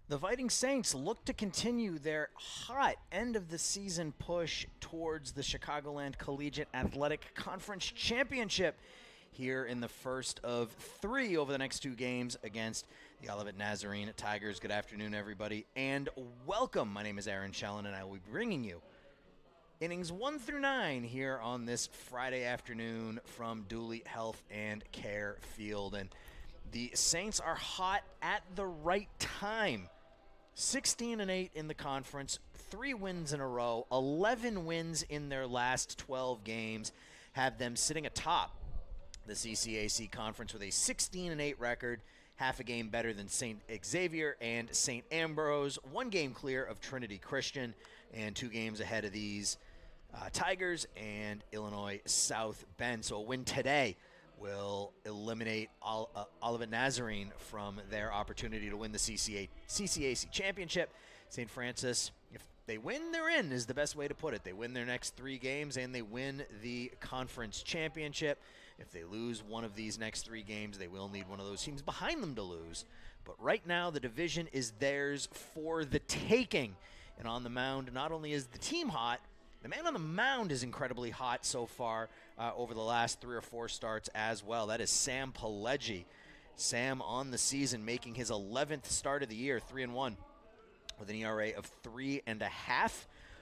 The Fighting Saints look to continue their hot end-of-the-season push towards the Chicagoland Collegiate Athletic Conference Championship here in the first of three over the next two games against the Olivet Nazarene Tigers. Good afternoon, everybody, and welcome. My name is Aaron Shellen, and I will be bringing you innings 1 through 9 here on this Friday afternoon from Dooley Health and Care Field. And the Saints are hot at the right time. 16-8 in the conference, 3 wins in a row, 11 wins in their last 12 games, have them sitting atop the CCAC conference with a 16-8 record, half a game better than St. Xavier and St. Ambrose, 1 game clear of Trinity Christian, and 2 games ahead of these Tigers and Illinois South Bend. So a win today will eliminate Olivet Nazarene from their opportunity to win the CCAC championship. St. Francis, if they win, they're in, is the best way to put it. They win their next 3 games, and they win the conference championship. If they lose one of these next 3 games, they will need one of those teams behind them to lose. But right now, the division is theirs for the taking. And on the mound, not only is the team hot, the man on the mound is incredibly hot so far over the last 3 or 4 starts as well. That is Sam Pileggi. Sam on the season making his 11th start of the year, 3-1, with an ERA of 3.5.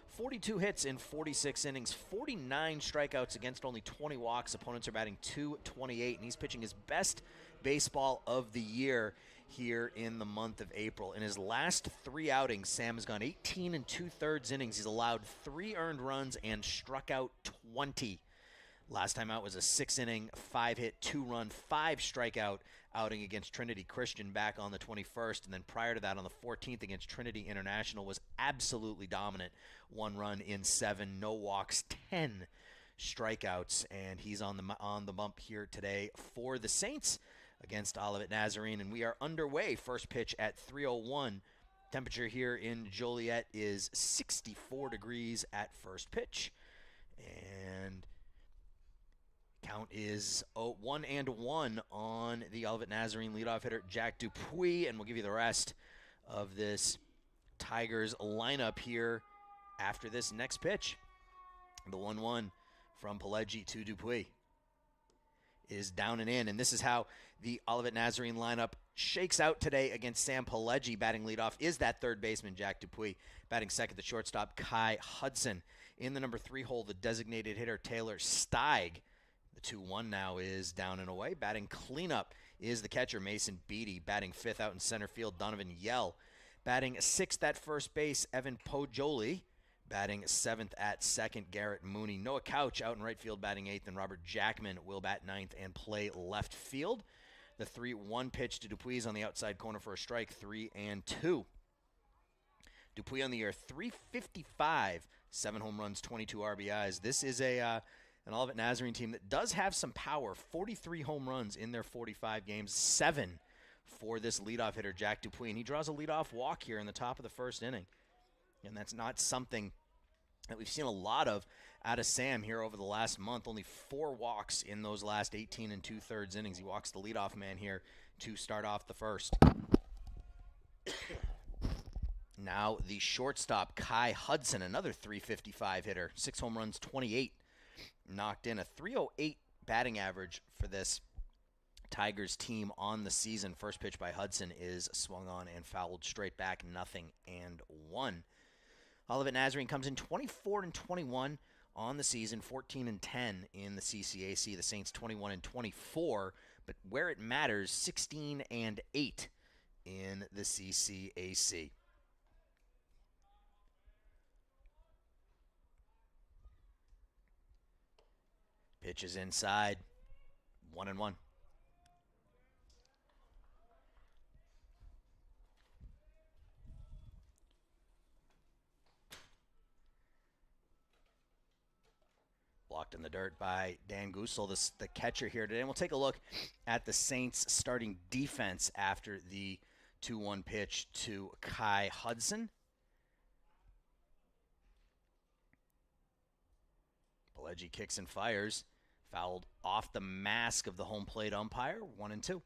42 hits in 46 innings, 49 strikeouts against only 20 walks. Opponents are batting .228, and he's pitching his best baseball of the year here in the month of April. In his last 3 outings, Sam has gone 18 2/3 innings. He's allowed 3 earned runs and struck out 20. Last time out was a 6-inning, 5-hit, 2-run, 5-strikeout outing against Trinity Christian back on the 21st. And then prior to that, on the 14th against Trinity International, was absolutely dominant. 1 run in 7, no walks, 10 strikeouts. And he's on the bump here today for the Saints against Olivet Nazarene. And we are underway. First pitch at 3:01. Temperature here in Joliet is 64 degrees at first pitch. And count is 1-1 on the Olivet Nazarene leadoff hitter, Jack Dupuis, and we'll give you the rest of this Tigers lineup here after this next pitch. The 1-1 from Pileggi to Dupuis is down and in, and this is how the Olivet Nazarene lineup shakes out today against Sam Pileggi. Batting leadoff is that third baseman, Jack Dupuis. Batting second, the shortstop, Kai Hudson. In the number 3 hole, the designated hitter, Taylor Steig. The 2-1 now is down and away. Batting cleanup is the catcher, Mason Beatty. Batting 5th out in center field, Donovan Yell. Batting 6th at first base, Evan Pojoli. Batting 7th at second, Garrett Mooney. Noah Couch out in right field, batting 8th, and Robert Jackman will bat 9th and play left field. The 3-1 pitch to Dupuis on the outside corner for a strike, 3-2. Dupuis on the year, 355, 7 home runs, 22 RBIs. This is an Olivet Nazarene team that does have some power. 43 home runs in their 45 games, 7 for this leadoff hitter, Jack Dupuis. And he draws a leadoff walk here in the top of the first inning. And that's not something that we've seen a lot of out of Sam here over the last month. Only 4 walks in those last 18 2/3 innings. He walks the leadoff man here to start off the first. Now the shortstop, Kai Hudson, another 355 hitter. 6 home runs, 28 knocked in. A 308 batting average for this Tigers team on the season. First pitch by Hudson is swung on and fouled straight back, 0-1. Olivet Nazarene comes in 24-21 on the season, 14-10 in the CCAC. The Saints 21-24, but where it matters, 16-8 in the CCAC. Pitch is inside, 1-1. Blocked in the dirt by Dan Gusel, the catcher here today. And we'll take a look at the Saints' starting defense after the 2-1 pitch to Kai Hudson. Pileggi kicks and fires. Fouled off the mask of the home plate umpire, 1-2.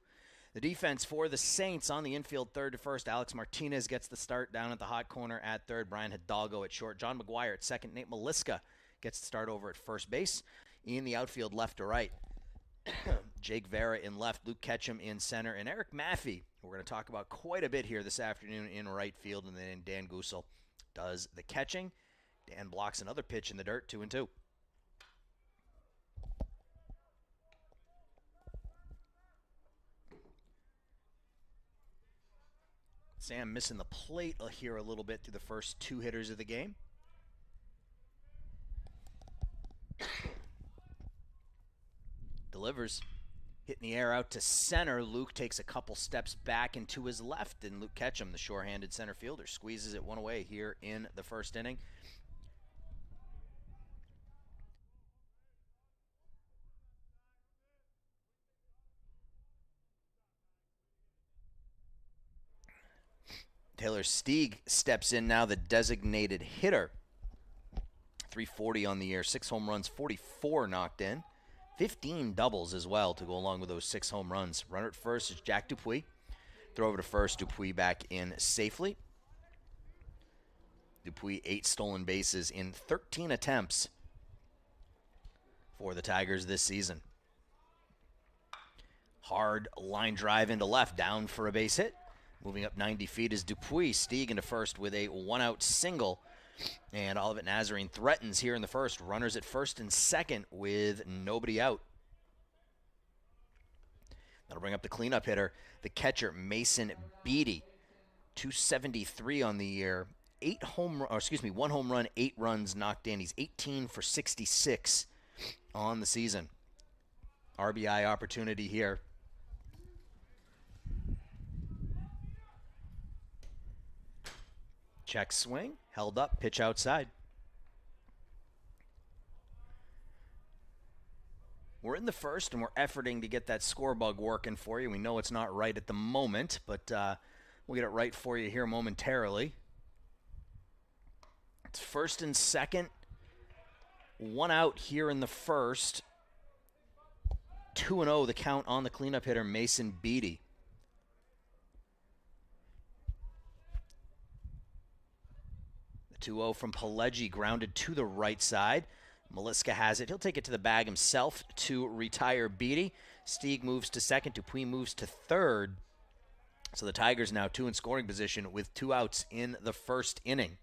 The defense for the Saints on the infield, third to first. Alex Martinez gets the start down at the hot corner at third. Brian Hidalgo at short. John McGuire at second. Nate Maliska gets the start over at first base. In the outfield, left to right, Jake Vera in left, Luke Ketchum in center, and Eric Maffey, we're going to talk about quite a bit here this afternoon, in right field. And then Dan Gusel does the catching. Dan blocks another pitch in the dirt, 2-2. Sam missing the plate here a little bit through the first two hitters of the game. Delivers. Hitting the air out to center. Luke takes a couple steps back and to his left, and Luke Ketchum, the sure-handed center fielder, squeezes it one away here in the first inning. Taylor Stieg steps in now, the designated hitter. 340 on the year, 6 home runs, 44 knocked in. 15 doubles as well to go along with those 6 home runs. Runner at first is Jack Dupuis. Throw over to first, Dupuis back in safely. Dupuis 8 stolen bases in 13 attempts for the Tigers this season. Hard line drive into left, down for a base hit. Moving up 90 feet is Dupuis. Stieg into first with a one-out single. And Olivet Nazarene threatens here in the first. Runners at first and second with nobody out. That'll bring up the cleanup hitter, the catcher, Mason Beatty. 273 on the year. 1 home run, 8 runs knocked in. He's 18 for 66 on the season. RBI opportunity here. Check swing, held up, pitch outside. We're in the first, and we're efforting to get that score bug working for you. We know it's not right at the moment, but we'll get it right for you here momentarily. It's first and second. 1 out here in the first. 2-0 the count on the cleanup hitter, Mason Beatty. The 2-0 from Pileggi, grounded to the right side. Maliska has it. He'll take it to the bag himself to retire Beatty. Stieg moves to second. Dupuis moves to third. So the Tigers now 2 in scoring position with 2 outs in the first inning.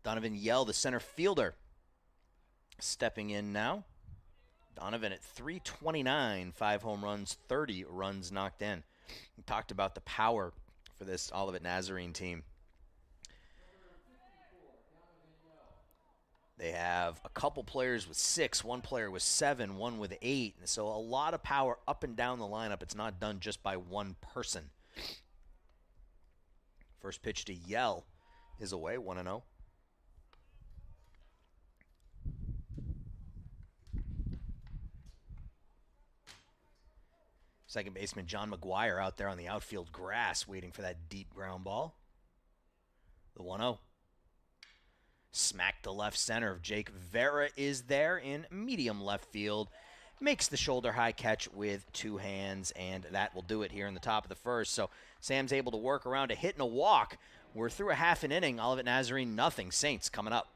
Donovan Yell, the center fielder, stepping in now. Donovan at 329, 5 home runs, 30 runs knocked in. We talked about the power for this Olivet Nazarene team. They have a couple players with 6, 1 player with 7, 1 with 8. And so a lot of power up and down the lineup. It's not done just by one person. First pitch to Yell is away, 1-0. Second baseman John McGuire out there on the outfield grass waiting for that deep ground ball. The 1-0. Smack to left center. Jake Vera is there in medium left field. Makes the shoulder high catch with 2 hands, and that will do it here in the top of the first. So Sam's able to work around a hit and a walk. We're through a half an inning. Olivet Nazarene, nothing. Saints coming up.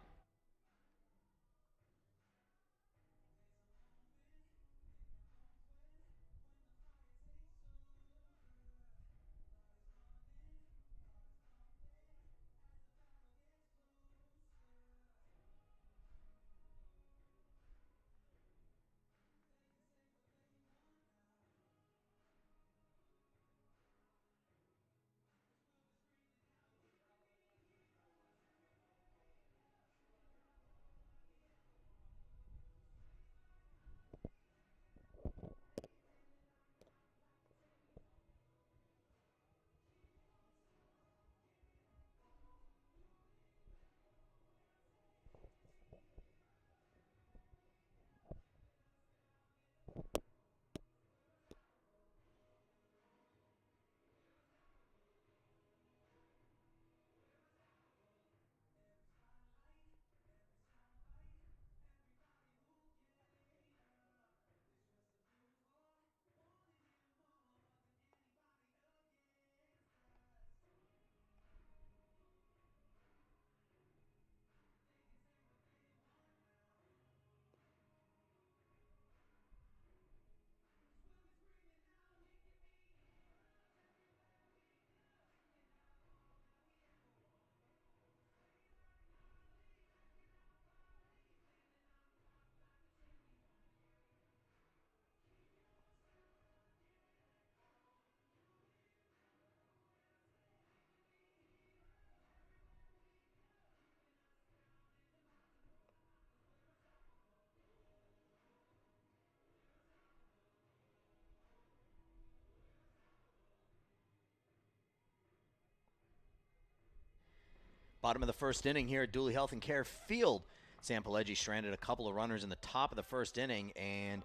Bottom of the first inning here at Dooley Health and Care Field. Sam Pileggi stranded a couple of runners in the top of the first inning, and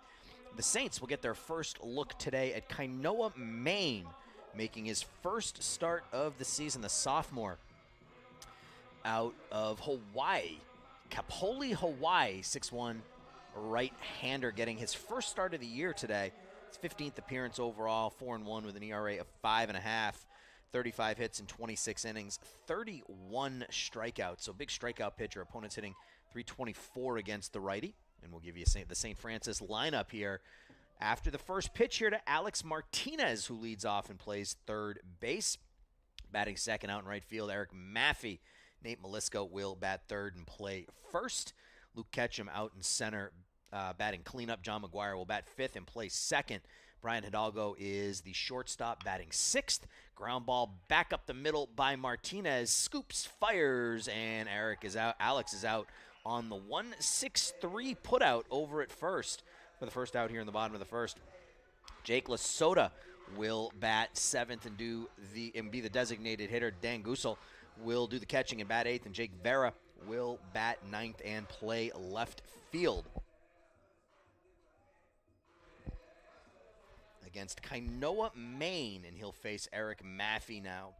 the Saints will get their first look today at Kainoa, Maine, making his first start of the season. The sophomore out of Hawaii, Kapoli, Hawaii, 6'1", right-hander, getting his first start of the year today. His 15th appearance overall, 4-1 with an ERA of 5.5. 35 hits in 26 innings, 31 strikeouts. So big strikeout pitcher. Opponents hitting .324 against the righty. And we'll give you the St. Francis lineup here after the first pitch here to Alex Martinez, who leads off and plays third base. Batting second out in right field, Eric Maffey. Nate Melisko will bat third and play first. Luke Ketchum out in center, batting cleanup. John McGuire will bat fifth and play second. Brian Hidalgo is the shortstop, batting sixth. Ground ball back up the middle by Martinez. Scoops, fires, and Alex is out on the 1-6-3 putout over at first for the first out here in the bottom of the first. Jake Lasota will bat seventh and be the designated hitter. Dan Gusel will do the catching and bat eighth, and Jake Vera will bat ninth and play left field. Against Kainoa, Maine, and he'll face Eric Maffey now.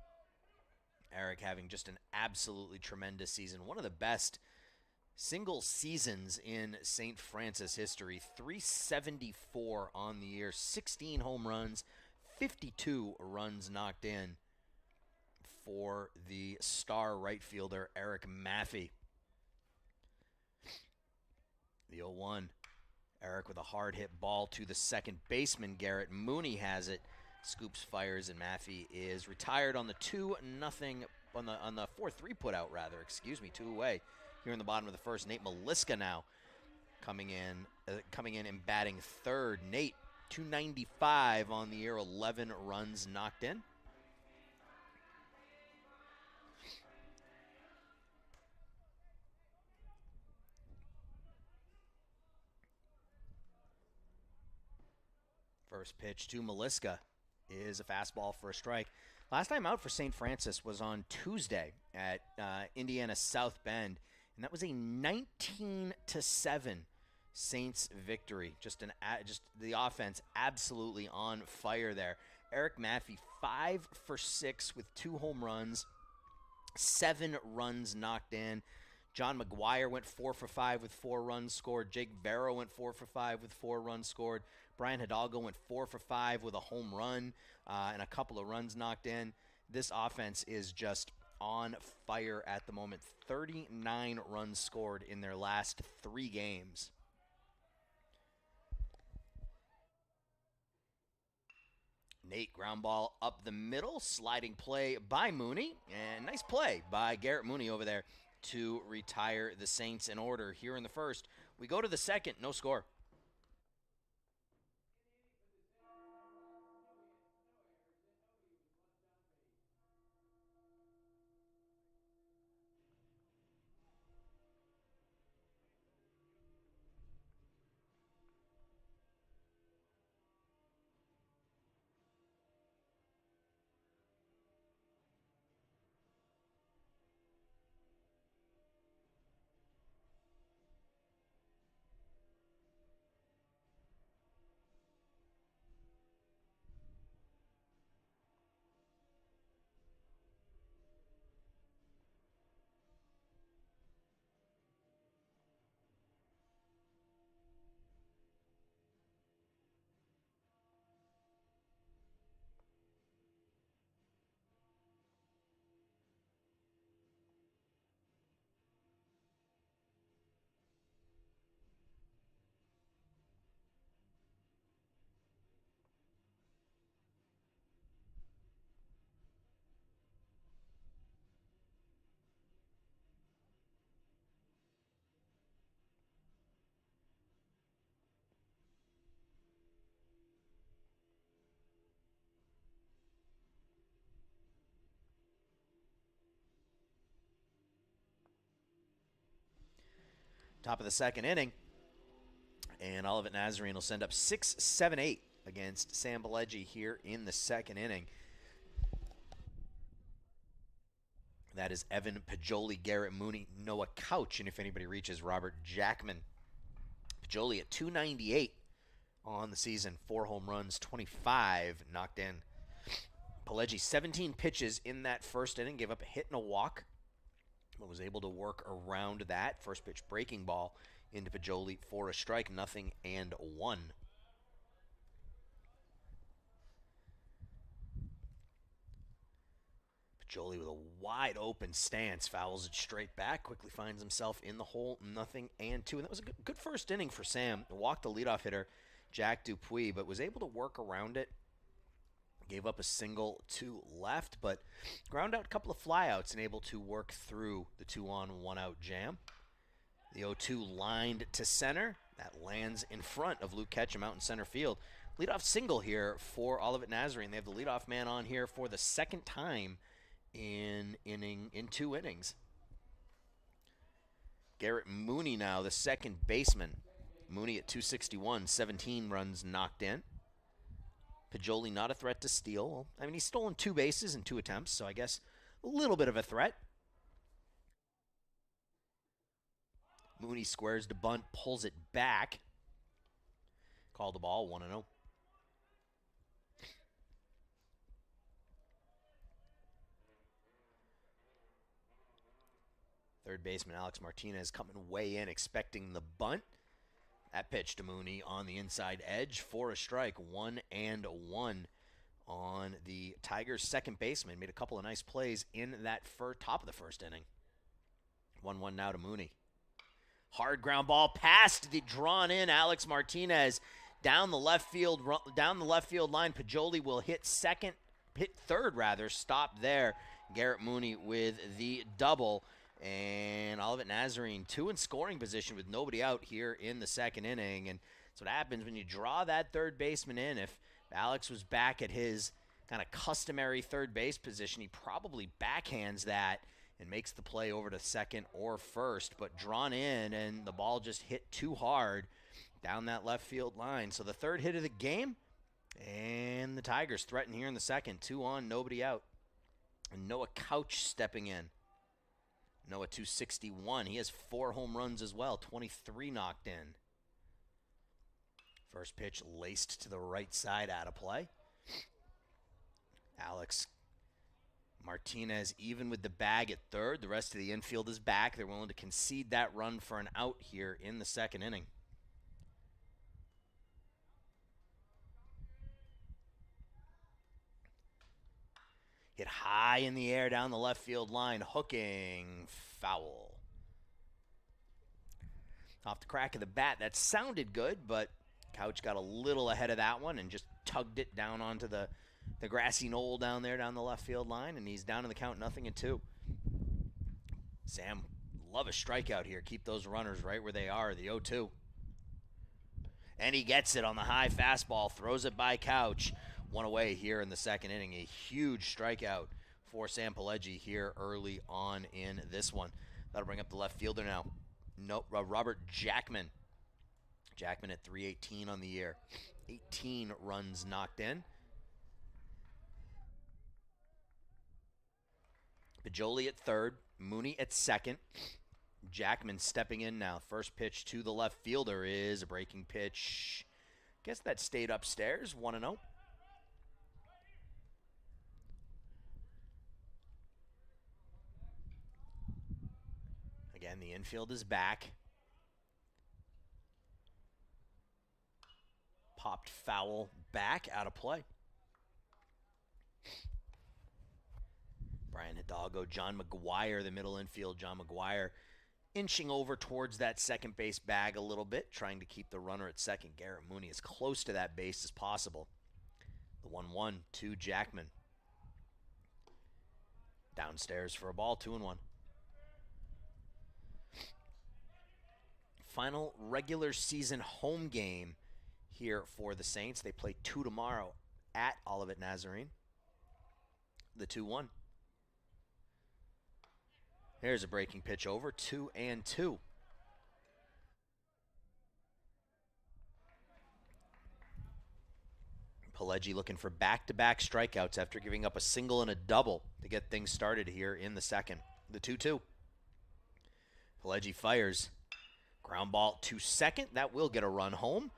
Eric having just an absolutely tremendous season. One of the best single seasons in St. Francis history. 374 on the year, 16 home runs, 52 runs knocked in for the star right fielder, Eric Maffey. The 0-1. Eric with a hard hit ball to the second baseman. Garrett Mooney has it. Scoops, fires, and Maffey is retired on the 2-0 on the 4-3 put out rather. Excuse me, 2 away. Here in the bottom of the first, Nate Meliska now coming in and batting third. Nate, 295 on the year, 11 runs knocked in. First pitch to Meliska is a fastball for a strike. Last time out for St. Francis was on Tuesday at Indiana South Bend, and that was a 19-7 Saints victory. Just the offense absolutely on fire there. Eric Maffey 5 for 6 with 2 home runs, 7 runs knocked in. John McGuire went 4 for 5 with 4 runs scored. Jake Barrow went 4 for 5 with 4 runs scored. Brian Hidalgo went 4 for 5 with a home run and a couple of runs knocked in. This offense is just on fire at the moment. 39 runs scored in their last 3 games. Nate, ground ball up the middle, sliding play by Mooney, and nice play by Garrett Mooney over there to retire the Saints in order here in the first. We go to the second, no score. Top of the second inning, and Olivet Nazarene will send up 6-7-8 against Sam Pileggi here in the second inning. That that is Evan Pajoli, Garrett Mooney, Noah Couch, and if anybody reaches, Robert Jackman. Pajoli at 298 on the season, 4 home runs, 25 knocked in. Pileggi, 17 pitches in that first inning, gave up a hit and a walk, but was able to work around that. First pitch breaking ball into Pajoli for a strike, 0-1. Pajoli with a wide open stance, fouls it straight back, quickly finds himself in the hole, 0-2. And that was a good first inning for Sam. Walked the leadoff hitter, Jack Dupuis, but was able to work around it. Gave up a single to left, but ground out a couple of flyouts and able to work through the 2-on, 1-out jam. The 0-2 lined to center. That lands in front of Luke Ketchum out in center field. Leadoff single here for Olivet Nazarene. They have the leadoff man on here for the second time in 2 innings. Garrett Mooney now, the second baseman. Mooney at 261, 17 runs knocked in. Pajoli not a threat to steal. I mean, he's stolen 2 bases in 2 attempts, so I guess a little bit of a threat. Mooney squares to bunt, pulls it back. Called the ball, 1-0. Third baseman Alex Martinez coming way in, expecting the bunt. That pitch to Mooney on the inside edge for a strike, 1-1 on the Tigers' second baseman. Made a couple of nice plays in that top of the first inning. 1-1 now to Mooney. Hard ground ball past the drawn in Alex Martinez down the left field line. Pajoli will hit third, stop there. Garrett Mooney with the double. And Olivet Nazarene 2 in scoring position with nobody out here in the second inning. And that's what happens when you draw that third baseman in. If Alex was back at his kind of customary third base position, he probably backhands that and makes the play over to second or first. But drawn in, and the ball just hit too hard down that left field line. So the third hit of the game, and the Tigers threaten here in the second. 2 on, nobody out. And Noah Couch stepping in. Noah 261. He has 4 home runs as well, 23 knocked in. First pitch laced to the right side, out of play. Alex Martinez even with the bag at third. The rest of the infield is back. They're willing to concede that run for an out here in the second inning. Hit high in the air down the left field line, hooking, foul. Off the crack of the bat, that sounded good, but Couch got a little ahead of that one and just tugged it down onto the grassy knoll down there down the left field line, and he's down in the count 0-2. Sam, love a strikeout here. Keep those runners right where they are, the 0-2. And he gets it on the high fastball, throws it by Couch. 1 away here in the second inning. A huge strikeout for Sam Pileggi here early on in this one. That'll bring up the left fielder now. Robert Jackman. Jackman at 318 on the year. 18 runs knocked in. Pajoli at third. Mooney at second. Jackman stepping in now. First pitch to the left fielder is a breaking pitch. Guess that stayed upstairs. 1-0. Again, the infield is back. Popped foul back, out of play. Brian Hidalgo, John McGuire, the middle infield. John McGuire inching over towards that second base bag a little bit, trying to keep the runner at second. Garrett Mooney as close to that base as possible. The 1-1 to Jackman. Downstairs for a ball, 2-1. Final regular season home game here for the Saints. They play 2 tomorrow at Olivet Nazarene. The 2-1. There's a breaking pitch over, 2-2. Pileggi looking for back-to-back strikeouts after giving up a single and a double to get things started here in the second. The 2-2. Pileggi fires. Ground ball to second. That will get a run home.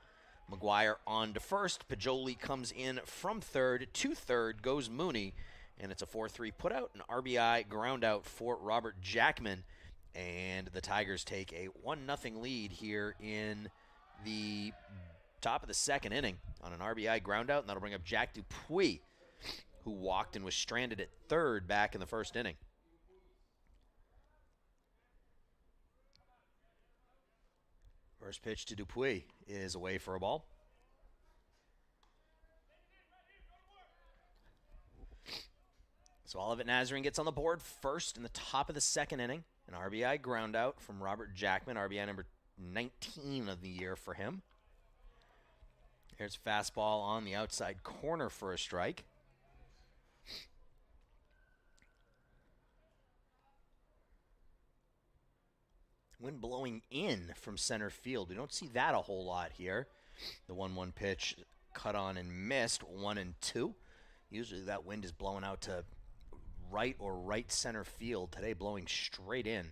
McGuire on to first. Pajoli comes in from third. To third goes Mooney. And it's a 4-3 putout, an RBI ground out for Robert Jackman. And the Tigers take a 1-0 lead here in the top of the second inning on an RBI ground out. And that'll bring up Jack Dupuis, who walked and was stranded at third back in the first inning. First pitch to Dupuis is away for a ball. So Olivet Nazarene gets on the board first in the top of the second inning. An RBI ground out from Robert Jackman, RBI number 19 of the year for him. Here's fastball on the outside corner for a strike. Wind blowing in from center field. We don't see that a whole lot here. The 1-1 pitch cut on and missed, 1-2. Usually that wind is blowing out to right or right center field. Today blowing straight in.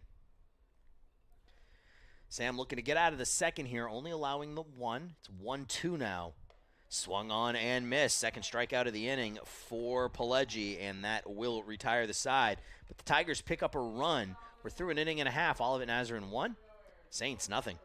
Sam looking to get out of the second here, only allowing the one. It's 1-2 now. Swung on and missed. Second strikeout of the inning for Pileggi, and that will retire the side. But the Tigers pick up a run. We're through an inning and a half. Olivet Nazarene 1, Saints nothing.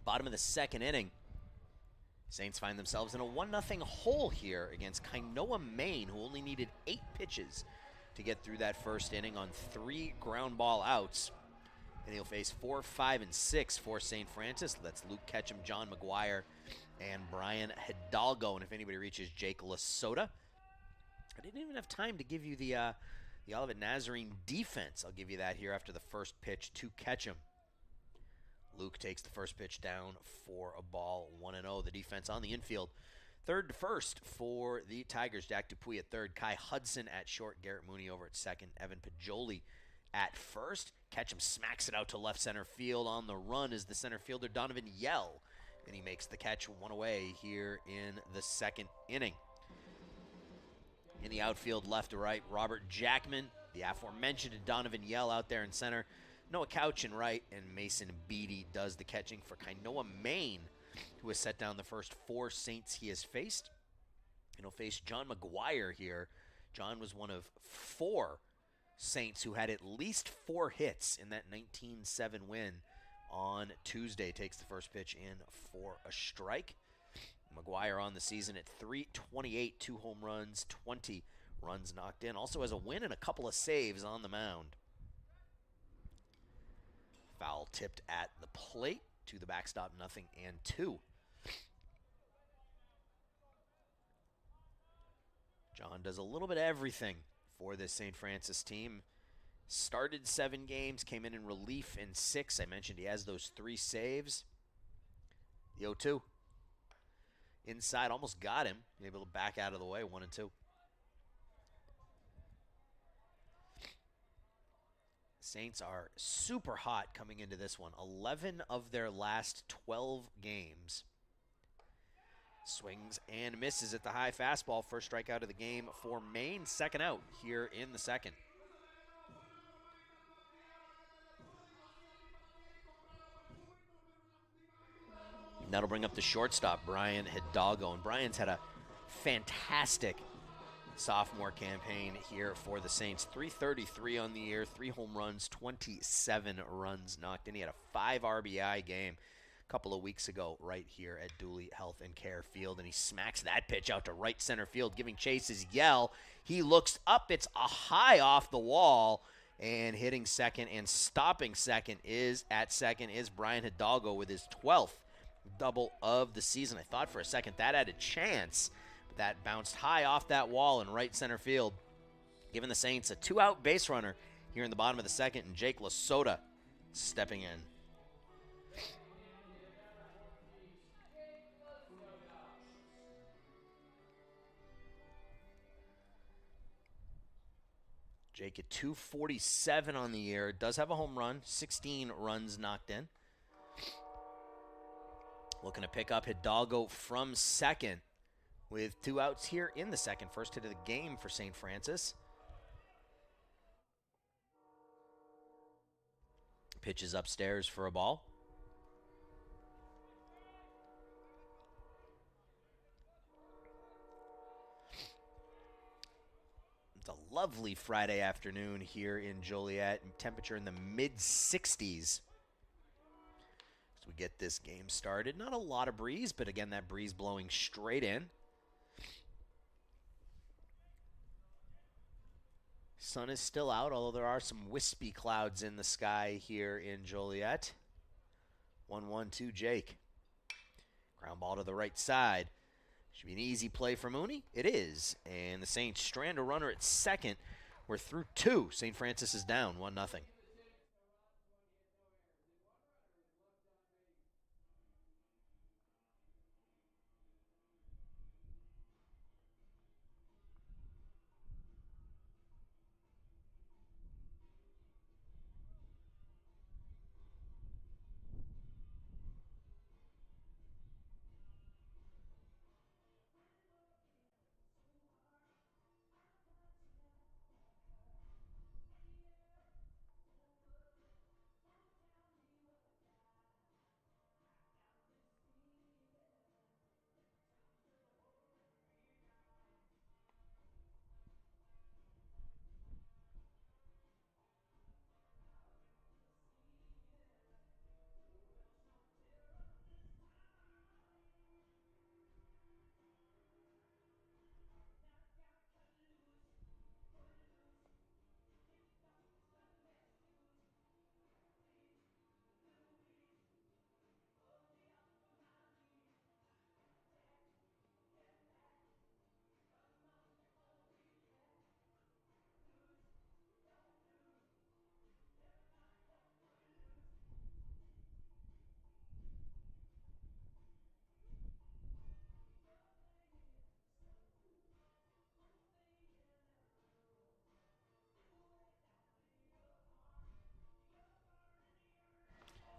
Bottom of the second inning. Saints find themselves in a 1-0 hole here against Kainoa, Maine, who only needed 8 pitches to get through that first inning on 3 ground ball outs. And he'll face 4, 5, and 6 for St. Francis. That's Luke Ketchum, John McGuire, and Brian Hidalgo. And if anybody reaches Jake Lasota. I didn't even have time to give you the Olivet Nazarene defense. I'll give you that here after the first pitch to Ketchum. Luke takes the first pitch down for a ball, 1-0. The defense on the infield. Third to first for the Tigers. Jack Dupuis at third. Kai Hudson at short. Garrett Mooney over at second. Evan Pajoli at first. Ketchum smacks it out to left center field. On the run is the center fielder Donovan Yell, and he makes the catch one away here in the second inning. In the outfield, left to right, Robert Jackman, the aforementioned Donovan Yell out there in center. Noah Couch in right, and Mason Beatty does the catching for Kainoa, Maine, who has set down the first 4 Saints he has faced. And he'll face John McGuire here. John was one of 4 Saints who had at least 4 hits in that 19-7 win on Tuesday. Takes the first pitch in for a strike. McGuire on the season at .328, 2 home runs, 20 runs knocked in. Also has a win and a couple of saves on the mound. Foul tipped at the plate to the backstop, 0-2. John does a little bit of everything for this St. Francis team. Started 7 games, came in relief in 6. I mentioned he has those 3 saves. The 0-2. Inside, almost got him. Able to back out of the way, 1-2. Saints are super hot coming into this one. 11 of their last 12 games. Swings and misses at the high fastball. First strikeout of the game for Maine. Second out here in the second. That'll bring up the shortstop, Brian Hidalgo. And Brian's had a fantastic sophomore campaign here for the Saints. 333 on the year, 3 home runs, 27 runs knocked in. He had a 5 RBI game a couple of weeks ago right here at Dooley Health and Care Field, and he smacks that pitch out to right center field, giving Chase his yell. He looks up, it's a high off the wall, and hitting second and stopping second is Brian Hidalgo with his 12th double of the season. I thought for a second that had a chance, but that bounced high off that wall in right center field, giving the Saints a 2-out base runner here in the bottom of the second, and Jake Lasota stepping in. Jake at 247 on the year. Does have a home run, 16 runs knocked in. Looking to pick up Hidalgo from second with 2 outs here in the second. First hit of the game for St. Francis. Pitches upstairs for a ball. It's a lovely Friday afternoon here in Joliet. Temperature in the mid-60s. As we get this game started. Not a lot of breeze, but again, that breeze blowing straight in. Sun is still out, although there are some wispy clouds in the sky here in Joliet. 1-1-2 Jake. Ground ball to the right side. Should be an easy play for Mooney. It is. And the Saints strand a runner at second. We're through 2. St. Francis is down 1-0.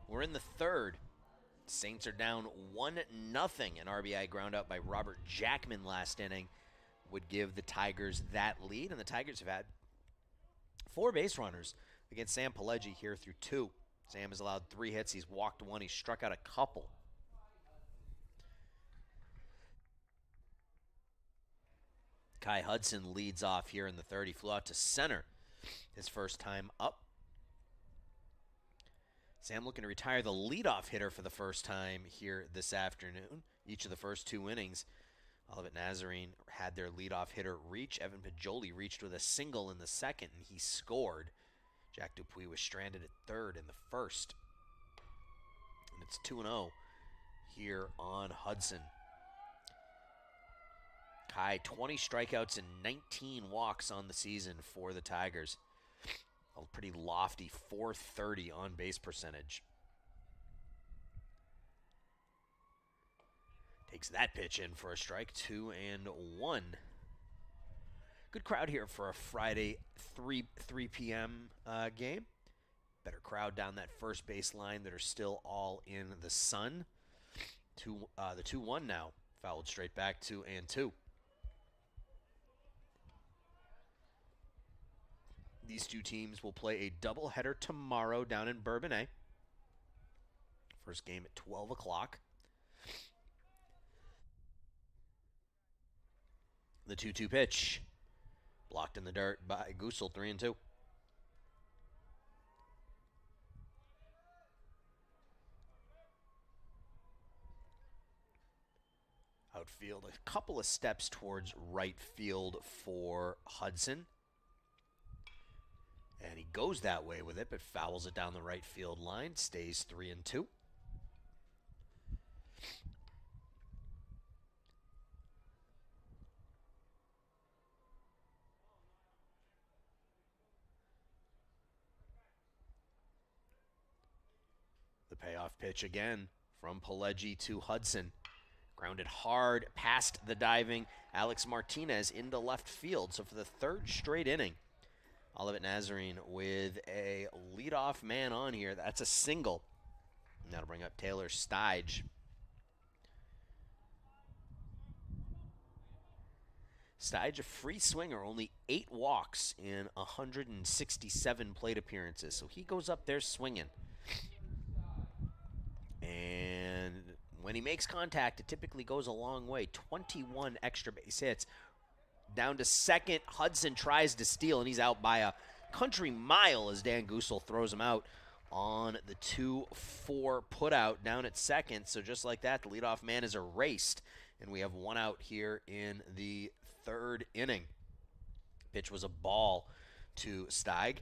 We're in the third. Saints are down 1-0. An RBI ground out by Robert Jackman last inning would give the Tigers that lead. And the Tigers have had 4 base runners against Sam Pileggi here through 2. Sam has allowed 3 hits. He's walked 1. He's struck out a couple. Kai Hudson leads off here in the third. He flew out to center his first time up. Sam looking to retire the leadoff hitter for the first time here this afternoon. Each of the first 2 innings, Olivet Nazarene had their leadoff hitter reach. Evan Pajoli reached with a single in the second, and he scored. Jack Dupuis was stranded at third in the first. And it's 2-0 here on Hudson. Kai, 20 strikeouts and 19 walks on the season for the Tigers. A pretty lofty .430 on base percentage. Takes that pitch in for a strike, 2-1. Good crowd here for a Friday 3 p.m. Game. Better crowd down that first base line that are still all in the sun. The 2-1 now, fouled straight back, 2-2. These 2 teams will play a doubleheader tomorrow down in Bourbonnais. First game at 12 o'clock. The 2-2 pitch. Blocked in the dirt by Goosel, 3-2. Outfield, a couple of steps towards right field for Hudson. And he goes that way with it, but fouls it down the right field line. Stays 3-2. The payoff pitch again from Pileggi to Hudson. Grounded hard past the diving Alex Martinez into left field. So for the third straight inning, Olivet Nazarene with a leadoff man on here. That's a single. And that'll bring up Taylor Stige. Stige, a free swinger, only 8 walks in 167 plate appearances. So he goes up there swinging. And when he makes contact, it typically goes a long way. 21 extra base hits. Down to second, Hudson tries to steal, and he's out by a country mile as Dan Goosel throws him out on the 2-4 putout down at second. So just like that, the leadoff man is erased, and we have one out here in the third inning. Pitch was a ball to Stige.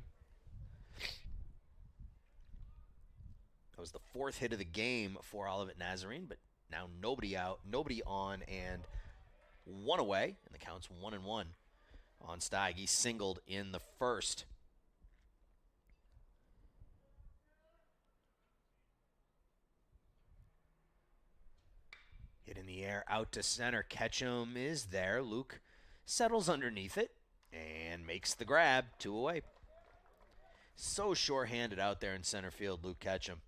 That was the 4th hit of the game for Olivet Nazarene, but now nobody out, nobody on, and one away, and the count's 1-1 on Stige. He singled in the first. Hit in the air, out to center. Ketchum is there. Luke settles underneath it and makes the grab. 2 away. So sure-handed out there in center field, Luke Ketchum.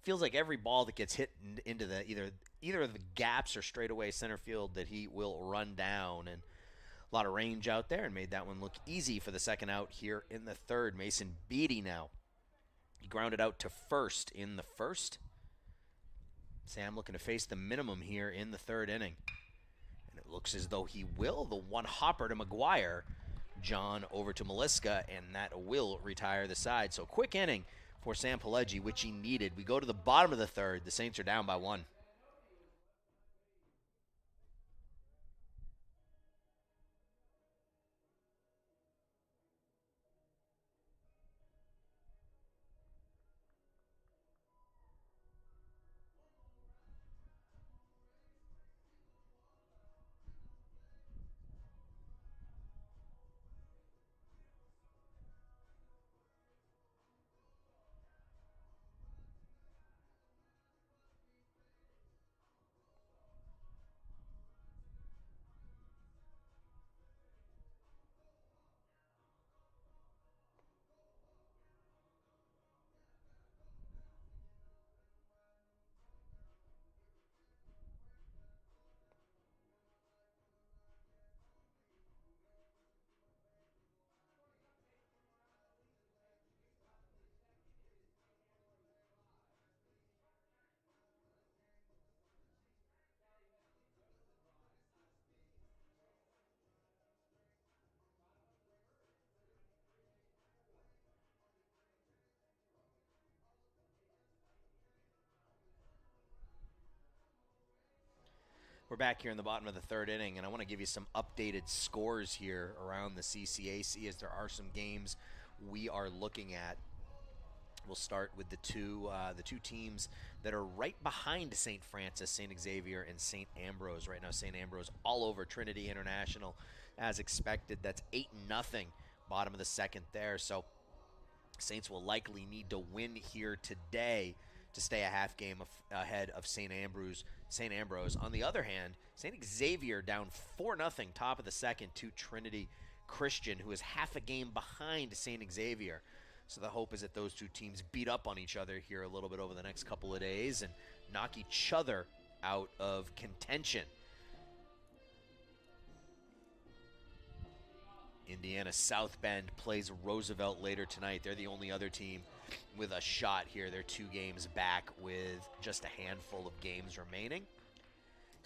Feels like every ball that gets hit into the either of the gaps or straightaway center field that he will run down, and a lot of range out there, and made that one look easy for the second out here in the third. Mason Beatty now. He grounded out to first in the first. Sam looking to face the minimum here in the third inning, and it looks as though he will. The one hopper to McGuire, John over to Maliska, and that will retire the side. So quick inning for Sam Pileggi, which he needed. We go to the bottom of the third. The Saints are down by 1. We're back here in the bottom of the third inning, and I want to give you some updated scores here around the CCAC, as there are some games we are looking at. We'll start with the two teams that are right behind St. Francis, St. Xavier, and St. Ambrose. Right now, St. Ambrose all over Trinity International as expected. That's 8-0, bottom of the second there. So Saints will likely need to win here today to stay a half game ahead of St. Ambrose. On the other hand, St. Xavier down 4-0, top of the second, to Trinity Christian, who is half a game behind St. Xavier. So the hope is that those two teams beat up on each other here a little bit over the next couple of days and knock each other out of contention. Indiana South Bend plays Roosevelt later tonight. They're the only other team with a shot here. They're 2 games back with just a handful of games remaining.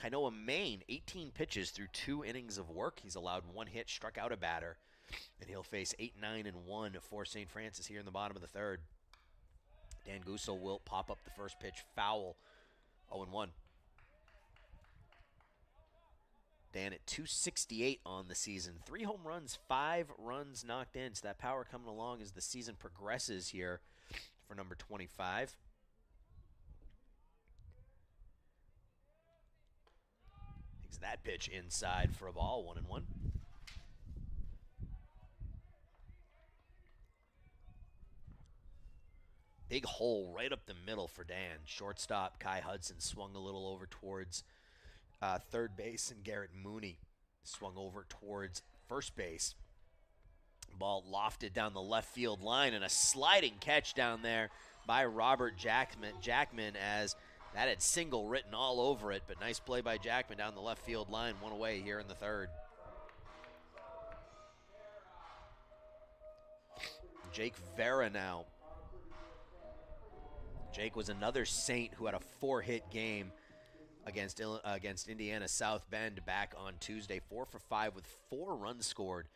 Kainoa Maine, 18 pitches through 2 innings of work. He's allowed 1 hit, struck out a batter, and he'll face 8-9-1 for St. Francis here in the bottom of the third. Dan Gusso will pop up the first pitch, foul, 0-1. Dan at 268 on the season. 3 home runs, 5 runs knocked in. So that power coming along as the season progresses here for number 25. Takes that pitch inside for a ball, 1-1. Big hole right up the middle for Dan. Shortstop Kai Hudson swung a little over towards third base, and Garrett Mooney swung over towards first base. Ball lofted down the left field line, and a sliding catch down there by Robert Jackman as that had single written all over it, but nice play by Jackman down the left field line, 1 away here in the third. Jake Vera now. Jake was another Saint who had a 4-hit game against Indiana South Bend back on Tuesday. 4 for 5 with 4 runs scored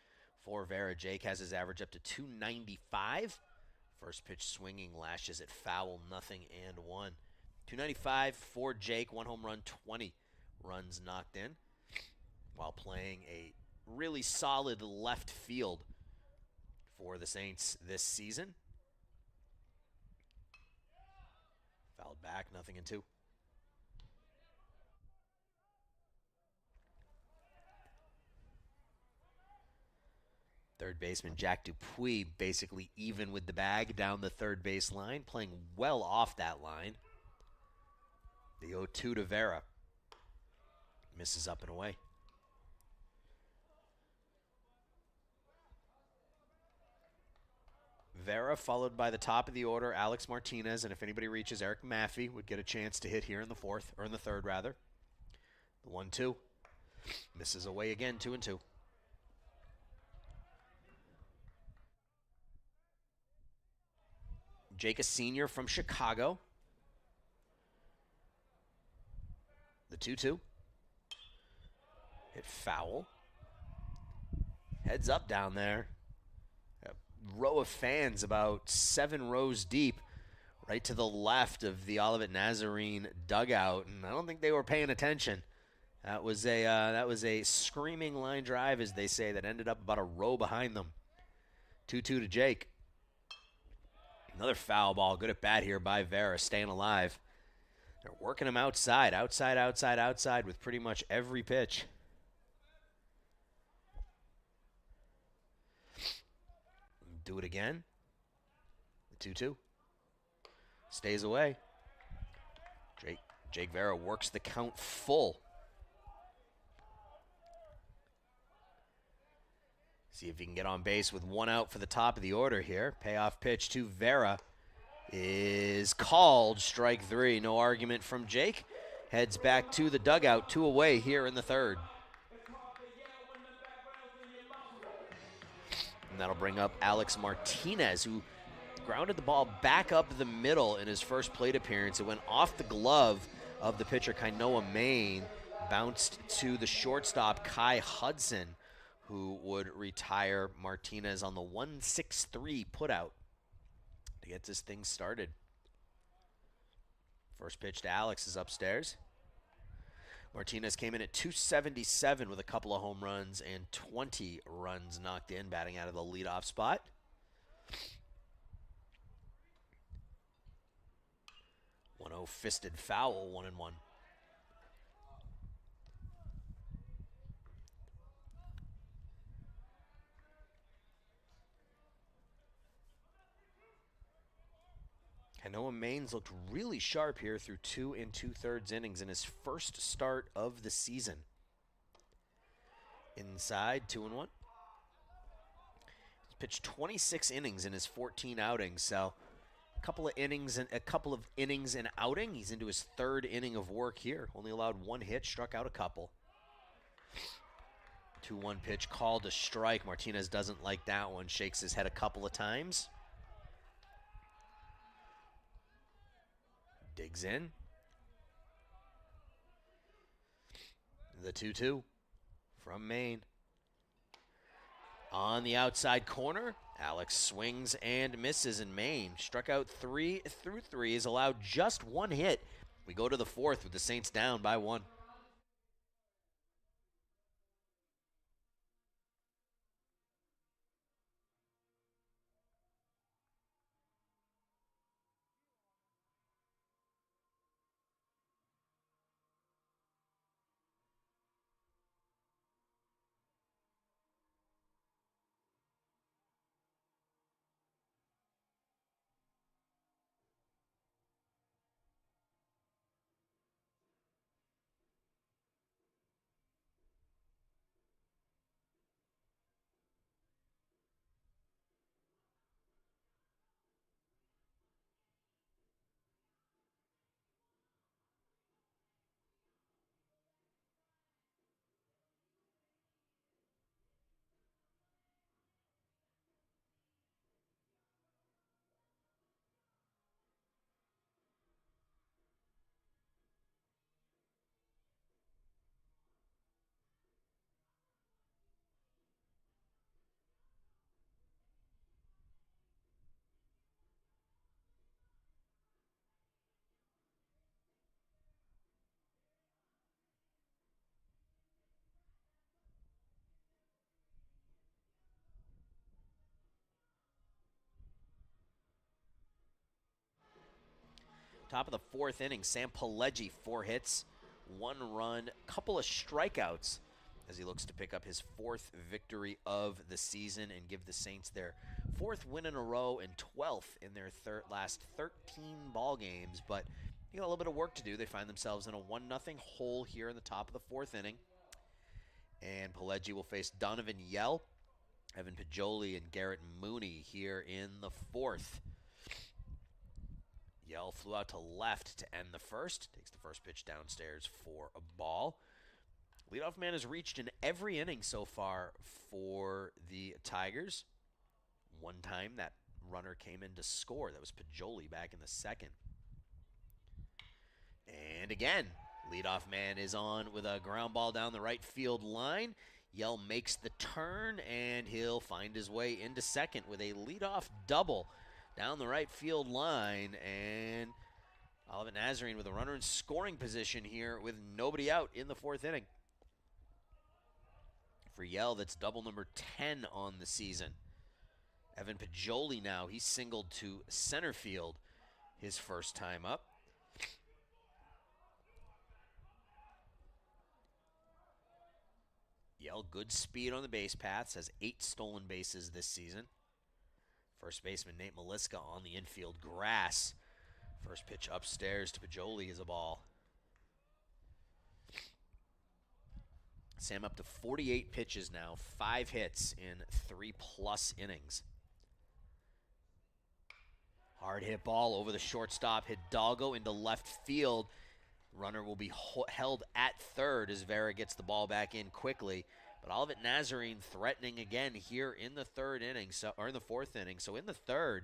for Vera. Jake has his average up to 295. First pitch swinging, lashes it foul, 0-1. 295 for Jake, 1 home run, 20 runs knocked in, while playing a really solid left field for the Saints this season. Fouled back, 0-2. Third baseman Jack Dupuis basically even with the bag down the third base line, playing well off that line. The 0-2 to Vera. Misses up and away. Vera followed by the top of the order, Alex Martinez, and if anybody reaches, Eric Maffey would get a chance to hit here in the fourth, or in the third rather. The 1-2. Misses away again, 2-2. Jake, a senior from Chicago. The 2-2. Hit foul. Heads up down there. A row of fans about 7 rows deep right to the left of the Olivet Nazarene dugout, and I don't think they were paying attention. That was a screaming line drive, as they say, that ended up about a row behind them. 2-2 to Jake. Another foul ball. Good at bat here by Vera, staying alive. They're working him outside with pretty much every pitch. Do it again. The 2-2. Stays away. Jake Vera works the count full. See if he can get on base with 1 out for the top of the order here. Payoff pitch to Vera is called. Strike 3. No argument from Jake. Heads back to the dugout. 2 away here in the third. And that'll bring up Alex Martinez, who grounded the ball back up the middle in his first plate appearance. It went off the glove of the pitcher, Kainoa Maine. Bounced to the shortstop, Kai Hudson, who would retire Martinez on the 1-6-3 putout to get this thing started. First pitch to Alex is upstairs. Martinez came in at 277 with a couple of home runs and 20 runs knocked in, batting out of the leadoff spot. .10 fisted foul, 1-1. Kainoa Maine's looked really sharp here through 2 2/3 innings in his first start of the season. Inside, 2-1. He's pitched 26 innings in his 14 outings, so a couple of innings and outing. He's into his 3rd inning of work here. Only allowed 1 hit, struck out a couple. 2-1 pitch called a strike. Martinez doesn't like that one. Shakes his head a couple of times. Digs in. The 2-2 from Maine. On the outside corner, Alex swings and misses, and Maine struck out 3 through 3, is allowed just 1 hit. We go to the 4th with the Saints down by 1. Top of the 4th inning, Sam Pileggi, 4 hits, 1 run, couple of strikeouts as he looks to pick up his 4th victory of the season and give the Saints their 4th win in a row and 12th in their last 13 ball games. But you got a little bit of work to do. They find themselves in a 1-0 hole here in the top of the 4th inning. And Pileggi will face Donovan Yell, Evan Pajoli, and Garrett Mooney here in the 4th. Yell flew out to left to end the 1st. Takes the first pitch downstairs for a ball. Leadoff man has reached in every inning so far for the Tigers. One time that runner came in to score. That was Pajoli back in the 2nd. And again, leadoff man is on with a ground ball down the right field line. Yell makes the turn, and he'll find his way into 2nd with a leadoff double down the right field line. And Olivet Nazarene with a runner in scoring position here with nobody out in the 4th inning. For Yell, that's double number 10 on the season. Evan Pajoli now, he's singled to center field his first time up. Yell, good speed on the base paths, has 8 stolen bases this season. First baseman Nate Maliska on the infield grass. First pitch upstairs to Pajoli is a ball. Sam up to 48 pitches now, 5 hits in 3+ innings. Hard hit ball over the shortstop, Hidalgo into left field. Runner will be held at 3rd as Vera gets the ball back in quickly. But Olivet Nazarene threatening again here in the 3rd inning, or in the 4th inning. So in the 3rd,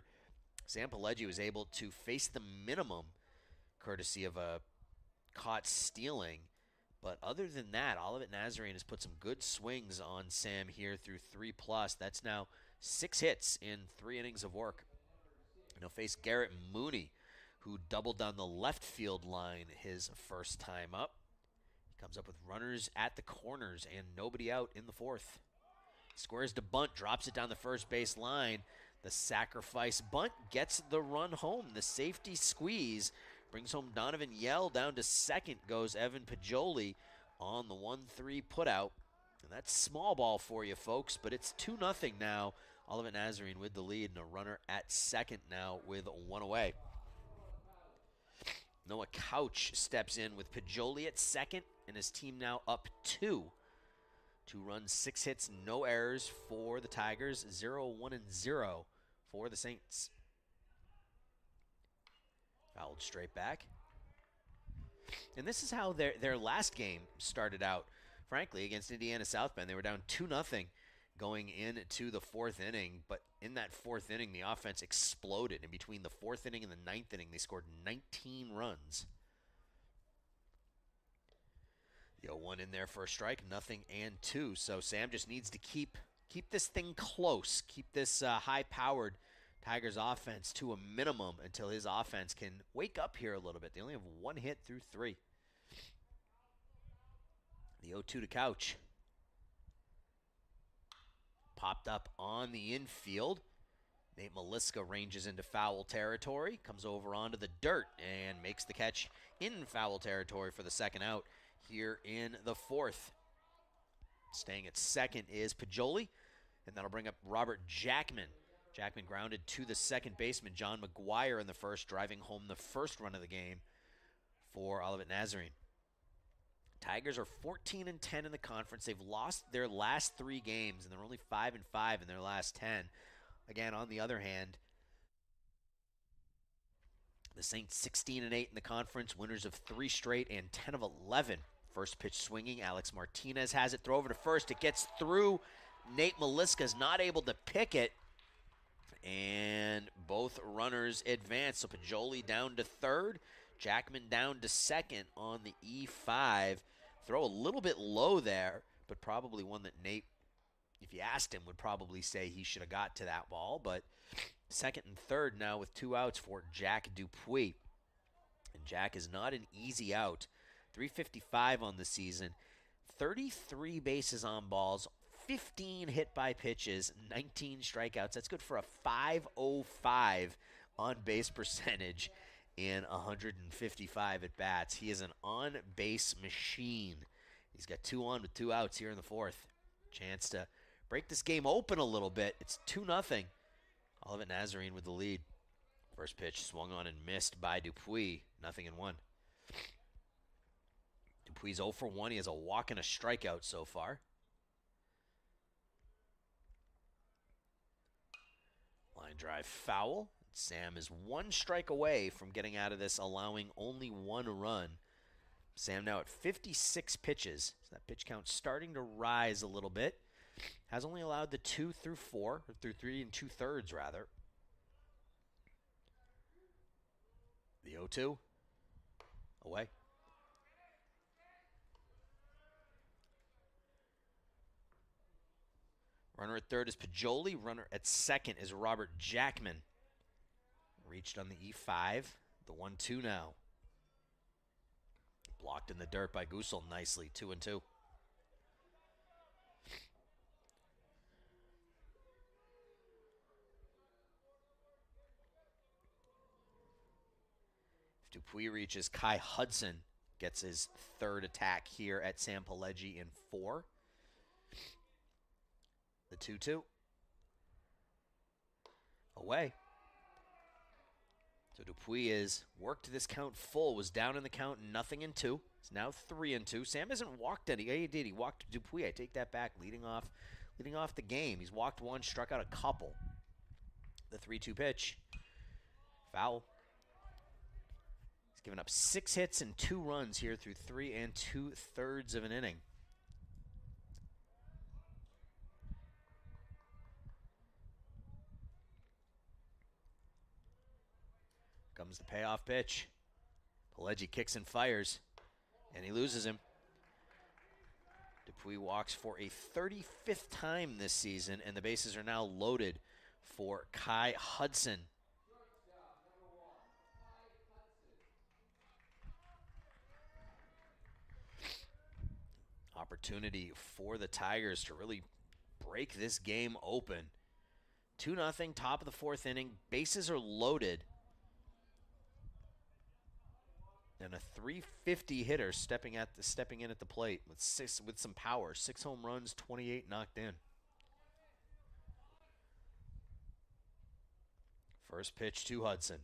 Sam Pileggi was able to face the minimum courtesy of a caught stealing. But other than that, Olivet Nazarene has put some good swings on Sam here through 3+. That's now 6 hits in 3 innings of work. And he'll face Garrett Mooney, who doubled down the left field line his first time up. He comes up with runners at the corners and nobody out in the 4th. Squares to bunt, drops it down the first base line. The sacrifice bunt gets the run home. The safety squeeze brings home Donovan Yell. Down to 2nd goes Evan Pajoli on the 1-3 putout. And that's small ball for you, folks, but it's 2-0 now. Olivet Nazarene with the lead, and a runner at 2nd now with 1 away. Noah Couch steps in with Pajoli at 2nd, and his team now up 2. 2 runs, 6 hits, no errors for the Tigers. 0-1-0 for the Saints. Fouled straight back. And this is how their last game started out, frankly, against Indiana South Bend. They were down 2-0 going into the 4th inning. But in that 4th inning, the offense exploded. In between the 4th inning and the 9th inning, they scored 19 runs. The 0-1 in there for a strike, 0-2. So Sam just needs to keep this thing close, keep this high-powered Tigers offense to a minimum until his offense can wake up here a little bit. They only have one hit through 3. The 0-2 to Couch. Popped up on the infield. Nate Meliska ranges into foul territory, comes over onto the dirt, and makes the catch in foul territory for the second out here in the 4th. Staying at second is Pajoli, and that'll bring up Robert Jackman. Jackman grounded to the second baseman, John McGuire, in the first, driving home the first run of the game for Olivet Nazarene. Tigers are 14-10 in the conference. They've lost their last 3 games, and they're only 5-5 in their last 10. Again, on the other hand, the Saints 16-8 in the conference, winners of 3 straight and 10 of 11. First pitch swinging, Alex Martinez has it, throw over to first. It gets through. Nate Meliska's not able to pick it, and both runners advance. So Pajoli down to third, Jackman down to second on the E5. Throw a little bit low there, but probably one that Nate, if you asked him, would probably say he should have got to that ball. But second and third now with 2 outs for Jack Dupuis. And Jack is not an easy out. 355 on the season, 33 bases on balls, 15 hit by pitches, 19 strikeouts. That's good for a 505 on base percentage in 155 at bats. He is an on base machine. He's got 2 on with 2 outs here in the 4th. Chance to break this game open a little bit. It's 2-0. Olivet Nazarene with the lead. First pitch swung on and missed by Dupuis. 0-1. Dupuis 0 for 1. He has a walk and a strikeout so far. Line drive foul. Sam is 1 strike away from getting out of this, allowing only 1 run. Sam now at 56 pitches. So that pitch count starting to rise a little bit. Has only allowed the 2 through 4, or through 3 2/3 rather. The 0-2. Away. Runner at third is Pajoli. Runner at second is Robert Jackman. Reached on the E5. The 1-2 now. Blocked in the dirt by Gusel nicely. 2-2. If Dupuis reaches, Kai Hudson gets his 3rd attack here at Sam Pileggi in 4. The 2-2. Away. So Dupuis has worked this count full, was down in the count 0-2. It's now 3-2. Sam hasn't walked any. He did. He walked Dupuis. I take that back, leading off the game. He's walked 1, struck out a couple. The 3-2 pitch. Foul. He's given up 6 hits and 2 runs here through 3 2/3 of an inning. Comes the payoff pitch. Pileggi kicks and fires, and he loses him. Dupuis walks for a 35th time this season, and the bases are now loaded for Kai Hudson. Opportunity for the Tigers to really break this game open. 2-0, top of the 4th inning. Bases are loaded. And a 350 hitter stepping in at the plate with some power. 6 home runs, 28 knocked in. First pitch to Hudson.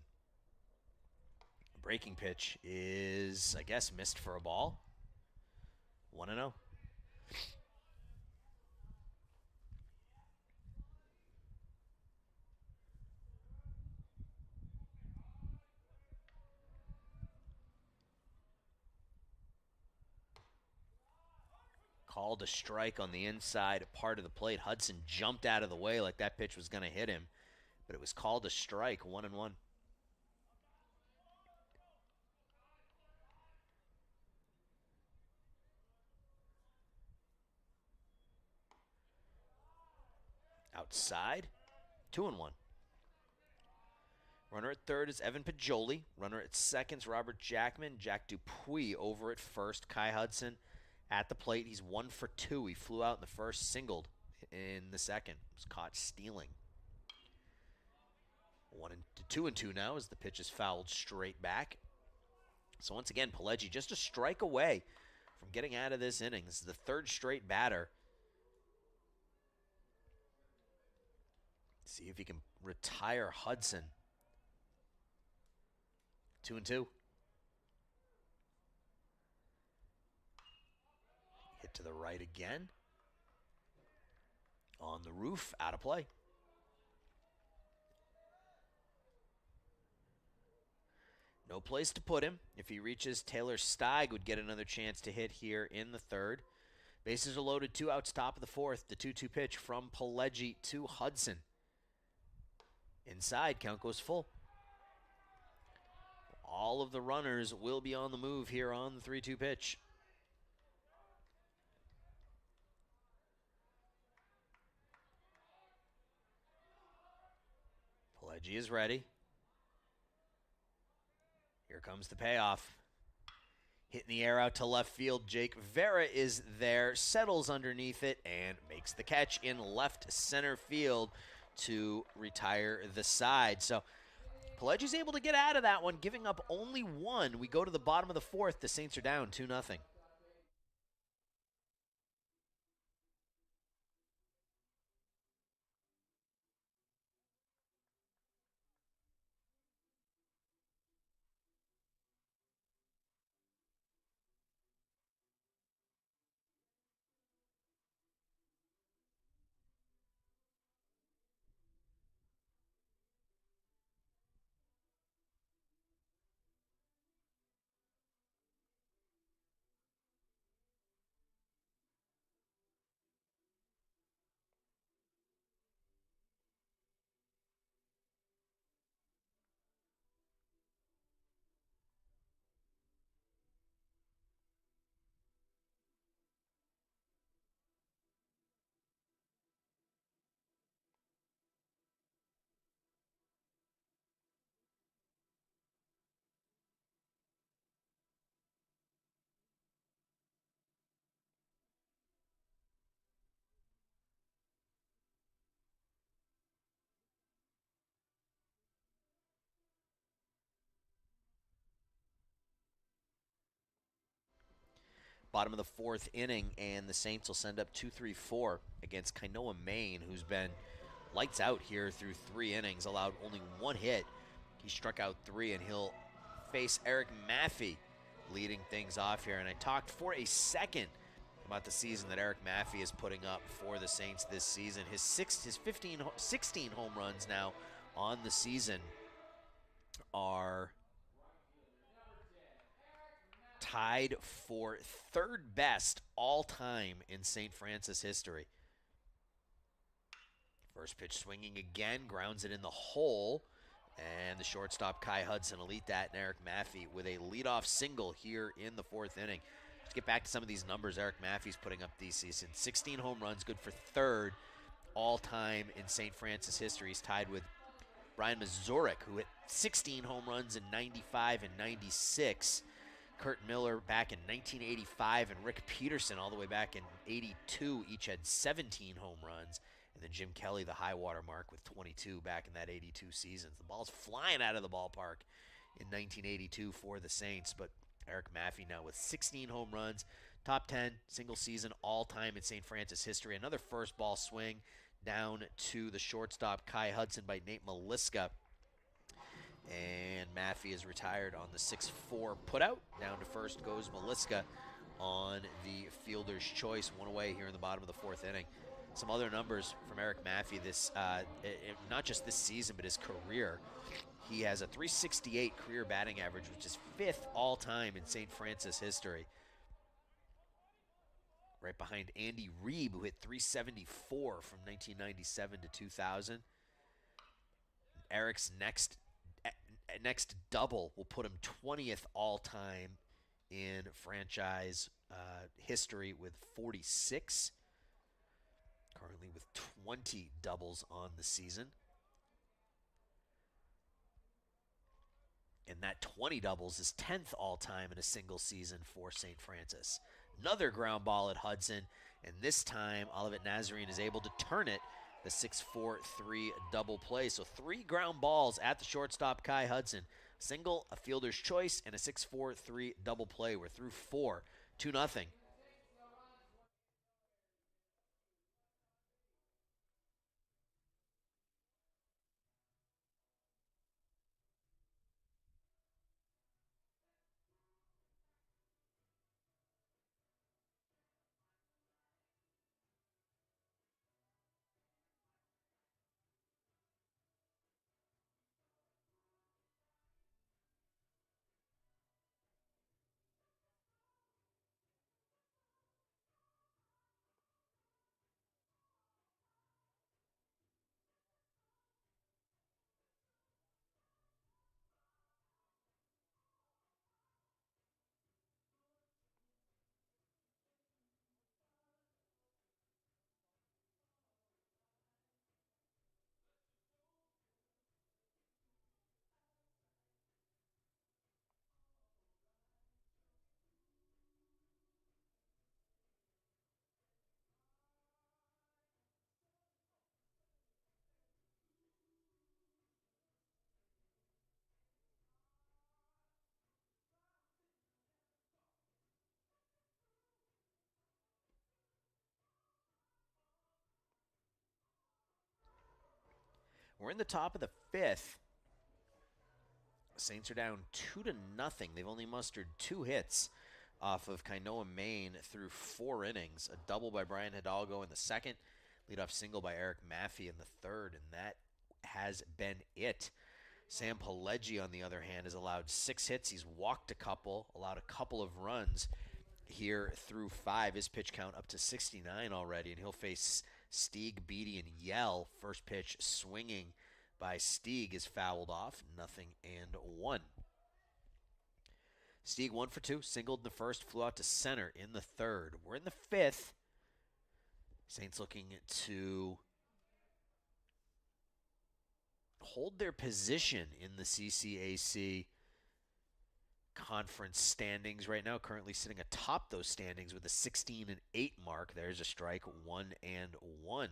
Breaking pitch is, I guess, missed for a ball. 1-0. Called a strike on the inside part of the plate. Hudson jumped out of the way like that pitch was going to hit him, but it was called a strike. 1-1. outside. 2-1. Runner at third is Evan Pajoli. Runner at second is Robert Jackman. Jack Dupuis over at first. Kai Hudson at the plate. He's 1 for 2. He flew out in the first, singled in the second. Was caught stealing. 2-2 now as the pitch is fouled straight back. So once again, Pileggi just a strike away from getting out of this inning. This is the third straight batter. See if he can retire Hudson. 2-2. Hit to the right again. On the roof, out of play. No place to put him. If he reaches, Taylor Steig would get another chance to hit here in the third. Bases are loaded, 2 outs, top of the fourth. The 2-2 pitch from Pileggi to Hudson. Inside, count goes full. All of the runners will be on the move here on the 3-2 pitch. Pileggi is ready. Here comes the payoff. Hitting the air out to left field. Jake Vera is there, settles underneath it, and makes the catch in left center field to retire the side. So Pileggi's able to get out of that one, giving up only 1. We go to the bottom of the fourth. The Saints are down 2-0. Bottom of the fourth inning, and the Saints will send up 2-3-4 against Kainoa Maine, who's been lights out here through 3 innings, allowed only 1 hit. He struck out 3, and he'll face Eric Maffey leading things off here. And I talked for a second about the season that Eric Maffey is putting up for the Saints this season. His 16 home runs now on the season are tied for 3rd best all-time in St. Francis history. First pitch swinging again, grounds it in the hole, and the shortstop Kai Hudson will eat that, and Eric Maffey with a leadoff single here in the 4th inning. Let's get back to some of these numbers Eric Maffey's putting up this season. 16 home runs, good for 3rd all-time in St. Francis history. He's tied with Brian Mazurek, who hit 16 home runs in 95 and 96. Kurt Miller back in 1985 and Rick Peterson all the way back in 82 each had 17 home runs. And then Jim Kelly, the high water mark, with 22 back in that 82 season. The ball's flying out of the ballpark in 1982 for the Saints. But Eric Maffey now with 16 home runs, top 10 single season all-time in St. Francis history. Another first ball swing down to the shortstop Kai Hudson by Nate Maliska. And Maffey is retired on the 6-4 putout. Down to first goes Maliska on the fielder's choice. 1 away here in the bottom of the 4th inning. Some other numbers from Eric Maffey, this not just this season, but his career. He has a .368 career batting average, which is 5th all-time in St. Francis history. Right behind Andy Reeb, who hit .374 from 1997 to 2000. Eric's next double will put him 20th all-time in franchise history with 46. currently with 20 doubles on the season. And that 20 doubles is 10th all-time in a single season for St. Francis. Another ground ball at Hudson, and this time Olivet Nazarene is able to turn it, the 6-4-3 double play. So 3 ground balls at the shortstop, Kai Hudson. Single, a fielder's choice, and a 6-4-3 double play. We're through 4, 2-0. We're in the top of the 5th. Saints are down 2-0. They've only mustered 2 hits off of Kainoa, Maine through 4 innings. A double by Brian Hidalgo in the second, leadoff single by Eric Maffey in the third, and that has been it. Sam Pileggi, on the other hand, has allowed 6 hits. He's walked a couple, allowed a couple of runs here through 5. His pitch count up to 69 already, and he'll face Stieg, Beatty, and Yell. First pitch swinging by Stieg is fouled off, 0-1. Stieg 1 for 2, singled in the first, flew out to center in the third. We're in the 5th. Saints looking to hold their position in the CCAC conference standings right now, currently sitting atop those standings with a 16-8 mark. There's a strike, 1-1.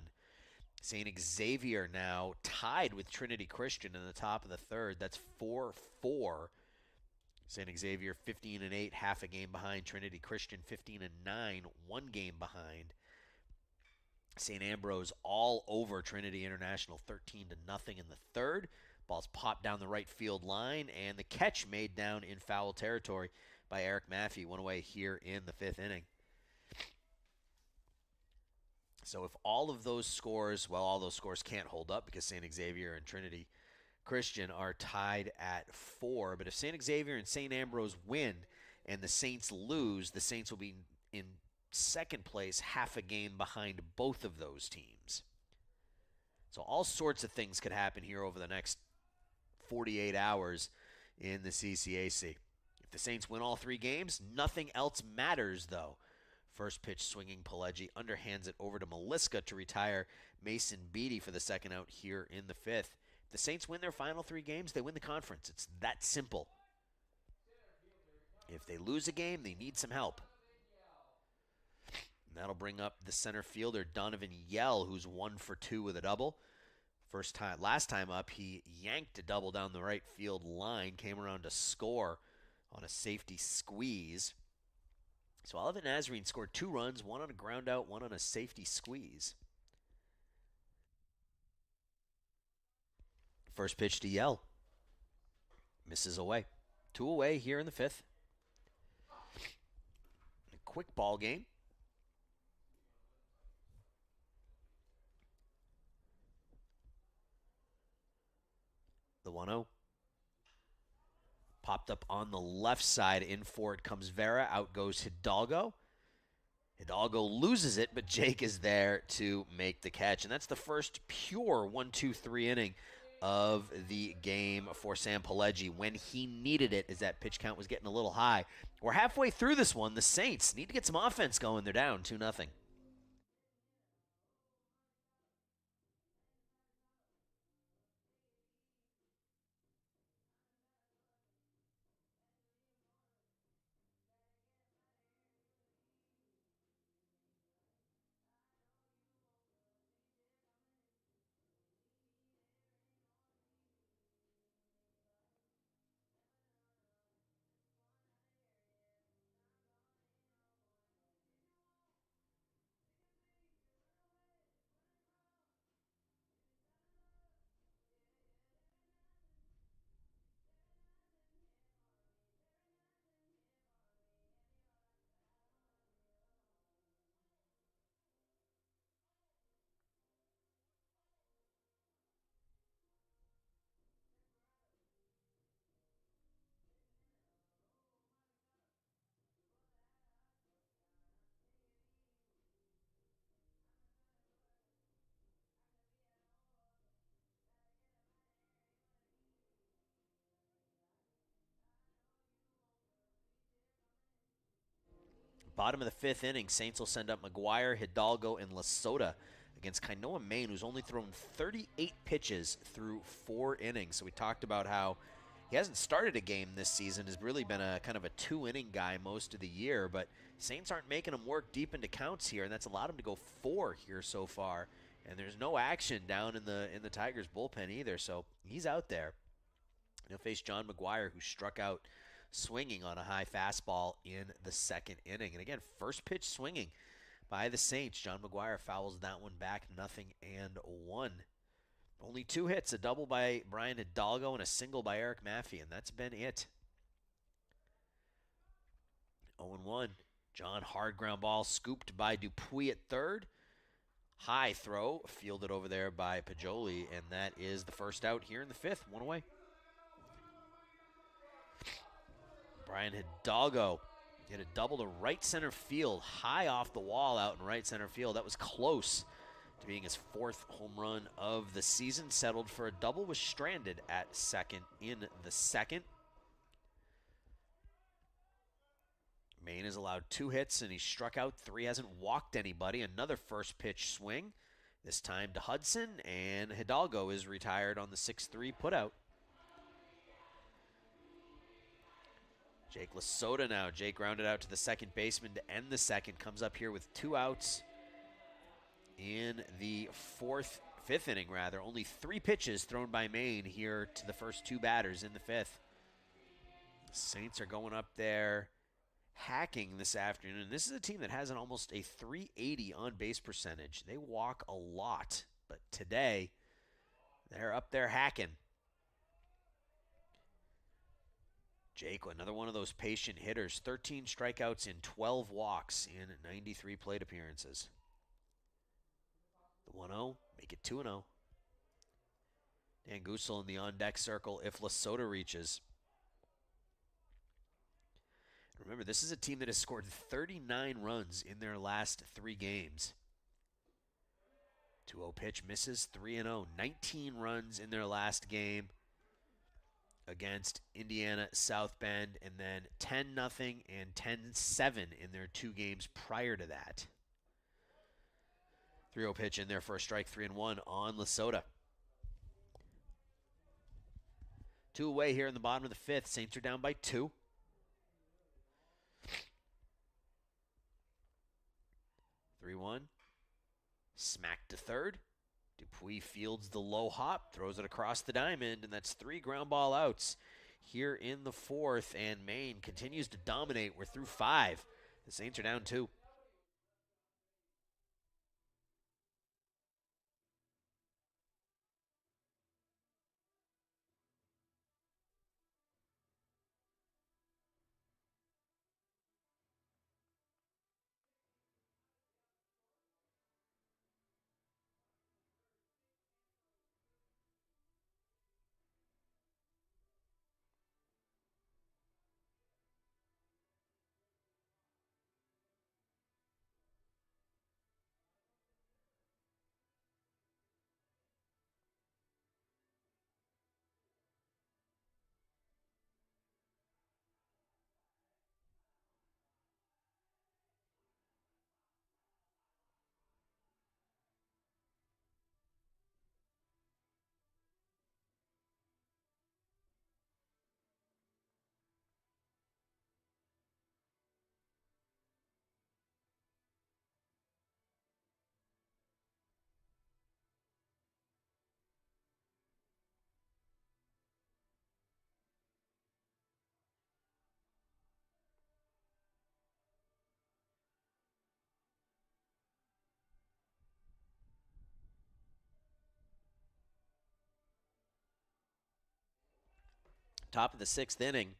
St. Xavier now tied with Trinity Christian in the top of the third. That's 4-4. St. Xavier 15-8, half a game behind. Trinity Christian 15-9, 1 game behind. St. Ambrose all over Trinity International, 13-0 in the third. Ball's popped down the right field line, and the catch made down in foul territory by Eric Maffey. 1 away here in the 5th inning. So if all of those scores, well, all those scores can't hold up because St. Xavier and Trinity Christian are tied at 4. But if St. Xavier and St. Ambrose win and the Saints lose, the Saints will be in second place, half a game behind both of those teams. So all sorts of things could happen here over the next 48 hours in the CCAC. If the Saints win all 3 games, nothing else matters, though. First pitch swinging, Pileggi underhands it over to Maliska to retire Mason Beatty for the second out here in the 5th. If the Saints win their final 3 games, they win the conference. It's that simple. If they lose a game, they need some help. And that'll bring up the center fielder, Donovan Yell, who's 1 for 2 with a double. Last time up, he yanked a double down the right field line, came around to score on a safety squeeze. So Olivet Nazarene scored 2 runs, 1 on a ground out, 1 on a safety squeeze. First pitch to Yell. Misses away. 2 away here in the 5th. A quick ball game. The 1-0. Popped up on the left side. In for it comes Vera. Out goes Hidalgo. Hidalgo loses it, but Jake is there to make the catch. And that's the first pure 1-2-3 inning of the game for Sam Pileggi when he needed it, as that pitch count was getting a little high. We're halfway through this one. The Saints need to get some offense going. They're down 2-0. Bottom of the fifth inning, Saints will send up McGuire, Hidalgo, and Lasota against Kainoa Maine, who's only thrown 38 pitches through 4 innings. So we talked about how he hasn't started a game this season, has really been a kind of a 2-inning guy most of the year, but Saints aren't making him work deep into counts here, and that's allowed him to go 4 here so far. And there's no action down in the Tigers bullpen either, so he's out there. He'll face John McGuire, who struck out swinging on a high fastball in the second inning. And again, first pitch swinging by the Saints. John McGuire fouls that one back, 0-1. Only 2 hits, a double by Brian Hidalgo and a single by Eric Maffey, and that's been it. 0-1. John, hard ground ball, scooped by Dupuis at third. High throw, fielded over there by Pajoli, and that is the first out here in the fifth. 1 away. Brian Hidalgo hit a double to right center field, high off the wall out in right center field. That was close to being his 4th home run of the season. Settled for a double, was stranded at second in the second. Maine has allowed 2 hits, and he struck out 3, hasn't walked anybody. Another first pitch swing, this time to Hudson, and Hidalgo is retired on the 6-3 putout. Jake Lasota now. Jake grounded out to the second baseman to end the second. Comes up here with 2 outs in the fifth inning rather. Only 3 pitches thrown by Maine here to the first 2 batters in the fifth. The Saints are going up there hacking this afternoon. And this is a team that has almost a .380 on base percentage. They walk a lot, but today they're up there hacking. Jake, another one of those patient hitters. 13 strikeouts and 12 walks in 93 plate appearances. The 1-0, make it 2-0. Dan Gusel in the on-deck circle if Lasota reaches. Remember, this is a team that has scored 39 runs in their last 3 games. 2-0 pitch misses, 3-0. 19 runs in their last game against Indiana South Bend, and then 10-0 and 10-7 in their 2 games prior to that. 3-0 pitch in there for a strike, 3-1 on Lasota. 2 away here in the bottom of the fifth. Saints are down by 2. Smacked to third. Dupuis fields the low hop, throws it across the diamond, and that's 3 ground ball outs here in the fourth, and Maine continues to dominate. We're through 5. The Saints are down 2. Top of the 6th inning.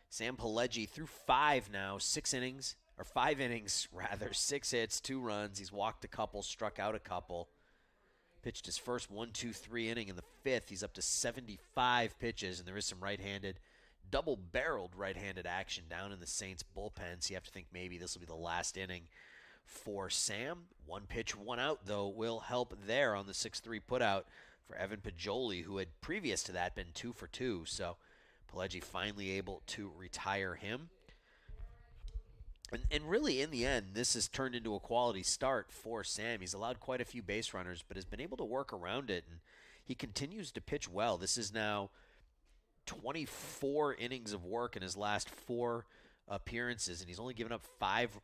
Sam Pileggi through 5 now, 6 innings, or 5 innings rather, 6 hits, 2 runs. He's walked a couple, struck out a couple. Pitched his first 1-2-3 inning in the 5th. He's up to 75 pitches, and there is some right-handed, double-barreled right-handed action down in the Saints bullpen. So you have to think maybe this will be the last inning for Sam. 1 pitch, 1 out, though, will help there on the 6-3 putout for Evan Pajoli, who had previous to that been 2 for 2. So Pileggi finally able to retire him. And really, in the end, this has turned into a quality start for Sam. He's allowed quite a few base runners, but has been able to work around it, and he continues to pitch well. This is now 24 innings of work in his last 4 appearances, and he's only given up five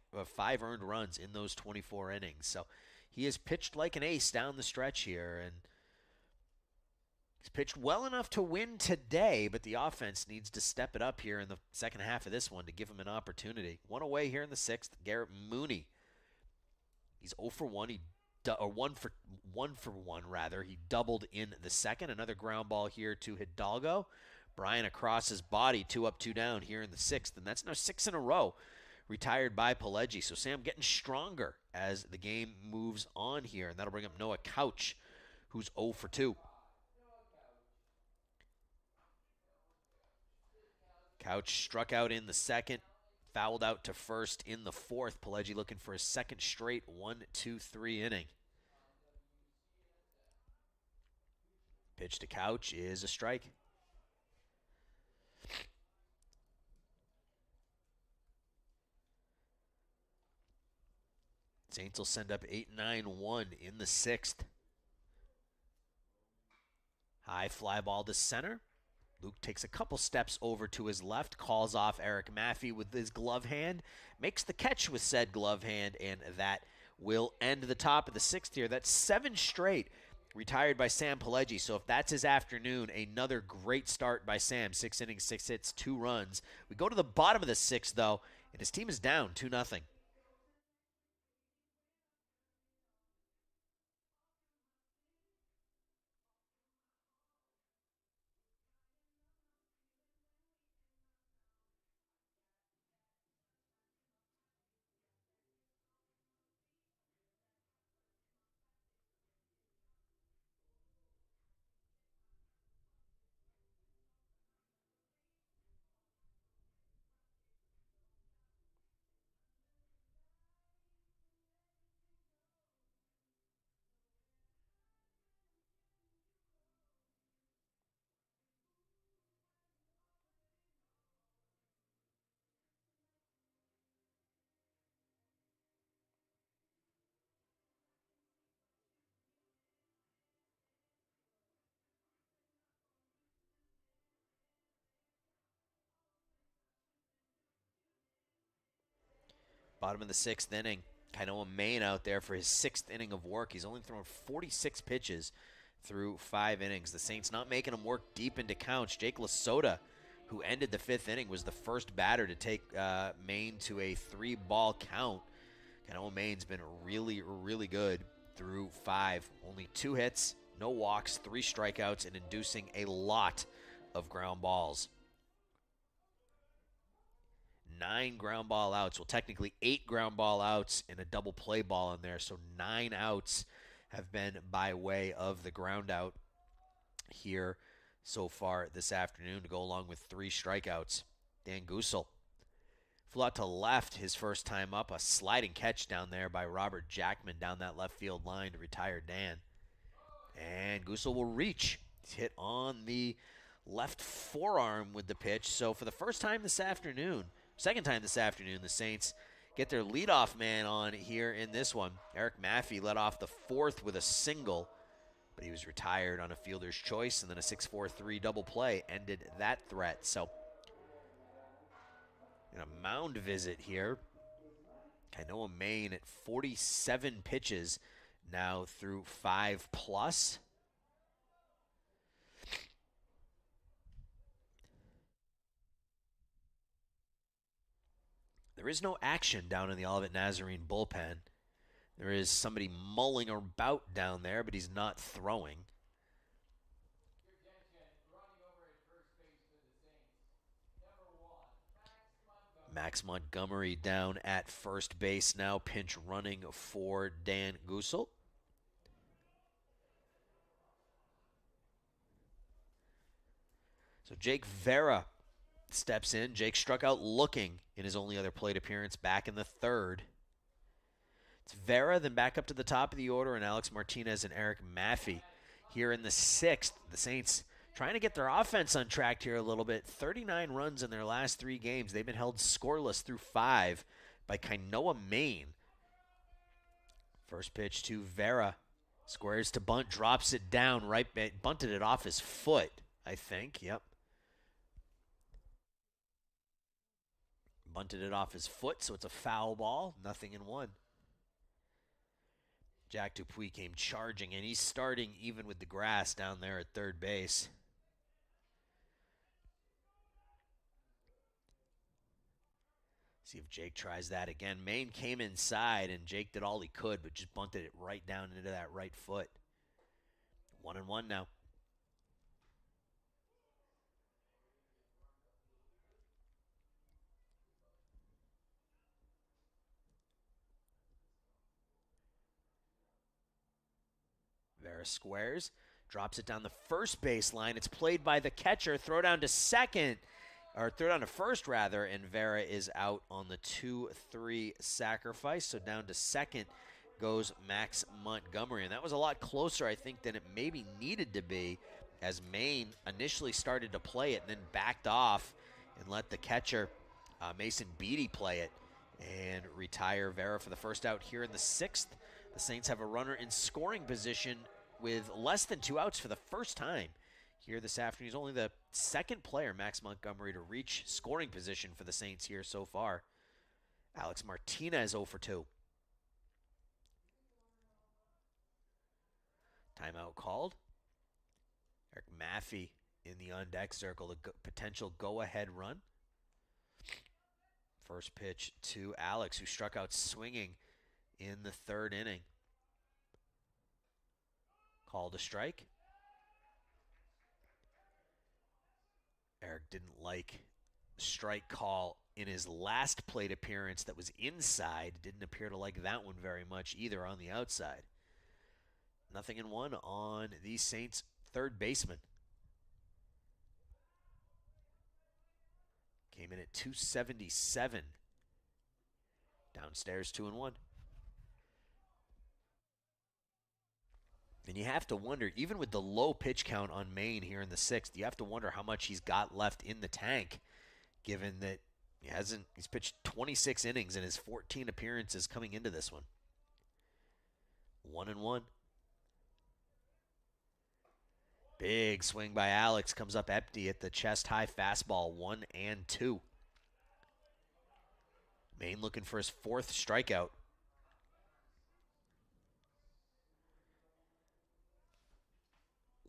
earned runs in those 24 innings. So he has pitched like an ace down the stretch here, and he's pitched well enough to win today, but the offense needs to step it up here in the second half of this one to give him an opportunity. One away here in the 6th, Garrett Mooney. He's 0 for 1. Or 1 for 1 rather. He doubled in the second. Another ground ball here to Hidalgo. Bryant across his body, 2 up, 2 down here in the 6th, and that's now 6 in a row retired by Pileggi. So Sam getting stronger as the game moves on here, and that'll bring up Noah Couch, who's 0 for 2. Couch struck out in the second, fouled out to first in the 4th. Pileggi looking for his second straight 1-2-3 inning. Pitch to Couch is a strike. Saints will send up 8-9-1 in the 6th. High fly ball to center. Luke takes a couple steps over to his left, calls off Eric Maffey with his glove hand, makes the catch with said glove hand, and that will end the top of the 6th here. That's 7 straight retired by Sam Pileggi. So if that's his afternoon, another great start by Sam. 6 innings, 6 hits, 2 runs. We go to the bottom of the 6th, though, and his team is down 2-0. Bottom of the 6th inning. Kainoa Main out there for his 6th inning of work. He's only thrown 46 pitches through 5 innings. The Saints not making him work deep into counts. Jake Lasota, who ended the 5th inning, was the first batter to take Maine to a 3-ball count. Kainoa Main's been really, really good through 5. Only 2 hits, no walks, 3 strikeouts, and inducing a lot of ground balls. 9 ground ball outs. Well, technically 8 ground ball outs and a double play ball in there. So 9 outs have been by way of the ground out here so far this afternoon to go along with 3 strikeouts. Dan Gusel flew out to left his first time up. A sliding catch down there by Robert Jackman down that left field line to retire Dan. And Gusel will reach. He's hit on the left forearm with the pitch. So for the first time this afternoon, second time this afternoon, the Saints get their leadoff man on here in this one. Eric Maffey led off the 4th with a single, but he was retired on a fielder's choice, and then a 6-4-3 double play ended that threat. So, in a mound visit here, Kainoa Main at 47 pitches now through 5+. There is no action down in the Olivet Nazarene bullpen. There is somebody mulling about down there, but he's not throwing. Max Montgomery down at first base now, pinch running for Dan Gusel. So Jake Vera steps in. Jake struck out looking in his only other plate appearance back in the 3rd. It's Vera, then back up to the top of the order, and Alex Martinez and Eric Maffey here in the 6th. The Saints trying to get their offense on track here a little bit. 39 runs in their last 3 games. They've been held scoreless through 5. by Kainoa Maine. First pitch to Vera. Squares to bunt, drops it down, bunted it off his foot, I think. Yep. Bunted it off his foot, so it's a foul ball. 0-1. Jack Dupuis came charging, and he's starting even with the grass down there at third base. See if Jake tries that again. Maine came inside, and Jake did all he could, but just bunted it right down into that right foot. 1-1 now. Vera squares, drops it down the first baseline. It's played by the catcher. Throw down to first rather, and Vera is out on the 2-3 sacrifice. So down to second goes Max Montgomery, and that was a lot closer, I think, than it maybe needed to be, as Maine initially started to play it and then backed off and let the catcher, Mason Beatty, play it and retire Vera for the first out here in the 6th. The Saints have a runner in scoring position with less than 2 outs for the first time here this afternoon. He's only the second player, Max Montgomery, to reach scoring position for the Saints here so far. Alex Martinez 0 for 2. Timeout called. Eric Maffey in the on-deck circle, the potential go-ahead run. First pitch to Alex, who struck out swinging in the 3rd inning. Called a strike. Eric didn't like the strike call in his last plate appearance that was inside. Didn't appear to like that one very much either on the outside. 0-1 on the Saints' third baseman. Came in at 277. Downstairs 2-1. And you have to wonder, even with the low pitch count on Maine here in the 6th, you have to wonder how much he's got left in the tank, given that he's pitched 26 innings in his 14 appearances coming into this one. 1-1. Big swing by Alex, comes up empty at the chest-high fastball, 1-2. Maine looking for his 4th strikeout.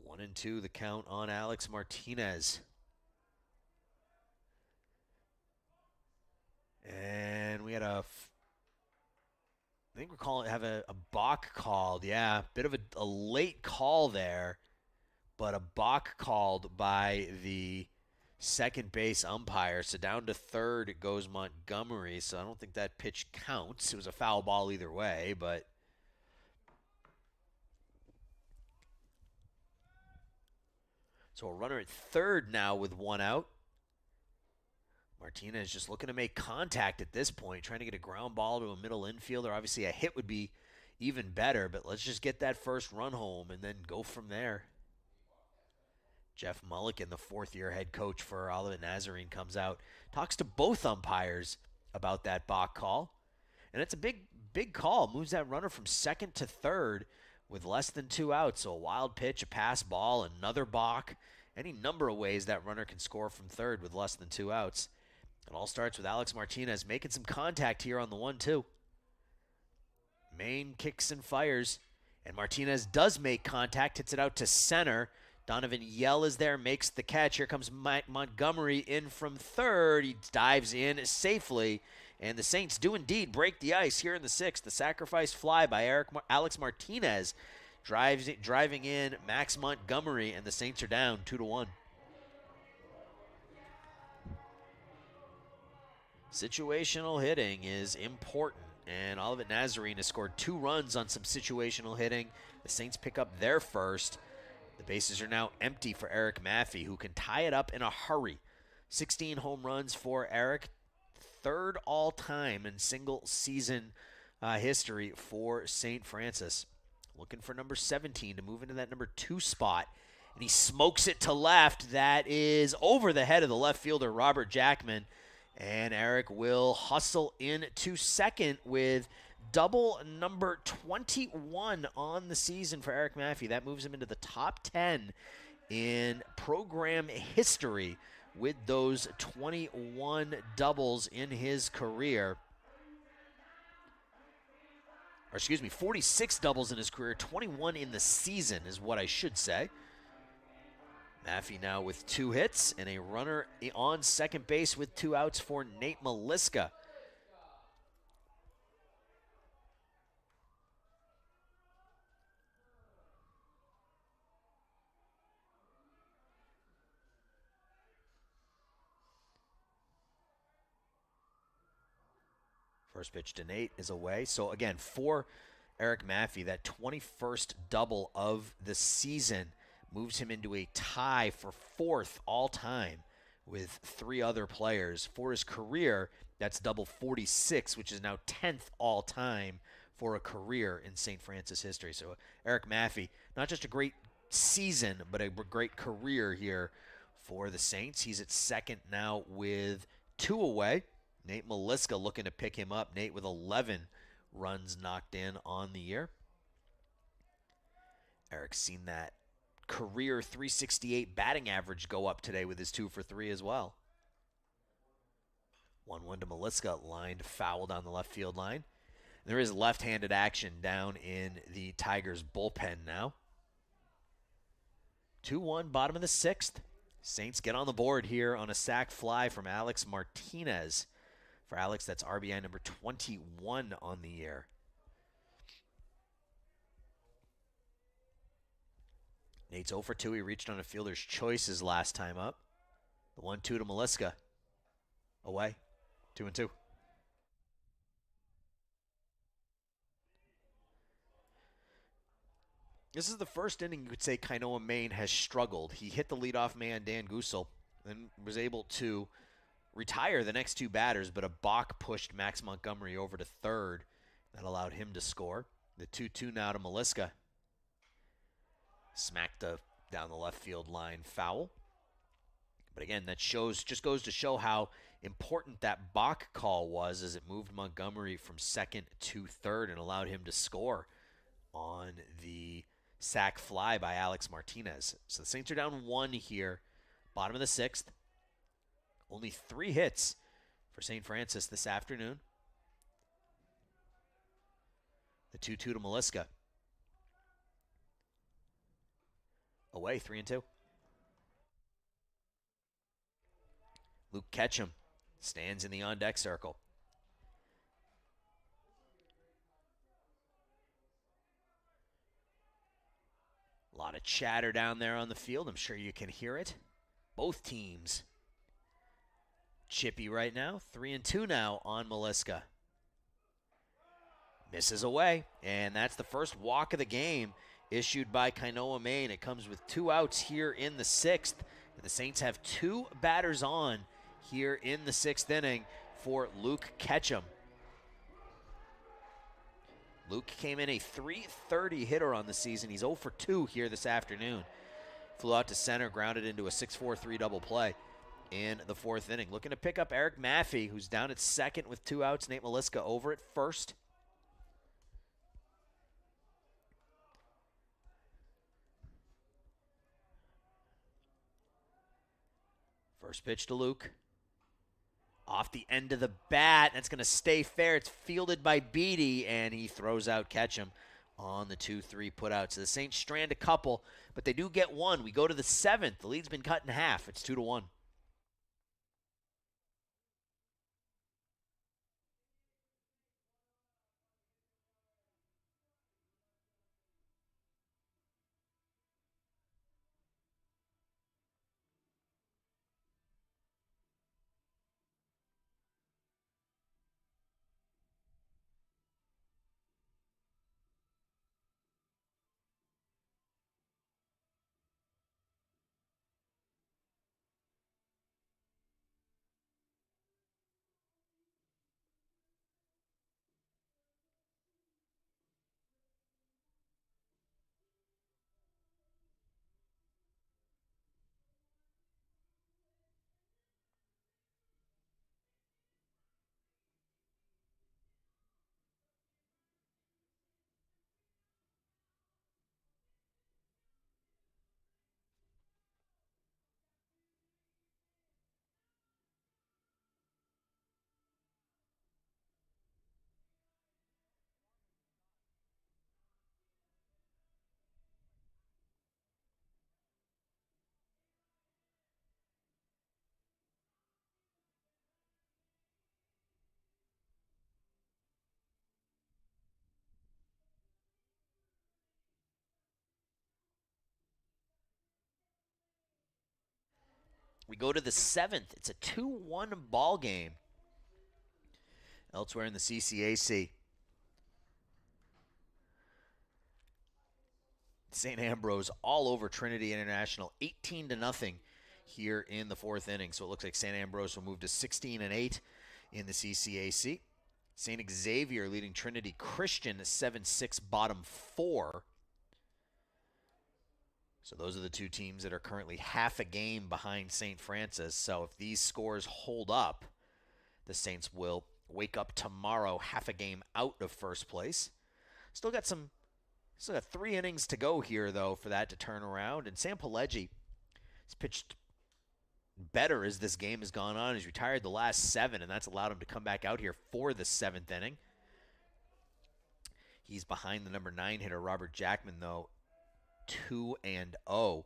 1-2 the count on Alex Martinez. And we had I think we're have a balk called. Yeah, bit of a late call there, but a balk called by the second base umpire. So down to third it goes Montgomery. So I don't think that pitch counts. It was a foul ball either way, but so a runner at third now with 1 out. Martinez just looking to make contact at this point, trying to get a ground ball to a middle infielder. Obviously, a hit would be even better, but let's just get that first run home and then go from there. Jeff Mulligan, the 4th-year head coach for Olivet Nazarene, comes out, talks to both umpires about that balk call. And it's a big call. Moves that runner from second to third with less than 2 outs. So a wild pitch, a pass ball, another balk. Any number of ways that runner can score from third with less than 2 outs. It all starts with Alex Martinez making some contact here on the 1-2. Maine kicks and fires, and Martinez does make contact, hits it out to center. Donovan Yell is there, makes the catch. Here comes Montgomery in from third. He dives in safely, and the Saints do indeed break the ice here in the 6th. The sacrifice fly by Alex Martinez driving in Max Montgomery, and the Saints are down 2-1. Situational hitting is important, and Olivet Nazarene has scored 2 runs on some situational hitting. The Saints pick up their first. The bases are now empty for Eric Maffey, who can tie it up in a hurry. 16 home runs for Eric, 3rd all-time in single-season history for St. Francis. Looking for number 17 to move into that number 2 spot, and he smokes it to left. That is over the head of the left fielder, Robert Jackman. And Eric will hustle into second with double number 21 on the season for Eric Maffey. That moves him into the top 10 in program history with those 21 doubles in his career. Or excuse me, 46 doubles in his career, 21 in the season is what I should say. Maffey now with 2 hits and a runner on second base with 2 outs for Nate Maliska. First pitch to Nate is away. So again, for Eric Maffey, that 21st double of the season moves him into a tie for 4th all-time with 3 other players. For his career, that's double 46, which is now 10th all-time for a career in St. Francis history. So Eric Maffey, not just a great season, but a great career here for the Saints. He's at second now with 2 away. Nate Maliska looking to pick him up. Nate with 11 runs knocked in on the year. Eric's seen that career 368 batting average go up today with his 2 for 3 as well. 1-1 to Maliska, lined foul down the left field line. There is left-handed action down in the Tigers bullpen now. 2-1, bottom of the 6th. Saints get on the board here on a sac fly from Alex Martinez. For Alex, that's RBI number 21 on the year. Nate's 0 for 2. He reached on a fielder's choice his last time up. The 1-2 to Maliska. Away. 2-2. This is the first inning you could say Kainoa Maine has struggled. He hit the leadoff man, Dan Gusel, and was able to retire the next 2 batters, but a balk pushed Max Montgomery over to third. That allowed him to score. The 2-2 now to Maliska. Smacked down the left field line foul. But again, that just goes to show how important that balk call was as it moved Montgomery from second to third and allowed him to score on the sac fly by Alex Martinez. So the Saints are down 1 here, bottom of the 6th. Only 3 hits for St. Francis this afternoon. The 2-2 to Maliska. Away, 3-2. Luke Ketchum stands in the on-deck circle. A lot of chatter down there on the field. I'm sure you can hear it. Both teams chippy right now. 3-2 now on Maliska. Misses away, and that's the first walk of the game issued by Kainoa Maine. It comes with 2 outs here in the 6th. And the Saints have 2 batters on here in the 6th inning for Luke Ketchum. Luke came in a .330 hitter on the season. He's 0 for 2 here this afternoon. Flew out to center, grounded into a 6-4-3 double play in the 4th inning. Looking to pick up Eric Maffey, who's down at second with 2 outs. Nate Maliska over at first. First pitch to Luke. Off the end of the bat. That's going to stay fair. It's fielded by Beatty, and he throws out Ketchum on the 2-3 putout. So the Saints strand a couple, but they do get 1. We go to the 7th. The lead's been cut in half. It's 2-1. We go to the 7th. It's a 2-1 ball game. Elsewhere in the CCAC, St. Ambrose all over Trinity International, 18-0 here in the 4th inning. So it looks like St. Ambrose will move to 16-8 in the CCAC. St. Xavier leading Trinity Christian 7-6 bottom 4. So those are the two teams that are currently half a game behind St. Francis. So if these scores hold up, the Saints will wake up tomorrow half a game out of first place. Still got 3 innings to go here, though, for that to turn around. And Sam Pileggi has pitched better as this game has gone on. He's retired the last 7, and that's allowed him to come back out here for the 7th inning. He's behind the number 9 hitter, Robert Jackman, though, 2-0.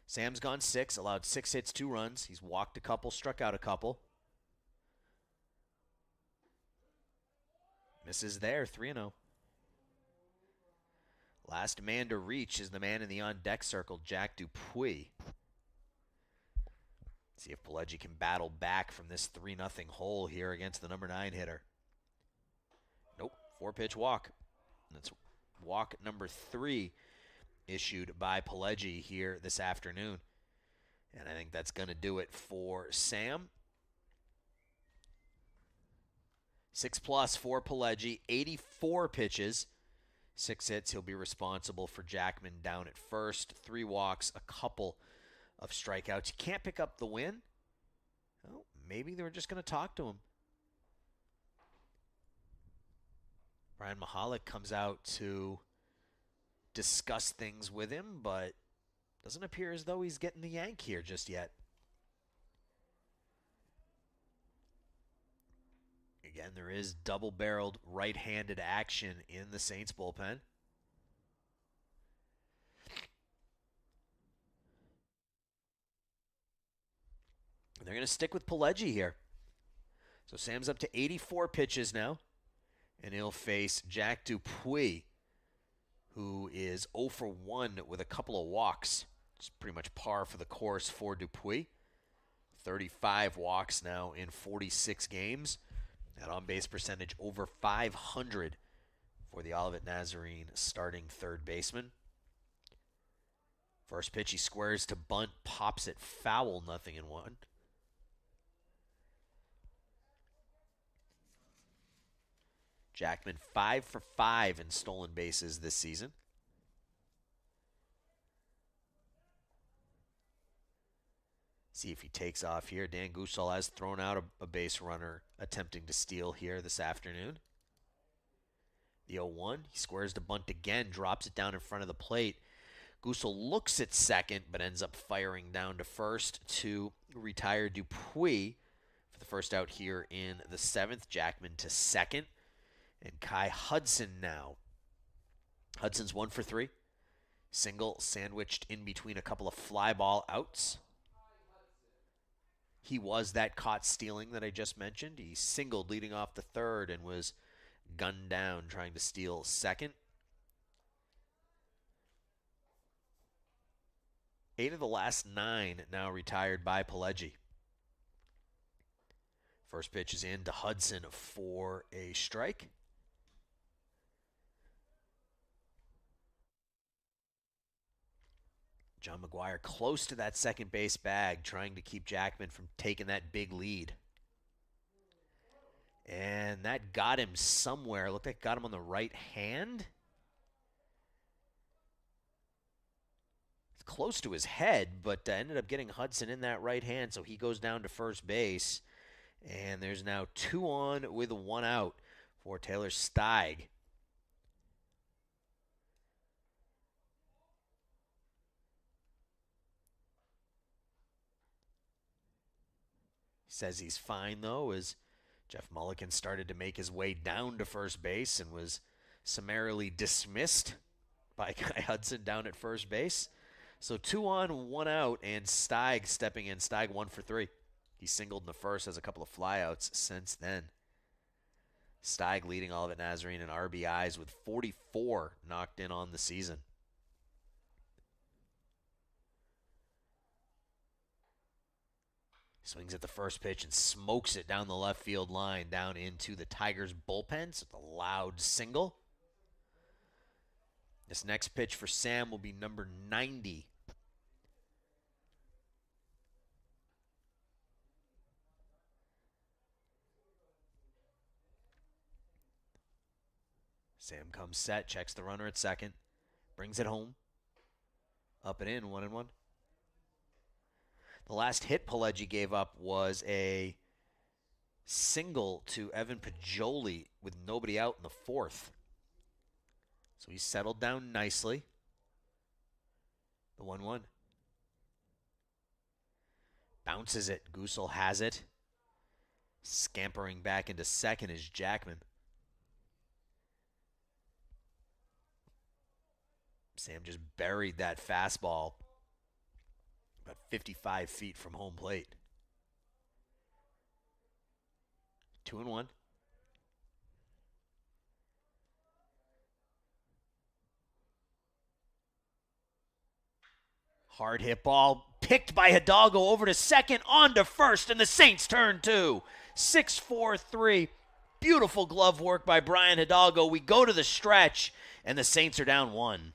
Sam's gone 6, allowed 6 hits, 2 runs. He's walked a couple, struck out a couple. Misses there, 3-0. Last man to reach is the man in the on-deck circle, Jack Dupuis. See if Pileggi can battle back from this 3-0 hole here against the number 9 hitter. Nope, 4-pitch walk. That's walk number 3 issued by Pileggi here this afternoon. And I think that's going to do it for Sam. 6+ for Pileggi, 84 pitches, 6 hits. He'll be responsible for Jackman down at first. 3 walks, a couple of strikeouts. You can't pick up the win. Well, maybe they were just going to talk to him. Brian Mahalik comes out to discuss things with him, but doesn't appear as though he's getting the yank here just yet. Again, there is double-barreled right-handed action in the Saints bullpen. They're going to stick with Pileggi here. So Sam's up to 84 pitches now, and he'll face Jack Dupuis, who is 0 for 1 with a couple of walks. It's pretty much par for the course for Dupuis. 35 walks now in 46 games. That on-base percentage over 500 for the Olivet Nazarene starting third baseman. First pitch, he squares to bunt, pops it foul, 0-1. Jackman 5 for 5 in stolen bases this season. See if he takes off here. Dan Gusal has thrown out a base runner attempting to steal here this afternoon. The 0-1, he squares to bunt again, drops it down in front of the plate. Gusal looks at second, but ends up firing down to first to retire Dupuis for the first out here in the 7th. Jackman to second. And Kai Hudson now. Hudson's 1 for 3. Single sandwiched in between a couple of fly ball outs. He was that caught stealing that I just mentioned. He singled leading off the 3rd and was gunned down trying to steal second. 8 of the last 9 now retired by Pileggi. First pitch is in to Hudson for a strike. John McGuire close to that second base bag, trying to keep Jackman from taking that big lead. And that got him somewhere. Looked like it got him on the right hand. It's close to his head, but ended up getting Hudson in that right hand, so he goes down to first base. And there's now 2 on with 1 out for Taylor Steig. Says he's fine, though, as Jeff Mulligan started to make his way down to first base and was summarily dismissed by Kai Hudson down at first base. So 2 on, 1 out, and Steig stepping in. Steig 1 for 3. He singled in the first, has a couple of flyouts since then. Steig leading Olivet Nazarene in RBIs with 44 knocked in on the season. Swings at the first pitch and smokes it down the left field line, down into the Tigers bullpen. So it's a loud single. This next pitch for Sam will be number 90. Sam comes set, checks the runner at second, brings it home. Up and in, 1-1. The last hit Pileggi gave up was a single to Evan Pajoli with nobody out in the fourth. So he's settled down nicely. The 1-1. Bounces it. Goosel has it. Scampering back into second is Jackman. Sam just buried that fastball about 55 feet from home plate. 2-1. Hard hit ball picked by Hidalgo over to second, on to first, and the Saints turn two. 6-4-3. Beautiful glove work by Brian Hidalgo. We go to the stretch, and the Saints are down 1.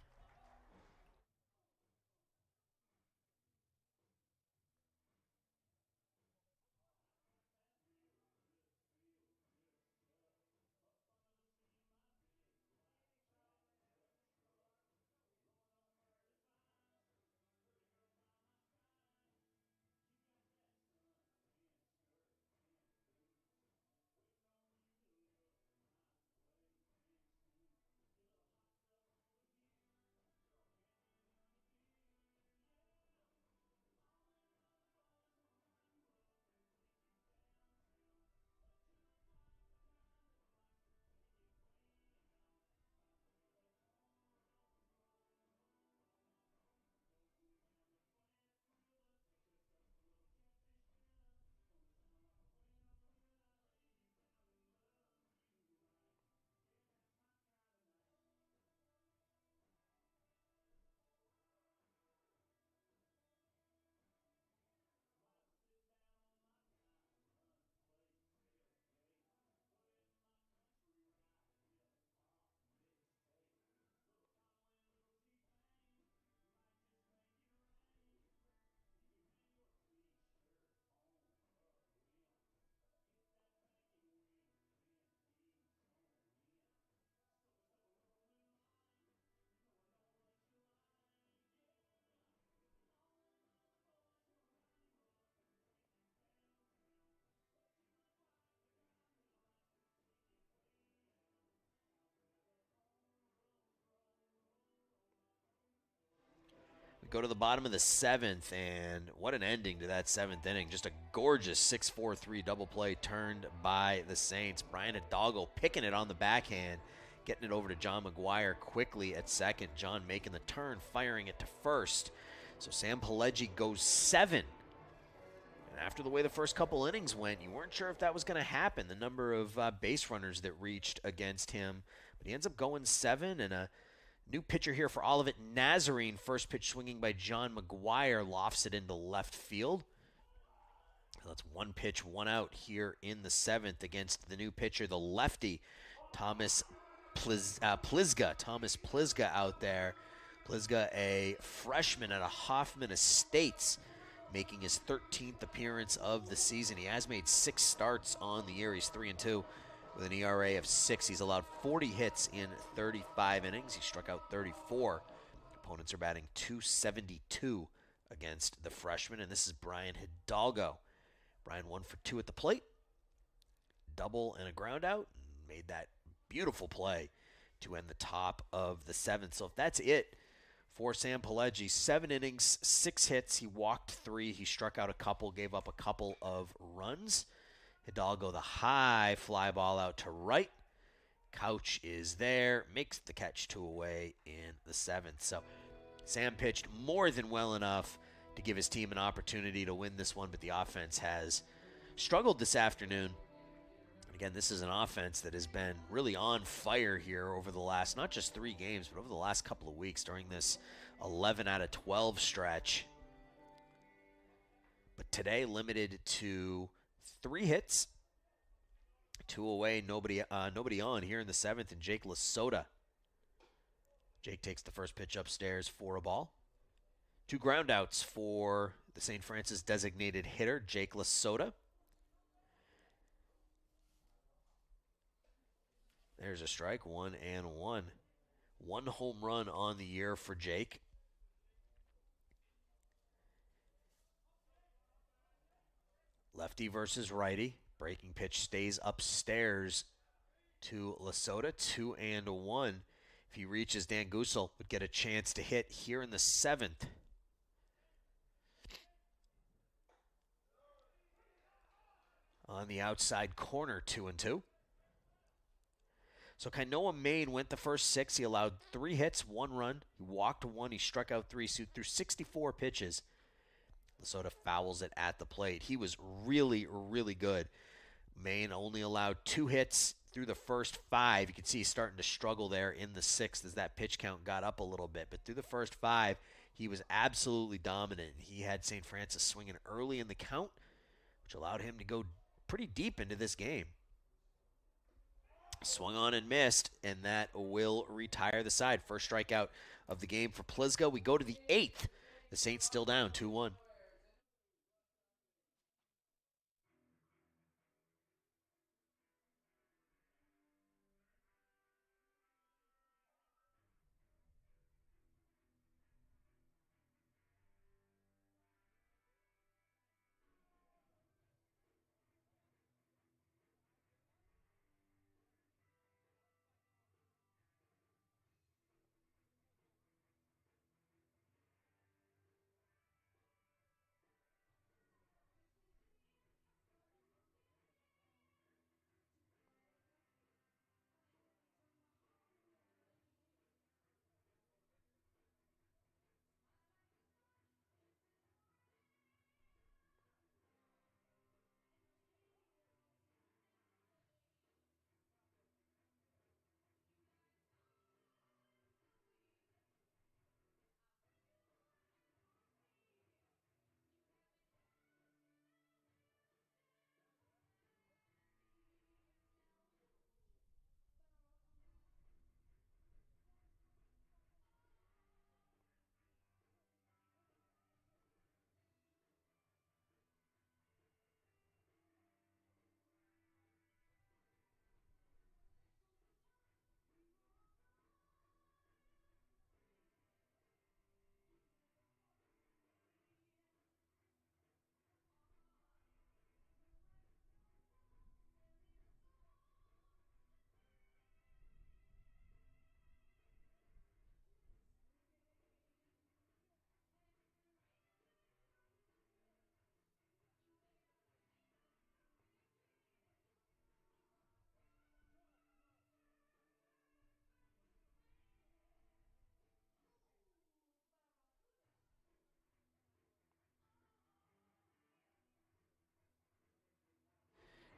Go to the bottom of the seventh, and what an ending to that seventh inning. Just a gorgeous 6-4-3 double play turned by the Saints. Brian Hidalgo picking it on the backhand, getting it over to John McGuire quickly at second. John making the turn, firing it to first. So Sam Pileggi goes 7. And after the way the first couple innings went, you weren't sure if that was going to happen, the number of base runners that reached against him. But he ends up going 7, and a new pitcher here for Olivet, Nazarene. First pitch swinging by John McGuire, lofts it into left field. That's 1 pitch, 1 out here in the 7th against the new pitcher, the lefty, Thomas Plizga. Thomas Plizga out there. Plizga, a freshman at Hoffman Estates, making his 13th appearance of the season. He has made 6 starts on the year. He's 3-2. With an ERA of 6, he's allowed 40 hits in 35 innings. He struck out 34. Opponents are batting .272 against the freshman, and this is Brian Hidalgo. Brian 1 for 2 at the plate. Double and a ground out. Made that beautiful play to end the top of the 7th. So if that's it for Sam Pileggi, 7 innings, 6 hits. He walked 3. He struck out a couple, gave up a couple of runs. Hidalgo, the high fly ball out to right. Couch is there, makes the catch 2 away in the 7th. So Sam pitched more than well enough to give his team an opportunity to win this one, but the offense has struggled this afternoon. And again, this is an offense that has been really on fire here over the last, not just 3 games, but over the last couple of weeks during this 11 out of 12 stretch. But today, limited to 3 hits, 2 away, nobody on here in the 7th, and Jake Lasota. Jake takes the first pitch upstairs for a ball. 2 groundouts for the St. Francis designated hitter, Jake Lasota. There's a strike, 1-1. 1 home run on the year for Jake. Lefty versus righty. Breaking pitch stays upstairs to Lasota, 2-1. If he reaches, Dan Gusel would get a chance to hit here in the 7th. On the outside corner, 2-2. So Kainoa Maine went the first 6. He allowed 3 hits, 1 run. He walked 1. He struck out 3. So through 64 pitches, Lasota fouls it at the plate. He was really, really good. Maine only allowed 2 hits through the first 5. You can see he's starting to struggle there in the 6th as that pitch count got up a little bit. But through the first 5, he was absolutely dominant. He had St. Francis swinging early in the count, which allowed him to go pretty deep into this game. Swung on and missed, and that will retire the side. First strikeout of the game for Plisga. We go to the 8th. The Saints still down 2-1.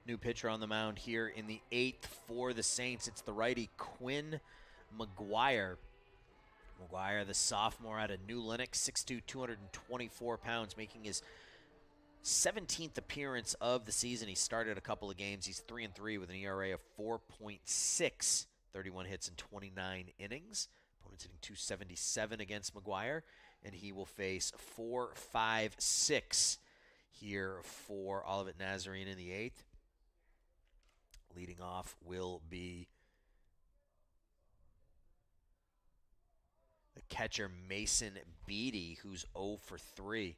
New pitcher on the mound here in the 8th for the Saints. It's the righty Quinn McGuire. McGuire, the sophomore out of New Lenox, 6'2", 224 pounds, making his 17th appearance of the season. He started a couple of games. He's 3-3 with an ERA of 4.6, 31 hits in 29 innings. Opponent's hitting 277 against McGuire, and he will face 4-5-6 here for Olivet Nazarene in the 8th. Leading off will be the catcher Mason Beatty, who's 0 for 3.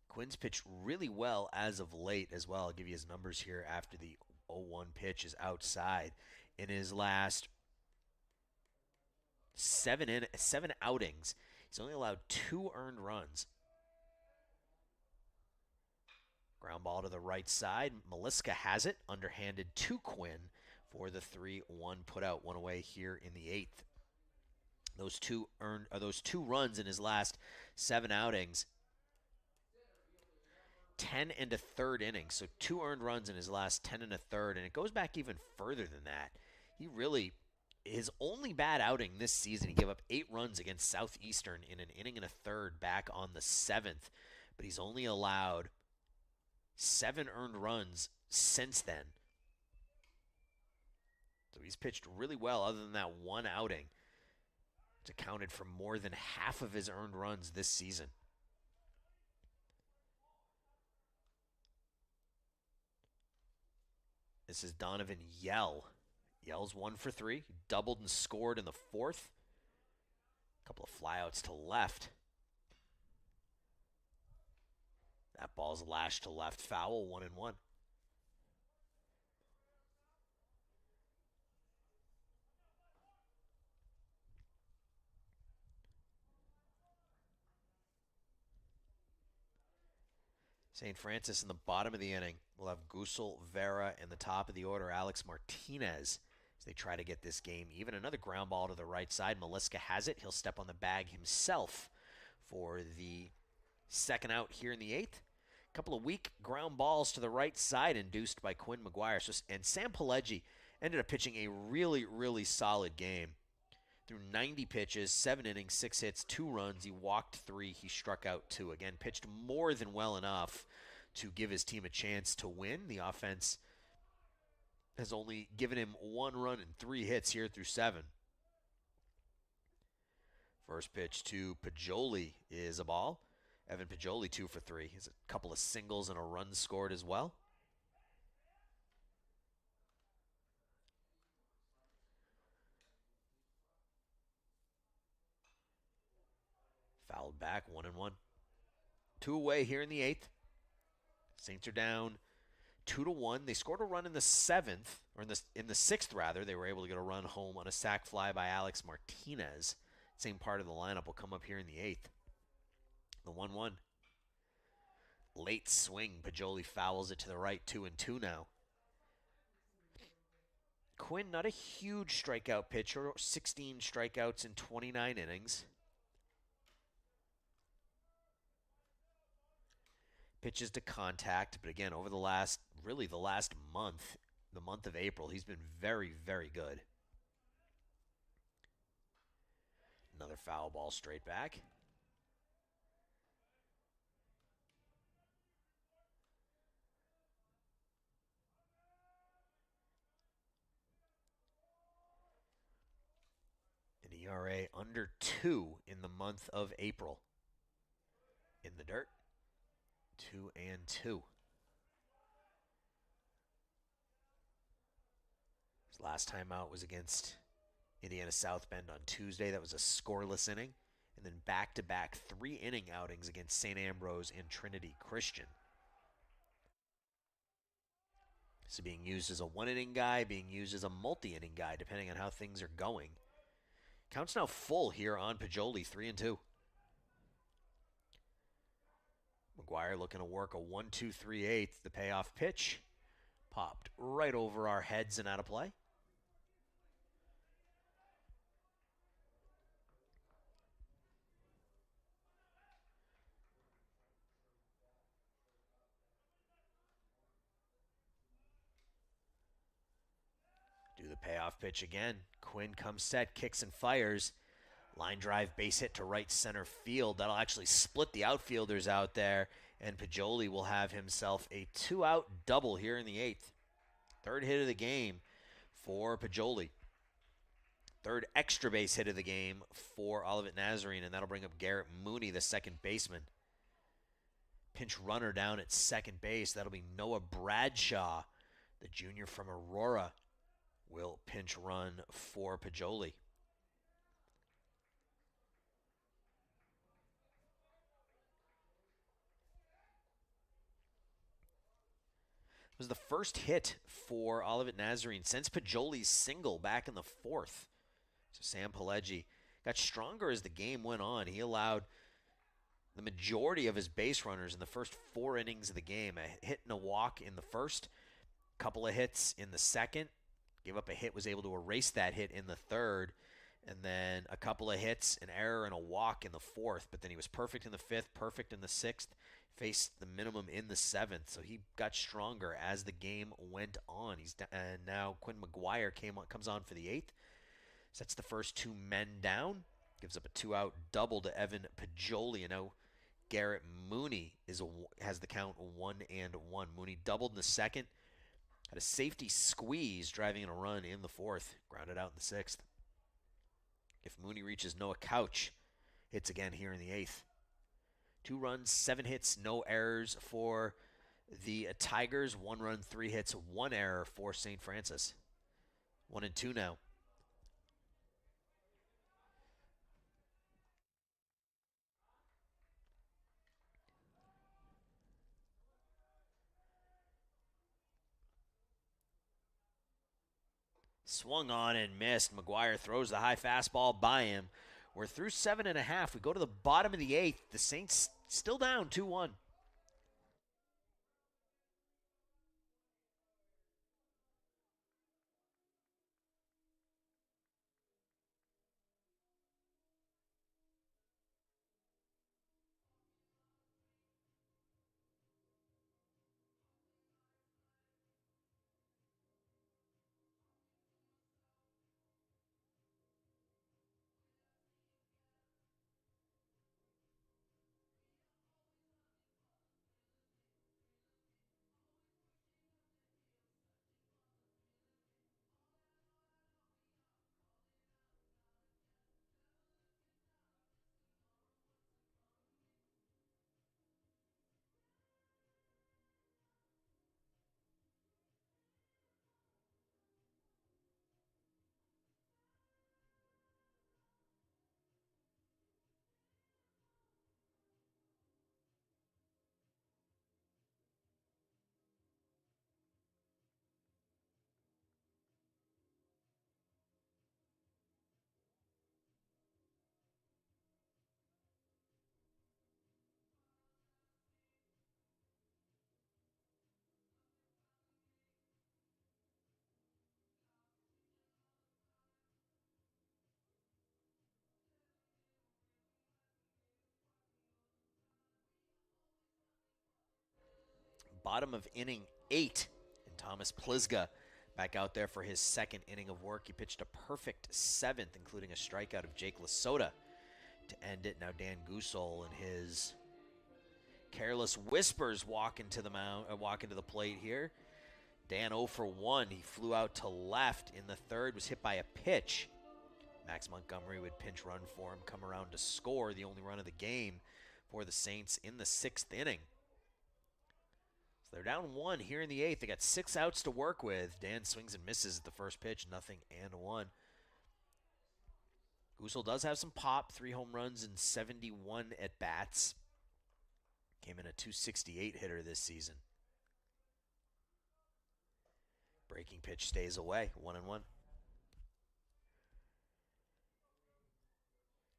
Quinn's pitched really well as of late as well. I'll give you his numbers here after the 0-1 pitch is outside. In his last 7 outings, he's only allowed 2 earned runs. Ground ball to the right side. Meliska has it, underhanded to Quinn for the 3-1 putout. 1 away here in the 8th. Those two runs in his last 7 outings. 10 and a third innings, so 2 earned runs in his last 10 and a third, and it goes back even further than that. He really his only bad outing this season, he gave up 8 runs against Southeastern in an inning and a third back on the 7th, but he's only allowed 7 earned runs since then. So he's pitched really well other than that one outing. It's accounted for more than half of his earned runs this season. This is Donovan Yell. Yell's 1 for 3. He doubled and scored in the 4th. A couple of flyouts to left. That ball's lashed to left, foul, 1-1. St. Francis in the bottom of the inning. We'll have Gusel, Vera in the top of the order, Alex Martinez as they try to get this game even. Another ground ball to the right side. Maliska has it. He'll step on the bag himself for the second out here in the 8th. A couple of weak ground balls to the right side induced by Quinn McGuire. And Sam Pileggi ended up pitching a really, really solid game. Through 90 pitches, 7 innings, 6 hits, 2 runs. He walked 3. He struck out 2. Again, pitched more than well enough to give his team a chance to win. The offense has only given him 1 run and 3 hits here through 7. First pitch to Pajoli is a ball. Evan Pajoli 2 for 3. He has a couple of singles and a run scored as well. Fouled back, 1-1. 2 away here in the 8th. Saints are down 2-1. They scored a run in the 7th, or in the 6th rather. They were able to get a run home on a sac fly by Alex Martinez. Same part of the lineup will come up here in the 8th. The 1-1. Late swing. Pajoli fouls it to the right, 2-2 now. Quinn, not a huge strikeout pitcher, 16 strikeouts in 29 innings. Pitches to contact, but again, over the last month, the month of April, he's been very, very good. Another foul ball straight back. An ERA under 2 in the month of April. In the dirt. 2-2. His last time out was against Indiana South Bend on Tuesday. That was a scoreless inning. And then back-to-back 3-inning outings against St. Ambrose and Trinity Christian. So being used as a 1-inning guy, being used as a multi-inning guy, depending on how things are going. Count's now full here on Pajoli, 3-2. McGuire looking to work a 1-2-3-8. The payoff pitch popped right over our heads and out of play. Do the payoff pitch again. Quinn comes set, kicks and fires. Line drive base hit to right center field. That'll actually split the outfielders out there, and Pajoli will have himself a 2-out double here in the 8th. Third hit of the game for Pajoli. Third extra base hit of the game for Olivet Nazarene, and that'll bring up Garrett Mooney, the second baseman. Pinch runner down at second base. That'll be Noah Bradshaw, the junior from Aurora, will pinch run for Pajoli. Was the first hit for Olivet Nazarene since Pajoli's single back in the 4th. So Sam Pileggi got stronger as the game went on. He allowed the majority of his base runners in the first 4 innings of the game. A hit and a walk in the first, a couple of hits in the second, gave up a hit, was able to erase that hit in the third, and then a couple of hits, an error, and a walk in the 4th. But then he was perfect in the 5th, perfect in the 6th, faced the minimum in the 7th, so he got stronger as the game went on. And now Quinn McGuire comes on for the 8th. Sets the first two men down. Gives up a 2-out double to Evan Pajoli. And now Garrett Mooney has the count 1-1. Mooney doubled in the second. Had a safety squeeze driving in a run in the fourth. Grounded out in the sixth. If Mooney reaches Noah Couch, hits again here in the eighth. 2 runs, 7 hits, no errors for the Tigers. 1 run, 3 hits, 1 error for St. Francis. 1-2 now. Swung on and missed. McGuire throws the high fastball by him. We're through 7.5. We go to the bottom of the eighth. The Saints still down 2-1. Bottom of inning 8. And Thomas Plisga back out there for his second inning of work. He pitched a perfect 7th, including a strikeout of Jake Lasota to end it. Now Dan Gusol and his careless whispers walk into the plate here. Dan 0 for 1. He flew out to left in the third, was hit by a pitch. Max Montgomery would pinch run for him, come around to score the only run of the game for the Saints in the 6th inning. So they're down 1 here in the 8th. They got 6 outs to work with. Dan swings and misses at the first pitch, 0-1. Gusel does have some pop, 3 home runs and 71 at-bats. Came in a .268 hitter this season. Breaking pitch stays away, 1-1.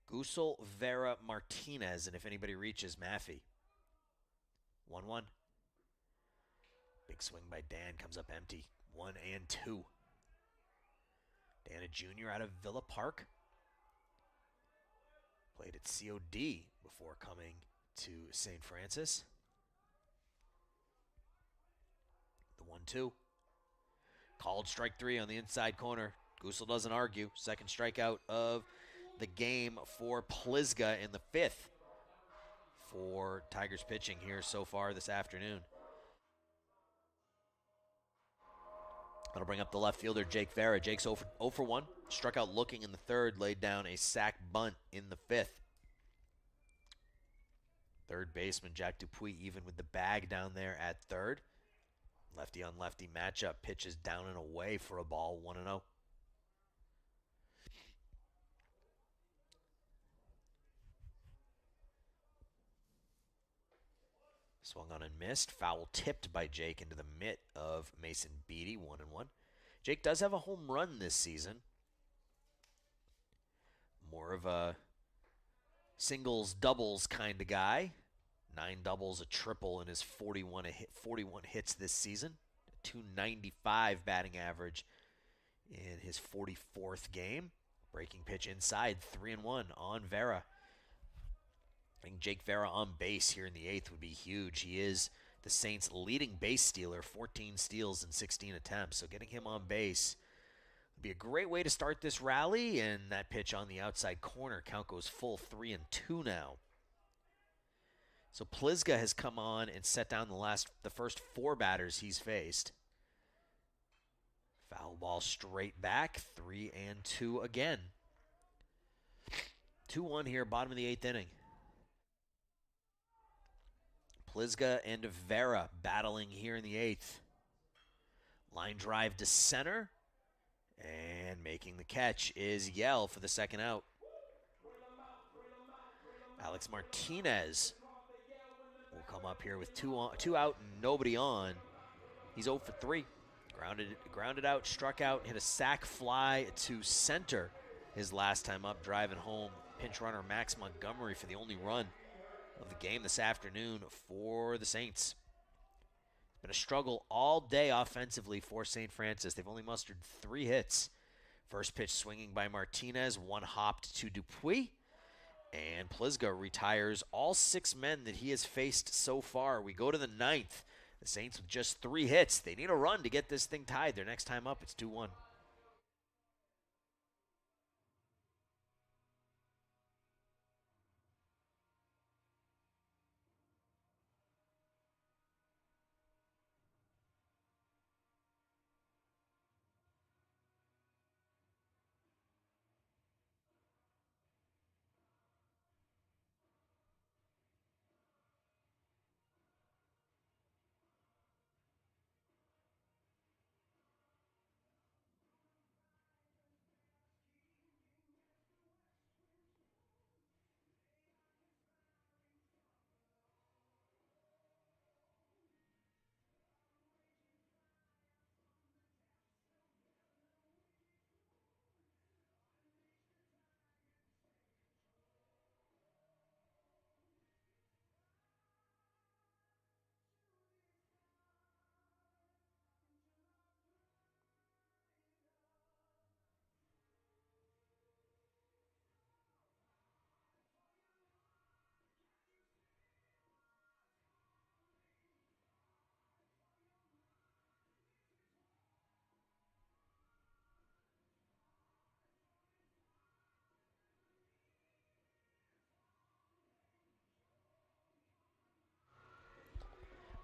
Gusel, Vera, Martinez, and if anybody reaches, Maffey. 1-1. Big swing by Dan, comes up empty. 1-2. Dan, a junior out of Villa Park. Played at COD before coming to St. Francis. The 1-2. Called strike 3 on the inside corner. Gusel doesn't argue. Second strikeout of the game for Plisga in the 5th for Tigers pitching here so far this afternoon. That'll bring up the left fielder, Jake Vera. Jake's 0 for 1. Struck out looking in the 3rd, laid down a sac bunt in the 5th. Third baseman, Jack Dupuis, even with the bag down there at 3rd. Lefty on lefty matchup, pitches down and away for a ball, 1-0. Swung on and missed. Foul tipped by Jake into the mitt of Mason Beatty, 1-1. Jake does have a home run this season. More of a singles, doubles kind of guy. 9 doubles, a triple in his 41 hits this season. A .295 batting average in his 44th game. Breaking pitch inside, 3-1 on Vera. I think Jake Vera on base here in the 8th would be huge. He is the Saints' leading base stealer, 14 steals in 16 attempts. So getting him on base Be a great way to start this rally, and that pitch on the outside corner. Count goes full 3-2 now. So Plizga has come on and set down the first 4 batters he's faced. Foul ball straight back, 3-2 again. 2-1 here, bottom of the 8th inning. Plizga and Vera battling here in the 8th. Line drive to center. And making the catch is Yell for the second out. Alex Martinez will come up here with 2 out and nobody on. He's 0 for 3. Grounded out, struck out, hit a sac fly to center his last time up, driving home. Pinch runner Max Montgomery for the only run of the game this afternoon for the Saints. It's been a struggle all day offensively for St. Francis. They've only mustered 3 hits. First pitch swinging by Martinez, 1 hopped to Dupuis. And Plizga retires all 6 men that he has faced so far. We go to the 9th. The Saints with just 3 hits. They need a run to get this thing tied. Their next time up, it's 2-1.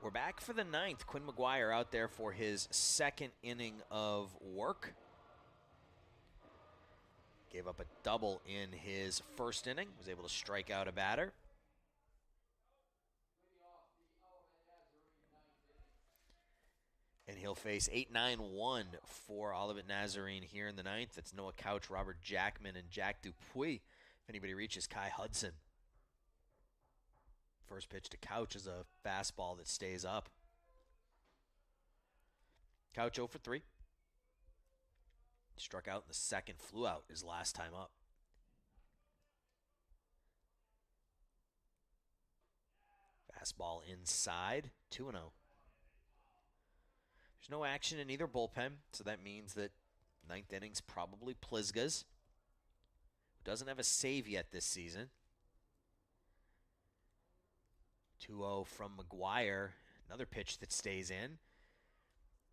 We're back for the 9th. Quinn McGuire out there for his 2nd inning of work. Gave up a double in his 1st inning. Was able to strike out a batter. And he'll face 8-9-1 for Olivet Nazarene here in the 9th. That's Noah Couch, Robert Jackman, and Jack Dupuis. If anybody reaches Kai Hudson. First pitch to Couch is a fastball that stays up. Couch 0 for 3. Struck out in the 2nd, flew out his last time up. Fastball inside, 2-0. There's no action in either bullpen, so that means that 9th inning's probably Plizga's, who doesn't have a save yet this season. 2-0 from McGuire. Another pitch that stays in.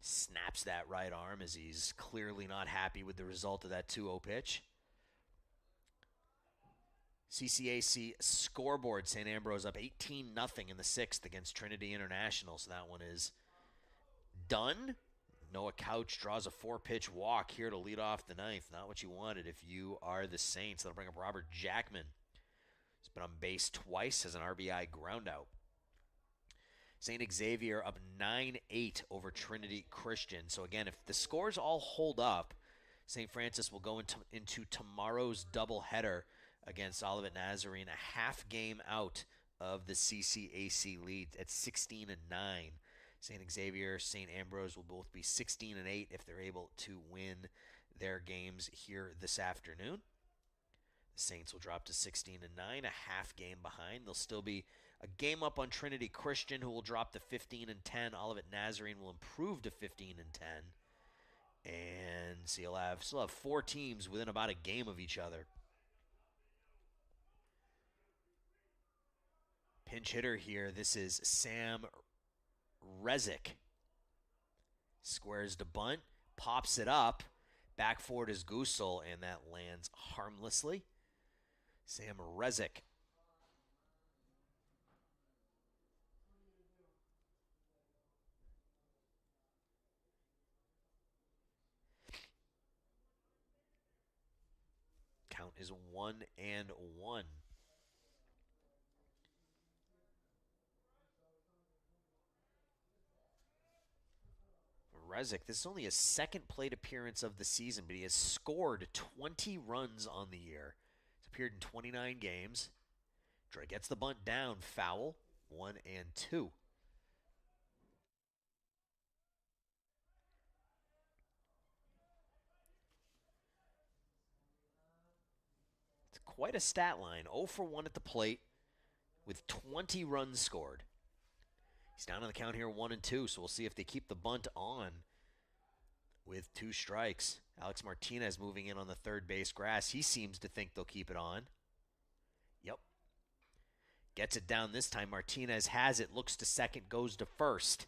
Snaps that right arm as he's clearly not happy with the result of that 2-0 pitch. CCAC scoreboard, St. Ambrose up 18-0 in the 6th against Trinity International, so that one is done. Noah Couch draws a 4-pitch walk here to lead off the 9th. Not what you wanted if you are the Saints. That'll bring up Robert Jackman. He's been on base twice as an RBI groundout. St. Xavier up 9-8 over Trinity Christian. So again, if the scores all hold up, St. Francis will go into tomorrow's doubleheader against Olivet Nazarene, a half game out of the CCAC lead at 16-9. St. Xavier, St. Ambrose will both be 16-8 if they're able to win their games here this afternoon. The Saints will drop to 16-9, a half game behind. They'll still be a game up on Trinity Christian, who will drop to 15-10. Olivet Nazarene will improve to 15-10. And so you'll still have 4 teams within about a game of each other. Pinch hitter here, this is Sam Rezick. Squares to bunt, pops it up. Back forward is Gusel, and that lands harmlessly. Sam Rezick. Count is 1-1. Rezick, this is only his second plate appearance of the season, but he has scored 20 runs on the year. He's appeared in 29 games. Dre gets the bunt down, foul, 1-2. It's quite a stat line. 0 for 1 at the plate with 20 runs scored. He's down on the count here, 1-2, so we'll see if they keep the bunt on with 2 strikes. Alex Martinez moving in on the third base grass. He seems to think they'll keep it on. Yep. Gets it down this time. Martinez has it, looks to second, goes to first.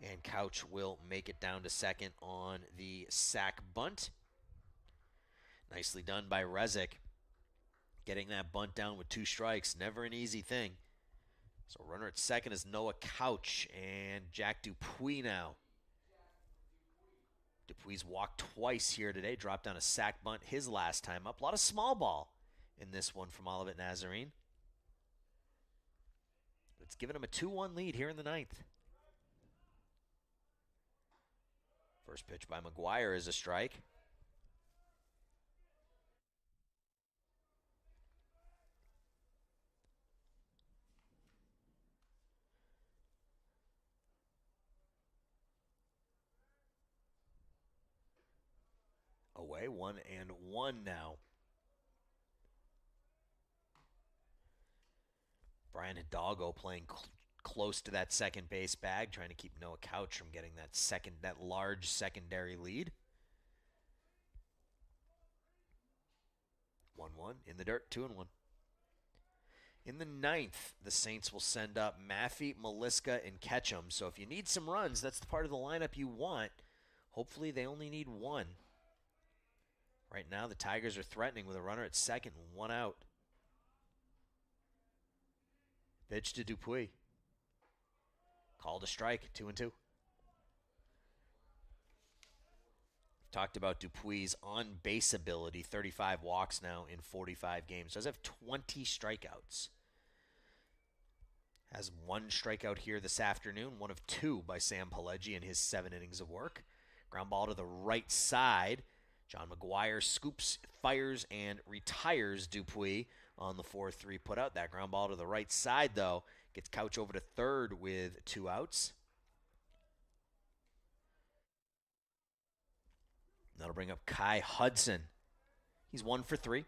And Couch will make it down to second on the sac bunt. Nicely done by Rezick. Getting that bunt down with 2 strikes, never an easy thing. So runner at second is Noah Couch and Jack Dupuis now. Dupuis walked twice here today, dropped down a sac bunt his last time up. A lot of small ball in this one from Olivet Nazarene. It's given him a 2-1 lead here in the ninth. First pitch by McGuire is a strike. Away, 1-1 now. Brian Hidalgo playing close to that second base bag, trying to keep Noah Couch from getting that large secondary lead. 1-1 in the dirt, 2-1. In the ninth, the Saints will send up Maffey, Maliska, and Ketchum. So if you need some runs, that's the part of the lineup you want. Hopefully they only need 1. Right now, the Tigers are threatening with a runner at second, 1 out. Pitch to Dupuis. Called a strike, 2-2. Talked about Dupuis' on-base ability, 35 walks now in 45 games. Does have 20 strikeouts. Has 1 strikeout here this afternoon, 1 of 2 by Sam Pileggi in his 7 innings of work. Ground ball to the right side. John McGuire scoops, fires, and retires Dupuis on the 4-3 putout. That ground ball to the right side, though, gets Couch over to third with 2 outs. That'll bring up Kai Hudson. He's 1 for 3.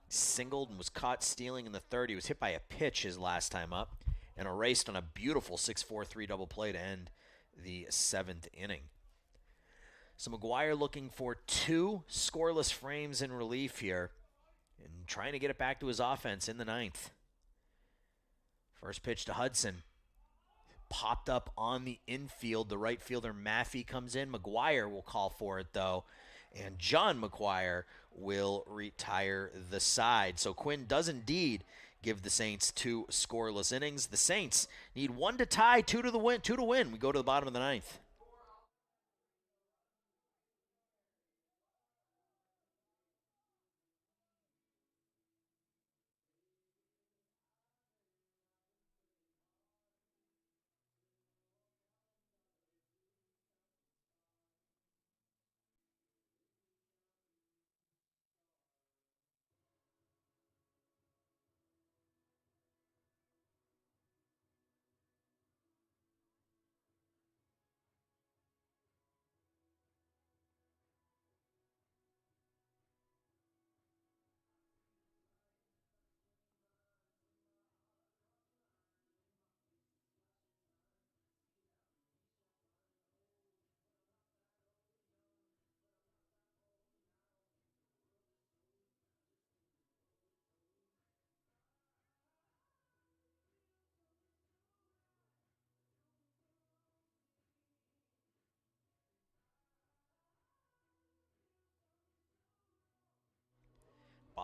Singled and was caught stealing in the third. He was hit by a pitch his last time up and erased on a beautiful 6-4-3 double play to end the 7th inning. So McGuire looking for 2 scoreless frames in relief here and trying to get it back to his offense in the ninth. First pitch to Hudson. Popped up on the infield. The right fielder Maffey comes in. McGuire will call for it, though. And John McGuire will retire the side. So Quinn does indeed give the Saints 2 scoreless innings. The Saints need 1 to tie, 2 to win. We go to the bottom of the ninth.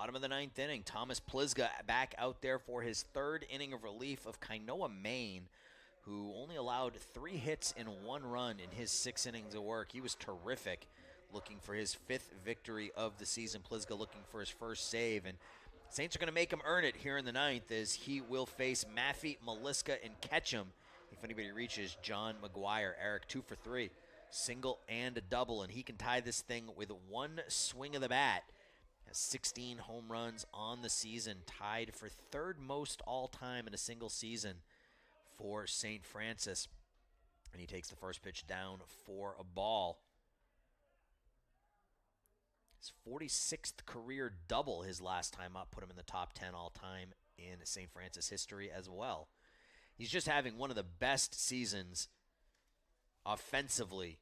Bottom of the ninth inning, Thomas Plizga back out there for his third inning of relief of Kainoa, Maine, who only allowed 3 hits and 1 run in his 6 innings of work. He was terrific, looking for his 5th victory of the season. Plizga looking for his first save, and Saints are going to make him earn it here in the ninth as he will face Maffey, Maliska, and Ketchum. If anybody reaches John McGuire, Eric 2 for 3, single and a double, and he can tie this thing with 1 swing of the bat. Has 16 home runs on the season, tied for 3rd most all-time in a single season for St. Francis. And he takes the first pitch down for a ball. His 46th career double his last time up put him in the top 10 all-time in St. Francis history as well. He's just having one of the best seasons offensively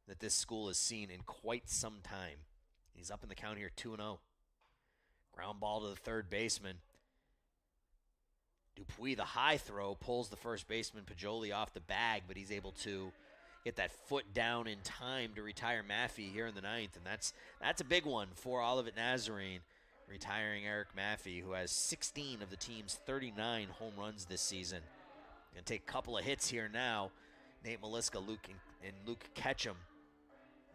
that this school has seen in quite some time. He's up in the count here, 2-0. Ground ball to the third baseman. Dupuis, the high throw, pulls the first baseman Pajoli off the bag, but he's able to get that foot down in time to retire Maffey here in the ninth, and that's a big one for Olivet Nazarene, retiring Eric Maffey, who has 16 of the team's 39 home runs this season. Going to take a couple of hits here now. Nate Maliska, and Luke Ketchum.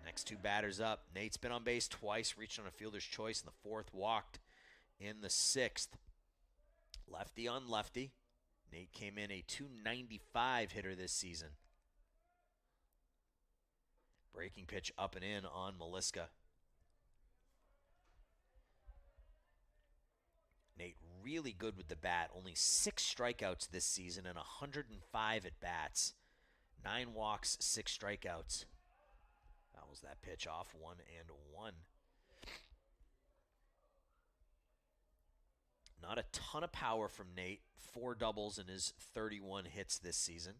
Next 2 batters up. Nate's been on base twice, reached on a fielder's choice in the 4th, walked in the 6th. Lefty on lefty. Nate came in a .295 hitter this season. Breaking pitch up and in on Maliska. Nate really good with the bat. Only 6 strikeouts this season and 105 at bats. 9 walks, 6 strikeouts. Fouls that pitch off, 1-1. Not a ton of power from Nate. 4 doubles in his 31 hits this season.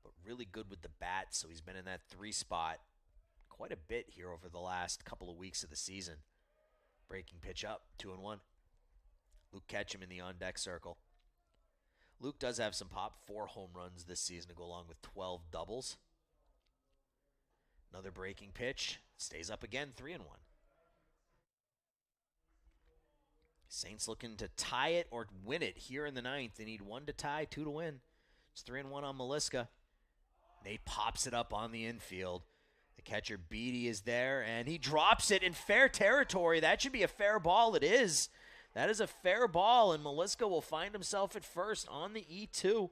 But really good with the bat, so he's been in that 3 spot quite a bit here over the last couple of weeks of the season. Breaking pitch up, 2-1. Luke Ketchum in the on-deck circle. Luke does have some pop, 4 home runs this season to go along with 12 doubles. Another breaking pitch, stays up again, 3-1. Saints looking to tie it or win it here in the ninth. They need 1 to tie, 2 to win. It's 3-1 on Maliska. Nate pops it up on the infield. The catcher, Beatty, is there, and he drops it in fair territory. That should be a fair ball. It is. That is a fair ball, and Maliska will find himself at first on the E2.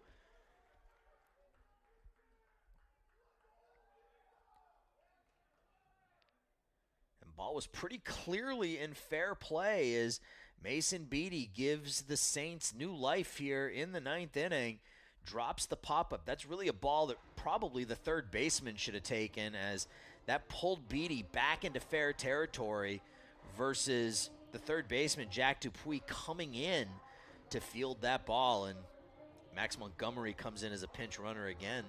And ball was pretty clearly in fair play as Mason Beatty gives the Saints new life here in the ninth inning. Drops the pop-up. That's really a ball that probably the third baseman should have taken, as that pulled Beatty back into fair territory versus the third baseman, Jack Dupuis, coming in to field that ball. And Max Montgomery comes in as a pinch runner again.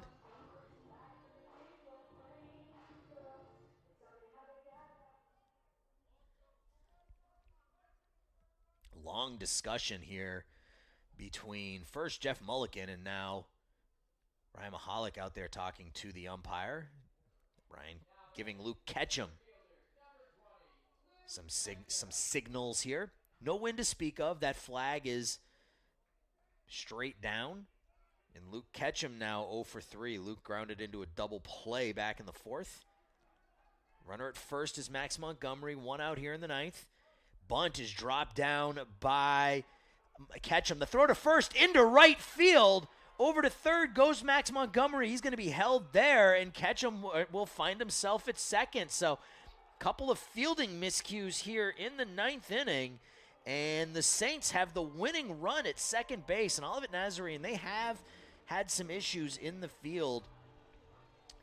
Long discussion here between first Jeff Mulligan and now Ryan Mahalik out there talking to the umpire. Ryan giving Luke Ketchum some signals here. No wind to speak of. That flag is straight down. And Luke Ketchum now 0 for 3. Luke grounded into a double play back in the 4th. Runner at first is Max Montgomery. 1 out here in the 9th. Bunt is dropped down by Ketchum. The throw to first into right field. Over to third goes Max Montgomery. He's going to be held there, and Ketchum will find himself at second. So a couple of fielding miscues here in the 9th inning, and the Saints have the winning run at second base. And Olivet Nazarene, they have had some issues in the field.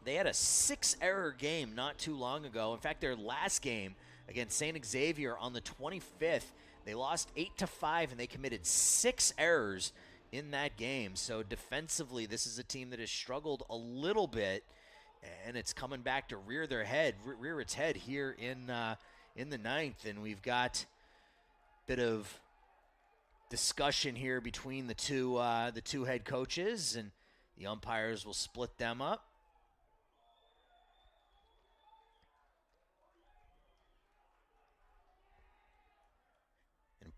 They had a 6-error game not too long ago. In fact, their last game against St. Xavier on the 25th, they lost 8-5, and they committed 6 errors in that game. So defensively, this is a team that has struggled a little bit, and it's coming back to rear its head here in the 9th. And we've got a bit of discussion here between the two head coaches, and the umpires will split them up.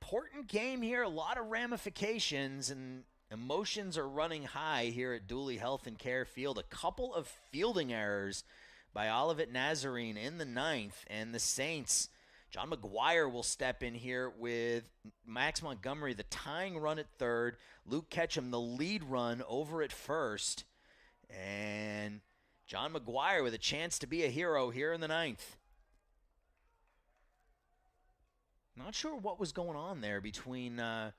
important game here, a lot of ramifications, and emotions are running high here at Dooley Health and Care Field. A couple of fielding errors by Olivet Nazarene in the ninth, and the Saints, John McGuire will step in here with Max Montgomery, the tying run at third, Luke Ketchum, the lead run over at first, and John McGuire with a chance to be a hero here in the ninth. Not sure what was going on there between the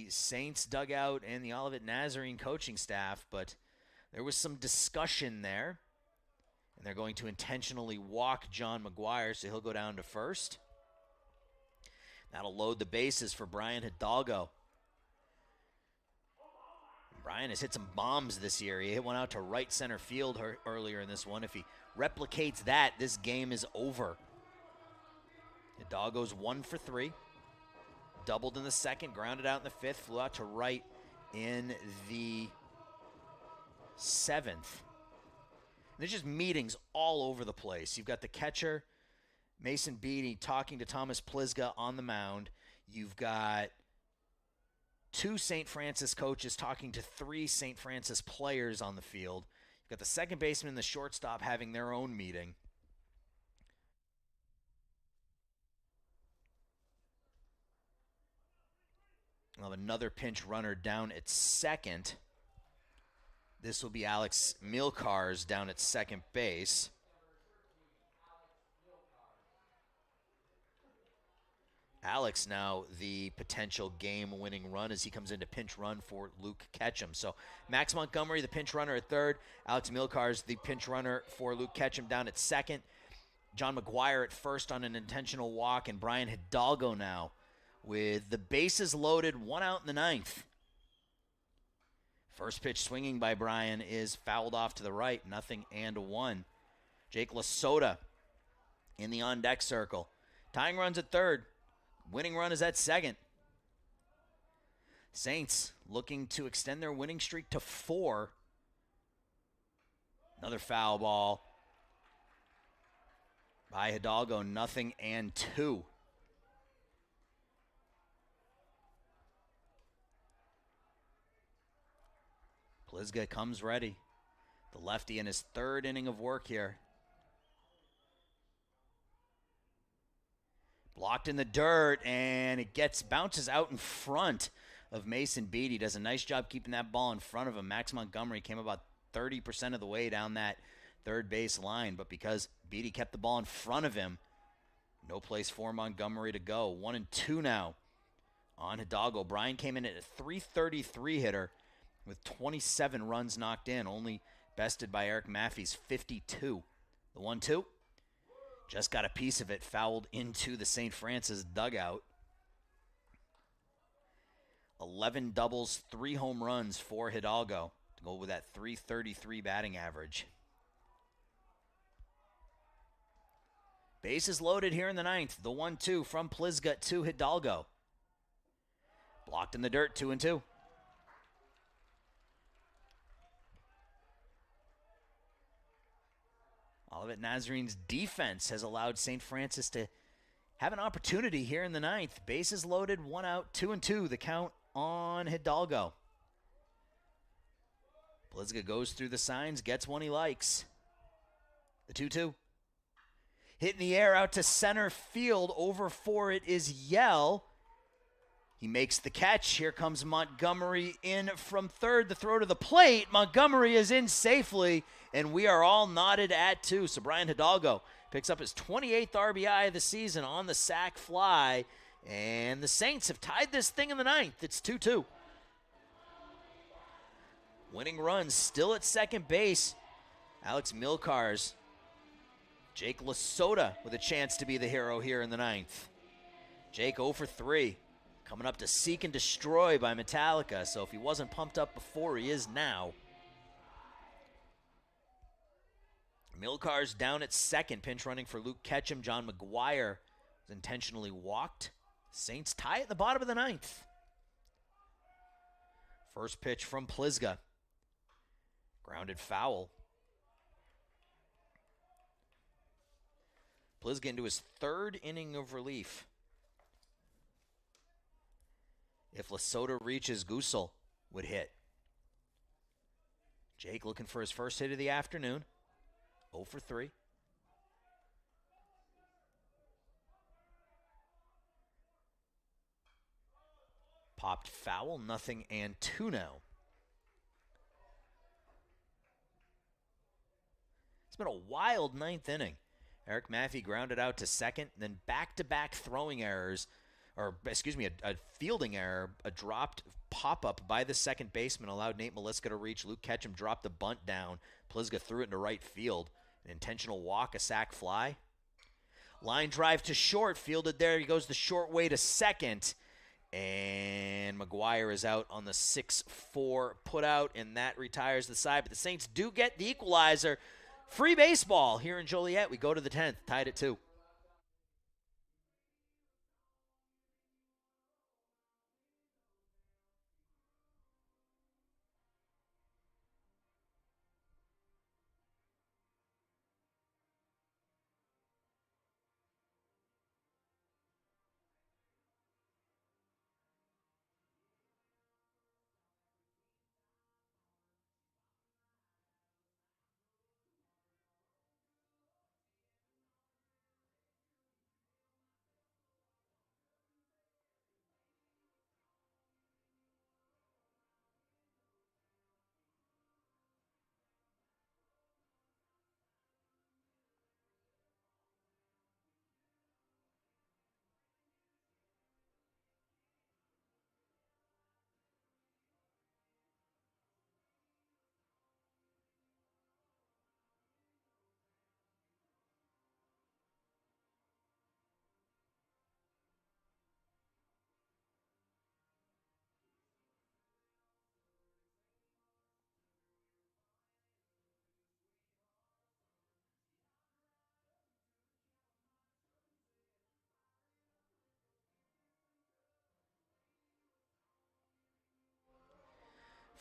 Saints dugout and the Olivet Nazarene coaching staff, but there was some discussion there, and they're going to intentionally walk John McGuire, so he'll go down to first. That'll load the bases for Brian Hidalgo. Brian has hit some bombs this year. He hit one out to right center field earlier in this one. If he replicates that, this game is over. Hidalgo's 1 for 3. Doubled in the second, grounded out in the fifth, flew out to right in the seventh. There's just meetings all over the place. You've got the catcher, Mason Beatty, talking to Thomas Plizga on the mound. You've got 2 St. Francis coaches talking to 3 St. Francis players on the field. You've got the second baseman and the shortstop having their own meeting. We'll have another pinch runner down at second. This will be Alex Milcars down at second base. Alex now the potential game-winning run as he comes into pinch run for Luke Ketchum. So Max Montgomery, the pinch runner at third. Alex Milcars, the pinch runner for Luke Ketchum down at second. John McGuire at first on an intentional walk, and Brian Hidalgo now with the bases loaded, 1 out in the ninth. First pitch swinging by Brian is fouled off to the right, 0-1. Jake Lasota in the on-deck circle. Tying runs at third. Winning run is at second. Saints looking to extend their winning streak to 4. Another foul ball by Hidalgo, 0-2. Plizga comes ready. The lefty in his 3rd inning of work here. Blocked in the dirt, and it bounces out in front of Mason Beatty. Does a nice job keeping that ball in front of him. Max Montgomery came about 30% of the way down that third base line, but because Beatty kept the ball in front of him, no place for Montgomery to go. 1-2 now on Hidalgo. Brian came in at a .333 hitter with 27 runs knocked in, only bested by Eric Maffey's 52. The 1-2. Just got a piece of it, fouled into the St. Francis dugout. 11 doubles, 3 home runs for Hidalgo to go with that .333 batting average. Bases loaded here in the ninth. The 1-2 from Plizga to Hidalgo. Blocked in the dirt, 2-2. Olivet Nazarene's defense has allowed St. Francis to have an opportunity here in the ninth. Bases loaded, 1 out, 2-2. The count on Hidalgo. Plizga goes through the signs, gets one he likes. The 2-2. Hit in the air out to center field. Over for it is Yell. He makes the catch. Here comes Montgomery in from third. The throw to the plate. Montgomery is in safely, and we are all knotted at 2. So Brian Hidalgo picks up his 28th RBI of the season on the sac fly, and the Saints have tied this thing in the ninth. It's 2-2. Winning runs still at second base. Alex Milcars. Jake Lasota with a chance to be the hero here in the ninth. Jake 0 for 3. Coming up to seek and destroy by Metallica. So if he wasn't pumped up before, he is now. Milcars down at second. Pinch running for Luke Ketchum. John McGuire was intentionally walked. Saints tie at the bottom of the ninth. First pitch from Plizga. Grounded foul. Plizga into his 3rd inning of relief. If Lesotho reaches, Gusel would hit. Jake looking for his first hit of the afternoon. 0 for 3. Popped foul, 0-2 now. It's been a wild ninth inning. Eric Maffey grounded out to second, then back-to-back throwing errors, or excuse me, a fielding error, a dropped pop-up by the second baseman allowed Nate Meliska to reach. Luke Ketchum dropped the bunt down. Plizga threw it into right field. An intentional walk, a sac fly. Line drive to short, fielded there. He goes the short way to second. And McGuire is out on the 6-4 putout, and that retires the side. But the Saints do get the equalizer. Free baseball here in Joliet. We go to the 10th, tied at 2.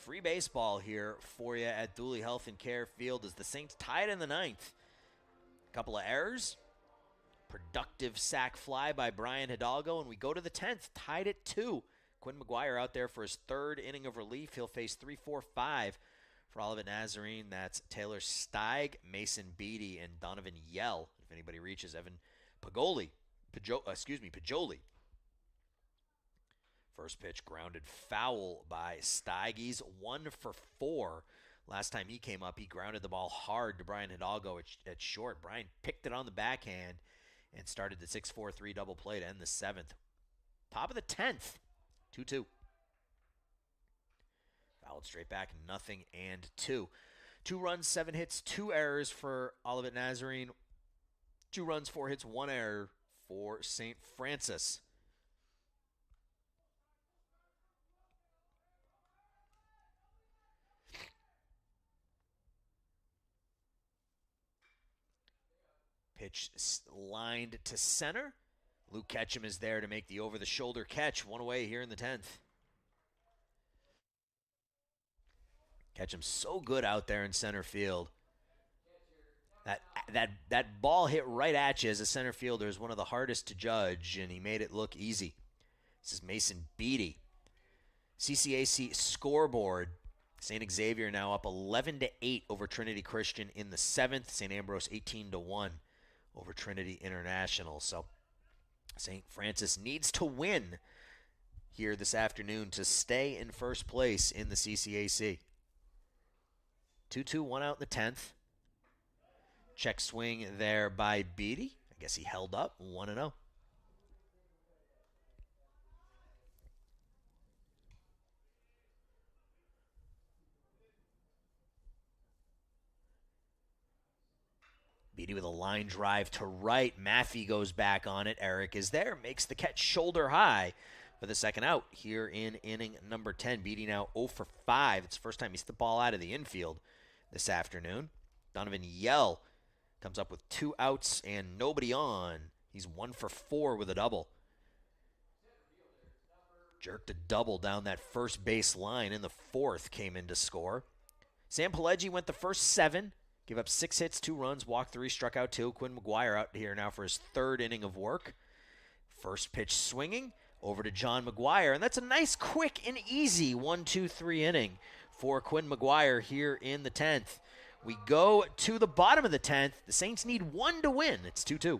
Free baseball here for you at Dooley Health and Care Field as the Saints tied in the 9th. A couple of errors. Productive sac fly by Brian Hidalgo, and we go to the 10th, tied at 2. Quinn McGuire out there for his third inning of relief. He'll face 3-4-5 for Olivet Nazarene. That's Taylor Steig, Mason Beatty, and Donovan Yell. If anybody reaches, Evan Pajoli. First pitch grounded foul by Steig. He's 1 for 4. Last time he came up, he grounded the ball hard to Brian Hidalgo at short. Brian picked it on the backhand and started the 6-4-3 double play to end the 7th. Top of the 10th, 2-2. Fouled straight back, 0-2. 2 runs, 7 hits, 2 errors for Olivet Nazarene. 2 runs, 4 hits, 1 error for St. Francis. Pitch lined to center. Luke Ketchum is there to make the over-the-shoulder catch. 1 away here in the 10th. Ketchum's so good out there in center field. That ball hit right at you as a center fielder is one of the hardest to judge, and he made it look easy. This is Mason Beatty. CCAC scoreboard. St. Xavier now up 11-8 over Trinity Christian in the 7th. St. Ambrose 18-1 over Trinity International. So St. Francis needs to win here this afternoon to stay in first place in the CCAC. 2-2, 1 out in the 10th. Check swing there by Beatty. I guess he held up 1-0. Beatty with a line drive to right. Maffey goes back on it. Eric is there. Makes the catch shoulder high for the second out here in inning number 10. Beatty now 0 for 5. It's the first time he's hit the ball out of the infield this afternoon. Donovan Yell comes up with 2 outs and nobody on. He's 1 for 4 with a double. Jerked a double down that first base line in the 4th, came in to score. Sam Pileggi went the first 7. Give up 6 hits, 2 runs, walked 3, struck out 2. Quinn McGuire out here now for his 3rd inning of work. First pitch swinging, over to John McGuire, and that's a nice, quick, and easy 1-2-3 inning for Quinn McGuire here in the 10th. We go to the bottom of the 10th. The Saints need one to win. It's 2-2.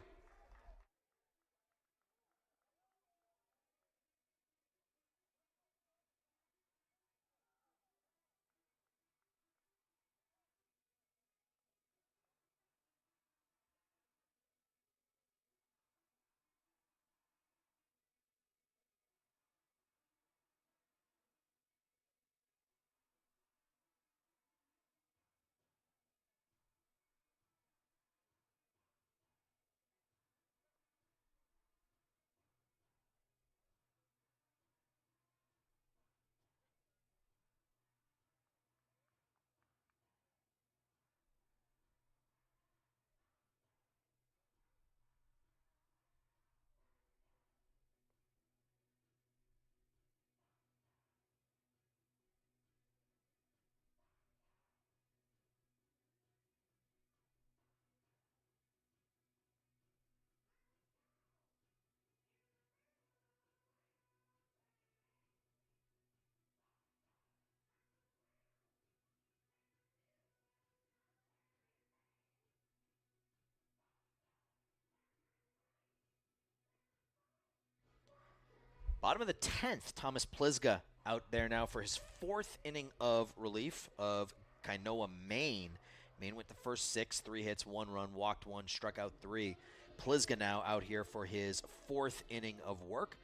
Bottom of the 10th, Thomas Plizga out there now for his 4th inning of relief of Kainoa, Maine. Maine went the first 6, 3 hits, 1 run, walked 1, struck out 3. Plizga now out here for his 4th inning of work.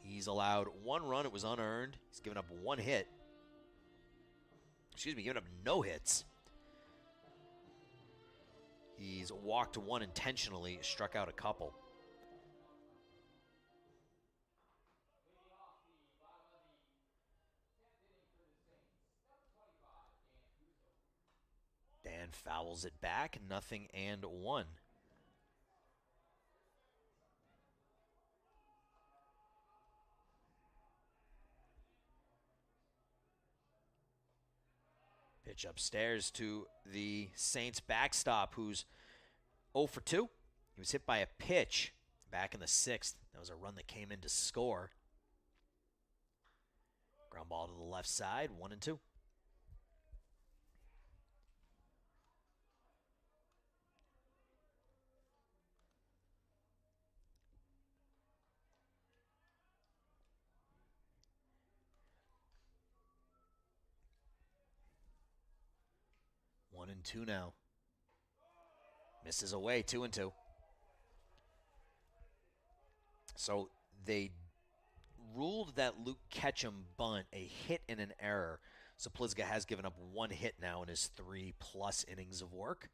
He's allowed 1 run. It was unearned. He's given up 1 hit. Given up no hits. He's walked 1 intentionally, struck out a couple. Dan fouls it back, 0-1. Pitch upstairs to the Saints backstop, who's 0 for 2. He was hit by a pitch back in the 6th. That was a run that came in to score. Ground ball to the left side, 1-2. One and two now. Misses away, 2-2. So they ruled that Luke Ketchum bunt a hit and an error. So Plizga has given up 1 hit now in his 3+ innings of work.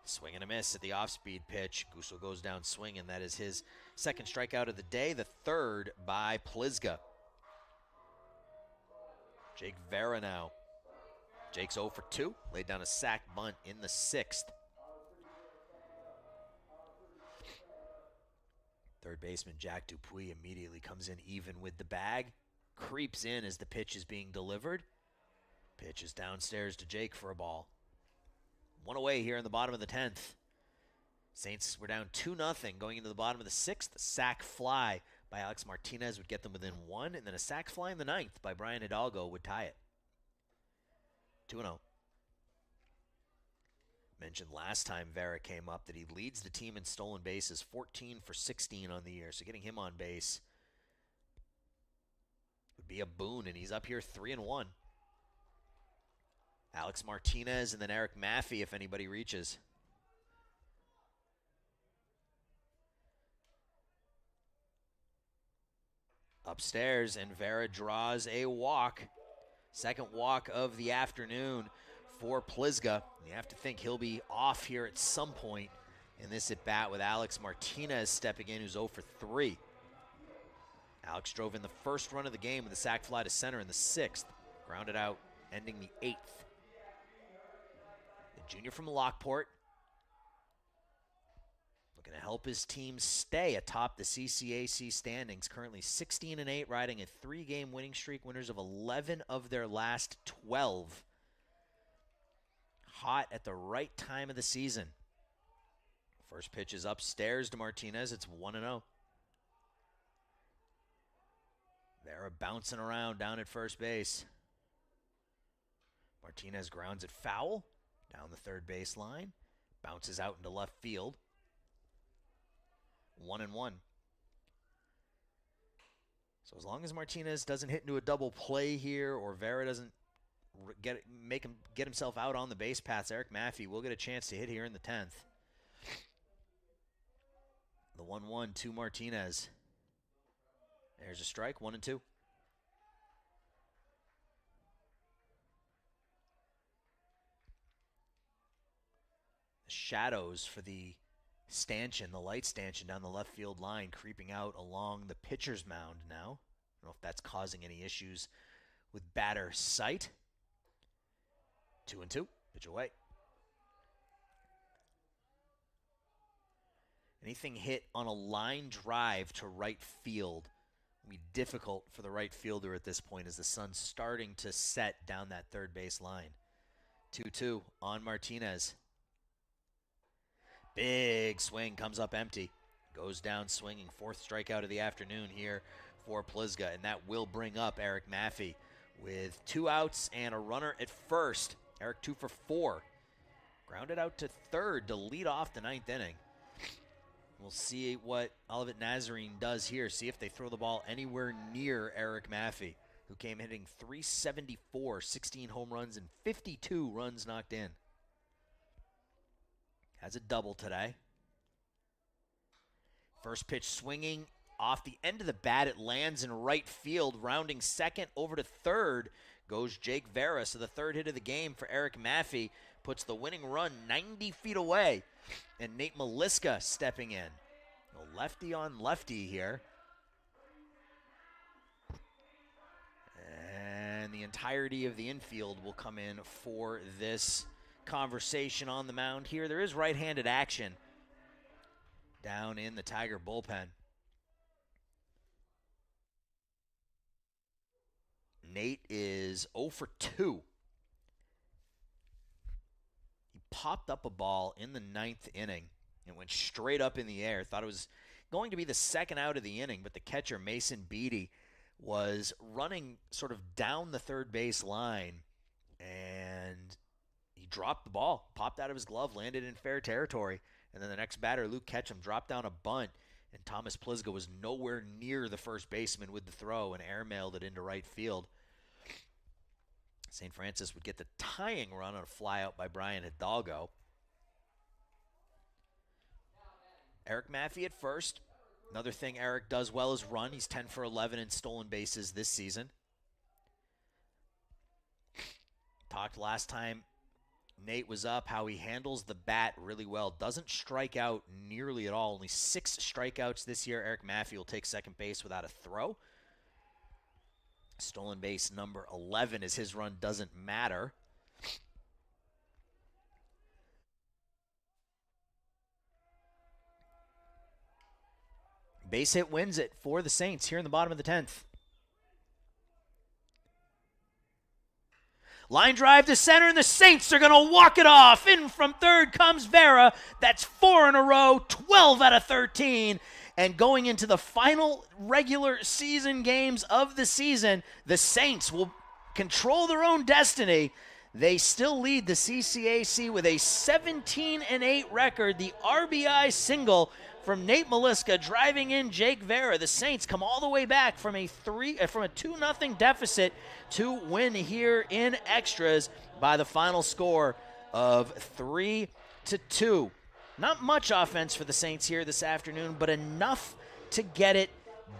Swing and a miss at the off-speed pitch. Gusso goes down swinging. That is his 2nd strikeout of the day, the 3rd by Plizga. Jake Vera now. Jake's 0 for 2. Laid down a sac bunt in the 6th. Third baseman Jack Dupuis immediately comes in even with the bag. Creeps in as the pitch is being delivered. Pitch is downstairs to Jake for a ball. 1 away here in the bottom of the 10th. Saints were down 2-0 going into the bottom of the 6th. A sac fly by Alex Martinez would get them within 1, and then a sac fly in the 9th by Brian Hidalgo would tie it. 2-0. Mentioned last time Vera came up that he leads the team in stolen bases, 14 for 16 on the year. So getting him on base would be a boon, and he's up here 3-1. Alex Martinez and then Eric Maffey if anybody reaches. Upstairs, and Vera draws a walk. 2nd walk of the afternoon for Plizga. You have to think he'll be off here at some point in this at-bat with Alex Martinez stepping in, who's 0 for 3. Alex drove in the 1st run of the game with a sac fly to center in the 6th. Grounded out, ending the 8th. The junior from Lockport looking to help his team stay atop the CCAC standings. Currently 16-8, riding a 3-game winning streak, winners of 11 of their last 12. Hot at the right time of the season. First pitch is upstairs to Martinez. It's 1-0. Vera bouncing around down at first base. Martinez grounds it foul down the third baseline. Bounces out into left field. 1-1. So as long as Martinez doesn't hit into a double play here, or Vera doesn't get himself out on the base paths, Eric Maffey will get a chance to hit here in the 10th. The 1-1 to Martinez. There's a strike, 1-2. The shadows for the stanchion, the light stanchion down the left field line, creeping out along the pitcher's mound now. I don't know if that's causing any issues with batter sight. 2-2, pitch away. Anything hit on a line drive to right field will be difficult for the right fielder at this point as the sun's starting to set down that third base line. 2-2 on Martinez. Big swing, comes up empty. Goes down swinging. Fourth strikeout of the afternoon here for Plizga, and that will bring up Eric Maffey with 2 outs and a runner at first. Eric 2 for 4. Grounded out to third to lead off the 9th inning. We'll see what Olivet Nazarene does here. See if they throw the ball anywhere near Eric Maffey, who came hitting .374, 16 home runs, and 52 runs knocked in. Has a double today. First pitch swinging off the end of the bat. It lands in right field. Rounding second over to third goes Jake Vera. So the third hit of the game for Eric Maffey puts the winning run 90 feet away. And Nate Maliska stepping in. A lefty on lefty here. And the entirety of the infield will come in for this conversation on the mound here. There is right-handed action down in the Tiger bullpen. Nate is 0 for 2. He popped up a ball in the 9th inning and went straight up in the air. Thought it was going to be the second out of the inning, but the catcher, Mason Beatty, was running sort of down the third base line, and he dropped the ball, popped out of his glove, landed in fair territory, and then the next batter, Luke Ketchum, dropped down a bunt, and Thomas Plizga was nowhere near the first baseman with the throw and airmailed it into right field. St. Francis would get the tying run on a flyout by Brian Hidalgo. Eric Maffey at first. Another thing Eric does well is run. He's 10 for 11 in stolen bases this season. Talked last time Nate was up how he handles the bat really well. Doesn't strike out nearly at all. Only 6 strikeouts this year. Eric Maffey will take second base without a throw. Stolen base number 11 as his run doesn't matter. Base hit wins it for the Saints here in the bottom of the 10th. Line drive to center, and the Saints are going to walk it off. In from third comes Vera. That's 4 in a row, 12 out of 13. And going into the final regular season games of the season, the Saints will control their own destiny. They still lead the CCAC with a 17-8 record. The RBI single from Nate Maliska driving in Jake Vera. The Saints come all the way back from a 2-0 deficit to win here in extras by the final score of 3-2. Not much offense for the Saints here this afternoon, but enough to get it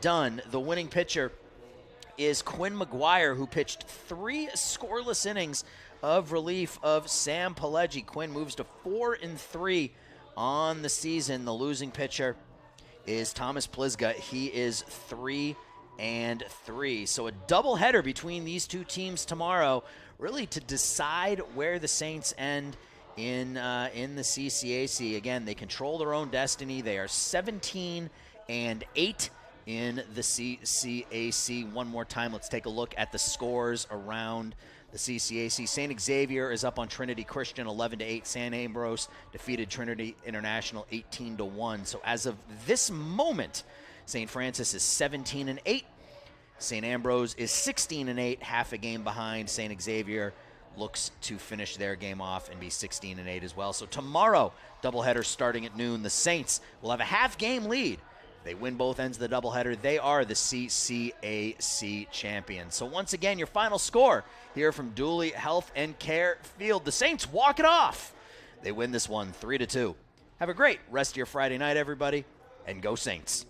done. The winning pitcher is Quinn McGuire, who pitched 3 scoreless innings of relief of Sam Pileggi. Quinn moves to 4-3 on the season. The losing pitcher is Thomas Plizga. He is 3-3. So a doubleheader between these two teams tomorrow, really to decide where the Saints end in the CCAC. Again, they control their own destiny. They are 17-8 in the CCAC. One more time, let's take a look at the scores around the CCAC. St. Xavier is up on Trinity Christian 11-8. San Ambrose defeated Trinity International 18-1. So as of this moment, St. Francis is 17-8. St. Ambrose is 16-8, half a game behind. St. Xavier looks to finish their game off and be 16-8 as well. So tomorrow, doubleheader starting at noon. The Saints will have a half-game lead. If they win both ends of the doubleheader, they are the CCAC champions. So once again, your final score here from Dooley Health and Care Field. The Saints walk it off. They win this one 3-2. Have a great rest of your Friday night, everybody, and go Saints.